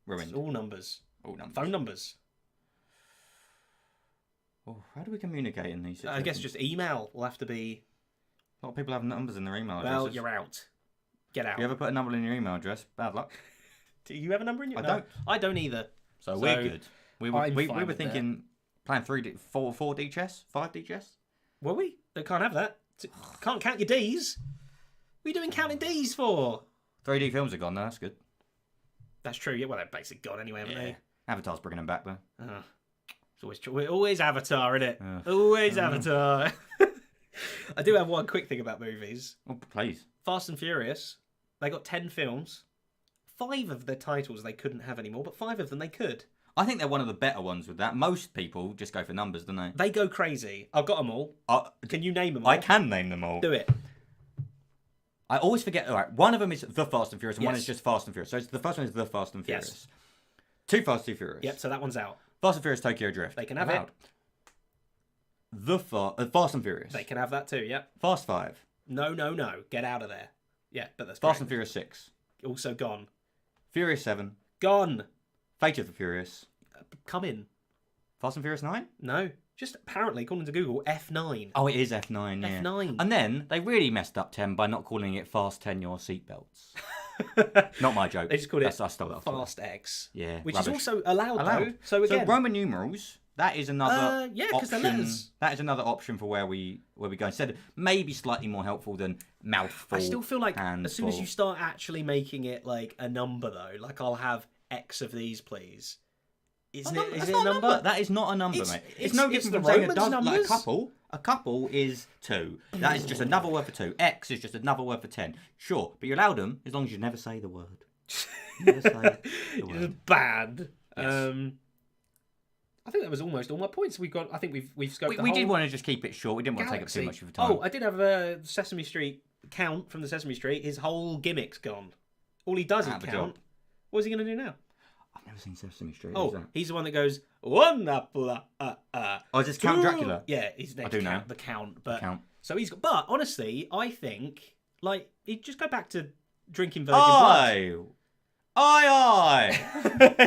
Ruined.
It's all numbers.
All numbers.
Phone numbers.
Oh, how do we communicate in these situations?
I guess just email will have to be...
A lot of people have numbers in their email addresses.
Well, you're out. Get out.
If you ever put a number in your email address, bad luck.
Do you have a number in your...
I don't.
I don't either.
So we're good. We were thinking playing 4D chess, 5D chess.
Were we? They can't have that. Can't count your Ds. What are you doing counting Ds for?
3D films are gone now, that's good.
That's true, yeah. Well, they're basically gone anyway, haven't they?
Avatar's bringing them back, though.
It's always true. We're always Avatar, isn't it? Always Avatar. I do have one quick thing about movies.
Oh, please.
Fast and Furious, they got 10 films. 5 of their titles they couldn't have anymore, but 5 of them they could.
I think they're one of the better ones with that. Most people just go for numbers, don't they?
They go crazy. I've got them all. Can you name them all?
I can name them all.
Do it.
I always forget. All right, one of them is The Fast and Furious, and one is just Fast and Furious. So the first one is The Fast and Furious.
Yes.
2 Fast, 2 Furious.
Yep, so that one's out.
Fast and Furious Tokyo Drift.
They can have it.
Fast and Furious.
They can have that too, yep.
Fast 5.
No. Get out of there. Yeah, but that's
Fast and Furious 6.
Also gone.
Furious 7.
Gone.
Fate of the Furious.
Come in.
Fast and Furious 9?
No. Just apparently, according to Google, F9.
Oh, it is F9, yeah.
F9.
And then they really messed up 10 by not calling it Fast 10 Your Seatbelts. Not my joke.
They just called it
I stole that
Fast X.
Yeah.
Which
rubbish.
is also allowed, though. So again,
Roman numerals, that is another
because they're
option.
letters.
That is another option for where we go. Instead, maybe slightly more helpful than mouthful.
I still feel like
handful.
as soon as you start actually making it like a number, though, like I'll have X of these, please. Is it a number?
That is not a number, mate. It's no different
the
from saying a
Romans
dozen, like a
numbers.
couple. A couple is 2. That is just another word for 2. X is just another word for 10. Sure, but you're allowed them as long as you never say the word. Never say the word.
It's bad.
Yes.
I think that was almost all my points. I think we've scoped the
We
whole
did want to just keep it short. We didn't want to take up too much of your time.
Oh, I did have a Sesame Street count from the Sesame Street. His whole gimmick's gone. All he does is
Out of a
count.
job.
What is he going to do now?
I've never seen Sesame Street.
Oh, he's the one that goes one apple.
Oh, is this Count Dracula?
Yeah, he's next.
I do know
The Count, but
Count.
So he's. But honestly, I think like he'd just go back to drinking virgin blood.
Aye.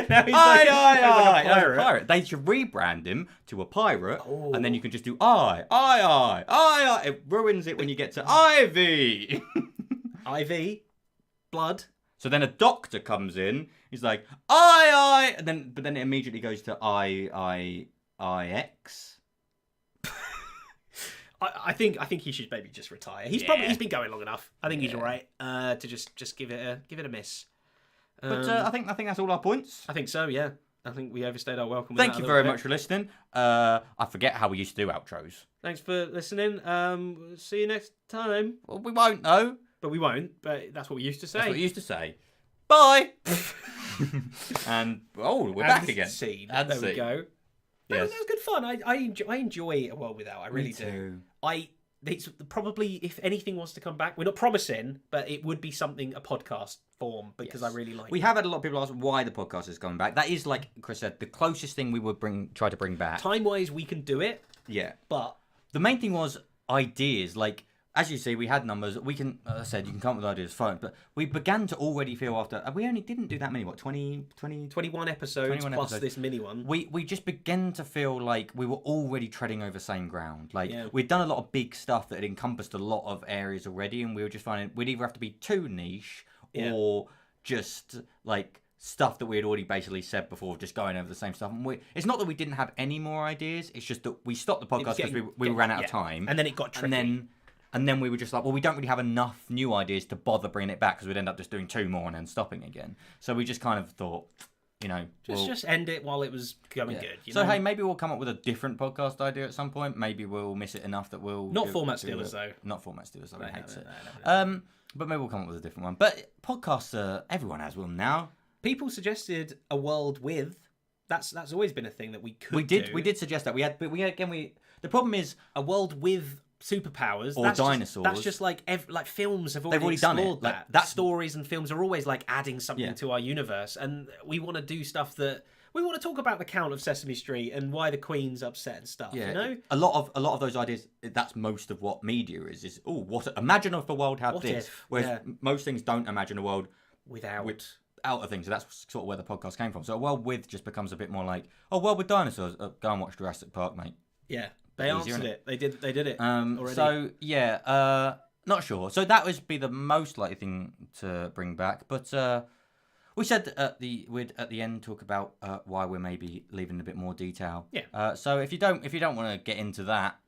Now he's
Aye,
like-
aye,
he's like a
aye. That's a
pirate.
pirate. They should rebrand him to a pirate, and then you can just do aye. It ruins it when you get to Ivy.
Ivy, blood.
So then a doctor comes in. He's like aye, and then it immediately goes to IX.
I think he should maybe just retire. He's been going long enough. I think he's all right to just give it a miss.
But I think that's all our points.
I think so. Yeah, I think we overstayed our welcome.
Thank you very much for listening. I forget how we used to do outros.
Thanks for listening. See you next time.
Well, we won't know.
But we won't. But that's what we used to say.
That's what we used to say. Bye. And we're back again.
Scene.
And
there we
scene.
go. That
Yes.
was good fun. I enjoy A World Without. I really do. It's probably, if anything was to come back, we're not promising, but it would be something, a podcast form, because I really like
We
it.
have had a lot of people ask why the podcast is coming back. That is, like Chris said, the closest thing we would try to bring back.
Time-wise, we can do it.
Yeah.
But
the main thing was ideas. Like, as you see, we had numbers. We can, as I said, you can come up with ideas, fine. But we began to already feel after, we only didn't do that many, 21
episodes
21
plus
episodes.
this mini one.
We just began to feel like we were already treading over same ground. Like, we'd done a lot of big stuff that had encompassed a lot of areas already, and we were just finding we'd either have to be too niche or just, like, stuff that we had already basically said before, just going over the same stuff. And it's not that we didn't have any more ideas, it's just that we stopped the podcast because we ran out of time.
And then it got tricky.
And then we were just like, well, we don't really have enough new ideas to bother bringing it back because we'd end up just doing 2 more and then stopping again. So we just kind of thought,
just end it while it was going good.
So hey, maybe we'll come up with a different podcast idea at some point. Maybe we'll miss it enough that we'll
Not Format Stealers though.
Not Format Stealers. I hate it.
No.
But maybe we'll come up with a different one. But podcasts, everyone has one now.
People suggested a world with. That's always been a thing that we could.
We did suggest that. The problem is
a world with superpowers
or dinosaurs.
That's just like films have already
done
explored
it.
that. That stories and films are always like adding something to our universe, and we want to do stuff that we want to talk about the Count of Sesame Street and why the Queen's upset and stuff.
Yeah,
you know,
a lot of those ideas. That's most of what media is. Imagine if a world had this. Whereas most things don't imagine a world
without
a thing. So that's sort of where the podcast came from. So a world with just becomes a bit more like, world with dinosaurs. Go and watch Jurassic Park, mate.
Yeah. They answered it. They did it already.
So yeah, not sure. So that would be the most likely thing to bring back. But we said we'd at the end talk about why we're maybe leaving a bit more detail.
Yeah.
So if you don't want to get into that,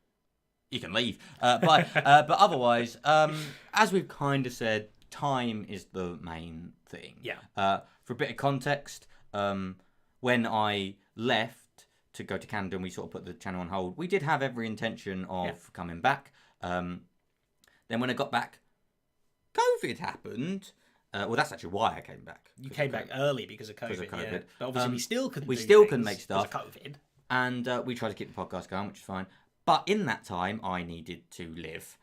you can leave. But otherwise, as we've kind of said, time is the main thing.
Yeah.
For a bit of context, when I left to go to Canada and we sort of put the channel on hold, we did have every intention of coming back. Then when I got back, COVID happened. Well, that's actually why I came back.
You came back early because of COVID. Yeah. But obviously we still couldn't.
We
do
still
things
couldn't make stuff.
because of COVID.
And we tried to keep the podcast going, which is fine. But in that time, I needed to live.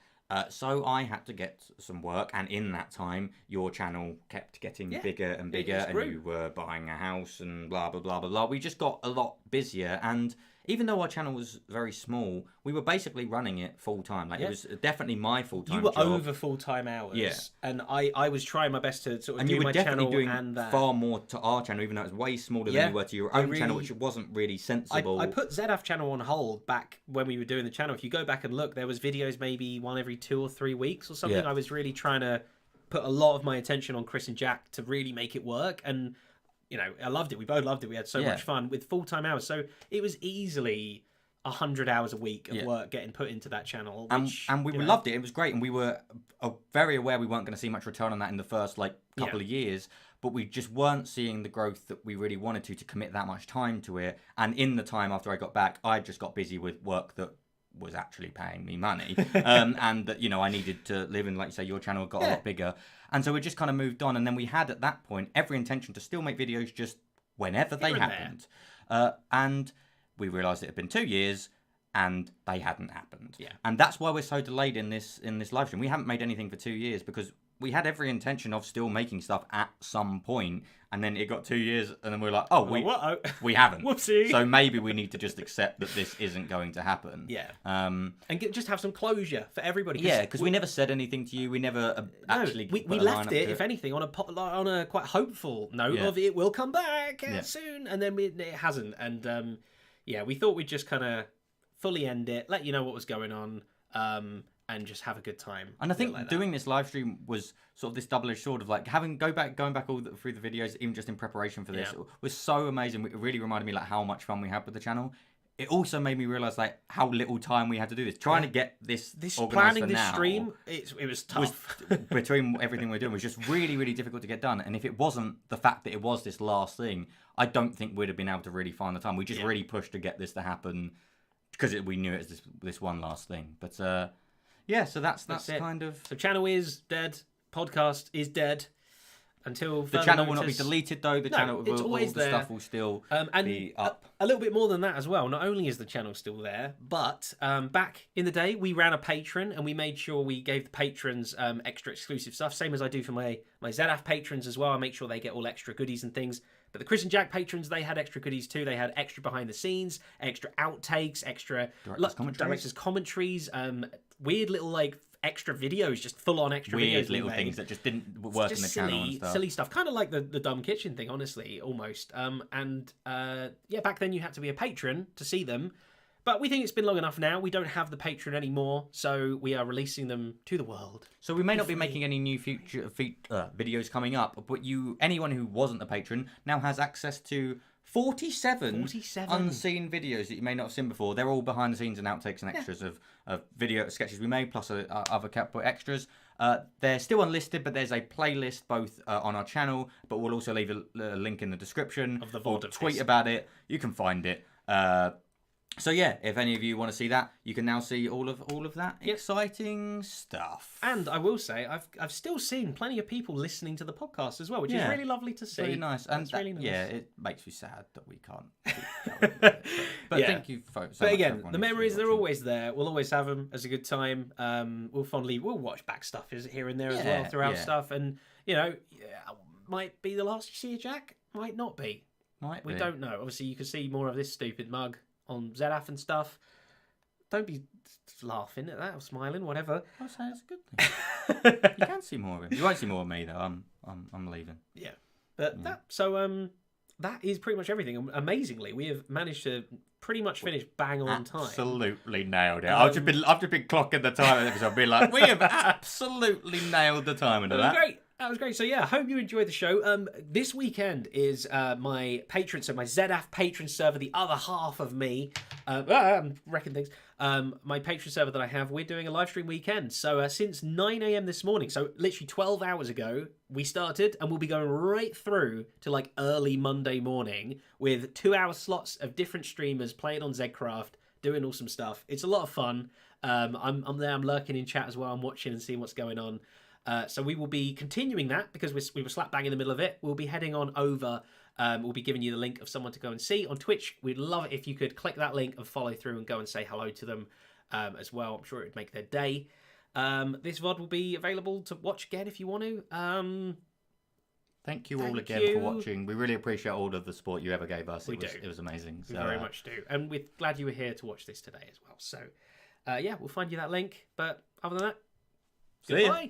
So I had to get some work, and in that time, your channel kept getting bigger and bigger, and you were buying a house and blah, blah, blah, blah, blah. We just got a lot busier, and even though our channel was very small, we were basically running it full-time. Like, it was definitely my full-time
job. You were
job.
over full-time hours, and I was trying my best to sort of do my channel.
And you were definitely doing
and that.
far more to our channel, even though it was way smaller than you were to your own channel, which wasn't really sensible.
I put ZF channel on hold back when we were doing the channel. If you go back and look, there was videos maybe one every 2 or 3 weeks or something.
Yeah.
I was really trying to put a lot of my attention on Kris and Jack to really make it work, and I loved it. We both loved it. We had so much fun with full-time hours, so it was easily 100 hours a week of work getting put into that channel, which,
and we loved it. It was great, and we were very aware we weren't going to see much return on that in the first couple of years, but we just weren't seeing the growth that we really wanted to commit that much time to it. And in the time after I got back, I just got busy with work that was actually paying me money, and that I needed to live. And like you say, your channel got a lot bigger, and so we just kind of moved on. And then we had at that point every intention to still make videos just whenever they happened, and we realised it had been 2 years and they hadn't happened.
Yeah.
And that's why we're so delayed in this live stream. We haven't made anything for 2 years because we had every intention of still making stuff at some point, and then it got 2 years, and then we're like, oh, we haven't.
Whoopsie.
So maybe we need to just accept that this isn't going to happen.
Yeah.
And
just have some closure for everybody.
Yeah, because we never said anything to you. We never actually.
We left it, if anything, on a quite hopeful note of it will come back soon, and then it hasn't. And we thought we'd just kind of fully end it, let you know what was going on. And just have a good time.
And I think doing this live stream was sort of this double-edged sword of like going back through the videos, even just in preparation for this, was so amazing. It really reminded me like how much fun we had with the channel. It also made me realize like how little time we had to do this. Trying to get this organized for now,
stream, it was tough.
Between everything we're doing, was just really, really difficult to get done. And if it wasn't the fact that it was this last thing, I don't think we'd have been able to really find the time. We just really pushed to get this to happen because we knew it was this one last thing. But so that's kind of...
So channel is dead. Podcast is dead. Until
the channel will not be deleted, though. The channel will,
always
all the stuff will still be up.
A little bit more than that as well. Not only is the channel still there, but back in the day, we ran a Patreon, and we made sure we gave the patrons extra exclusive stuff. Same as I do for my ZAF patrons as well. I make sure they get all extra goodies and things. But the Kris and Jack patrons, they had extra goodies too. They had extra behind the scenes, extra outtakes, extra director's commentaries, weird little like extra videos, just full on extra
weird
videos.
Little things that just didn't work in the channel and stuff.
Silly stuff, kind of like the Dumb Kitchen thing, honestly, almost. Back then you had to be a patron to see them. But we think it's been long enough now. We don't have the Patreon anymore, so we are releasing them to the world.
So we may not be making any new future videos coming up, but anyone who wasn't a patron now has access to 47 unseen videos that you may not have seen before. They're all behind the scenes and outtakes and extras of video sketches we made, plus other extras. They're still unlisted, but there's a playlist both on our channel, but we'll also leave a link in the description
of the
or tweet about it. You can find it. So yeah, if any of you want to see that, you can now see all of that exciting stuff.
And I will say, I've still seen plenty of people listening to the podcast as well, which is really lovely to see.
Really nice. And
really nice.
Yeah, it makes me sad that we can't keep going with it. But thank you, folks.
But again, the memories, they're always there. We'll always have them as a good time. We'll watch back stuff here and there as well throughout stuff. And, might be the last you see of Jack, might not be. We don't know. Obviously, you can see more of this stupid mug on ZAF and stuff. Don't be laughing at that or smiling, whatever.
I'll say it's a good thing. You can see more of him. You won't see more of me though. I'm leaving.
Yeah, but that is pretty much everything. Amazingly, we have managed to pretty much finish bang on time.
Absolutely nailed it. I've just been clocking the time of the episode, being like, we have absolutely nailed the time into that.
Great. That was great. So yeah, I hope you enjoyed the show. This weekend is my patron, so my ZAF patron server, the other half of me. I'm wrecking things. My patron server that I have, we're doing a live stream weekend. So since 9 a.m. this morning, so literally 12 hours ago, we started, and we'll be going right through to like early Monday morning with 2-hour slots of different streamers playing on Zcraft, doing awesome stuff. It's a lot of fun. I'm there. I'm lurking in chat as well. I'm watching and seeing what's going on. So we will be continuing that because we were slap bang in the middle of it. We'll be heading on over. We'll be giving you the link of someone to go and see on Twitch. We'd love it if you could click that link and follow through and go and say hello to them as well. I'm sure it would make their day. This VOD will be available to watch again if you want to.
Thank you all again for watching. We really appreciate all of the support you ever gave us. It was amazing.
We very much do. And we're glad you were here to watch this today as well. So, we'll find you that link. But other than that, goodbye.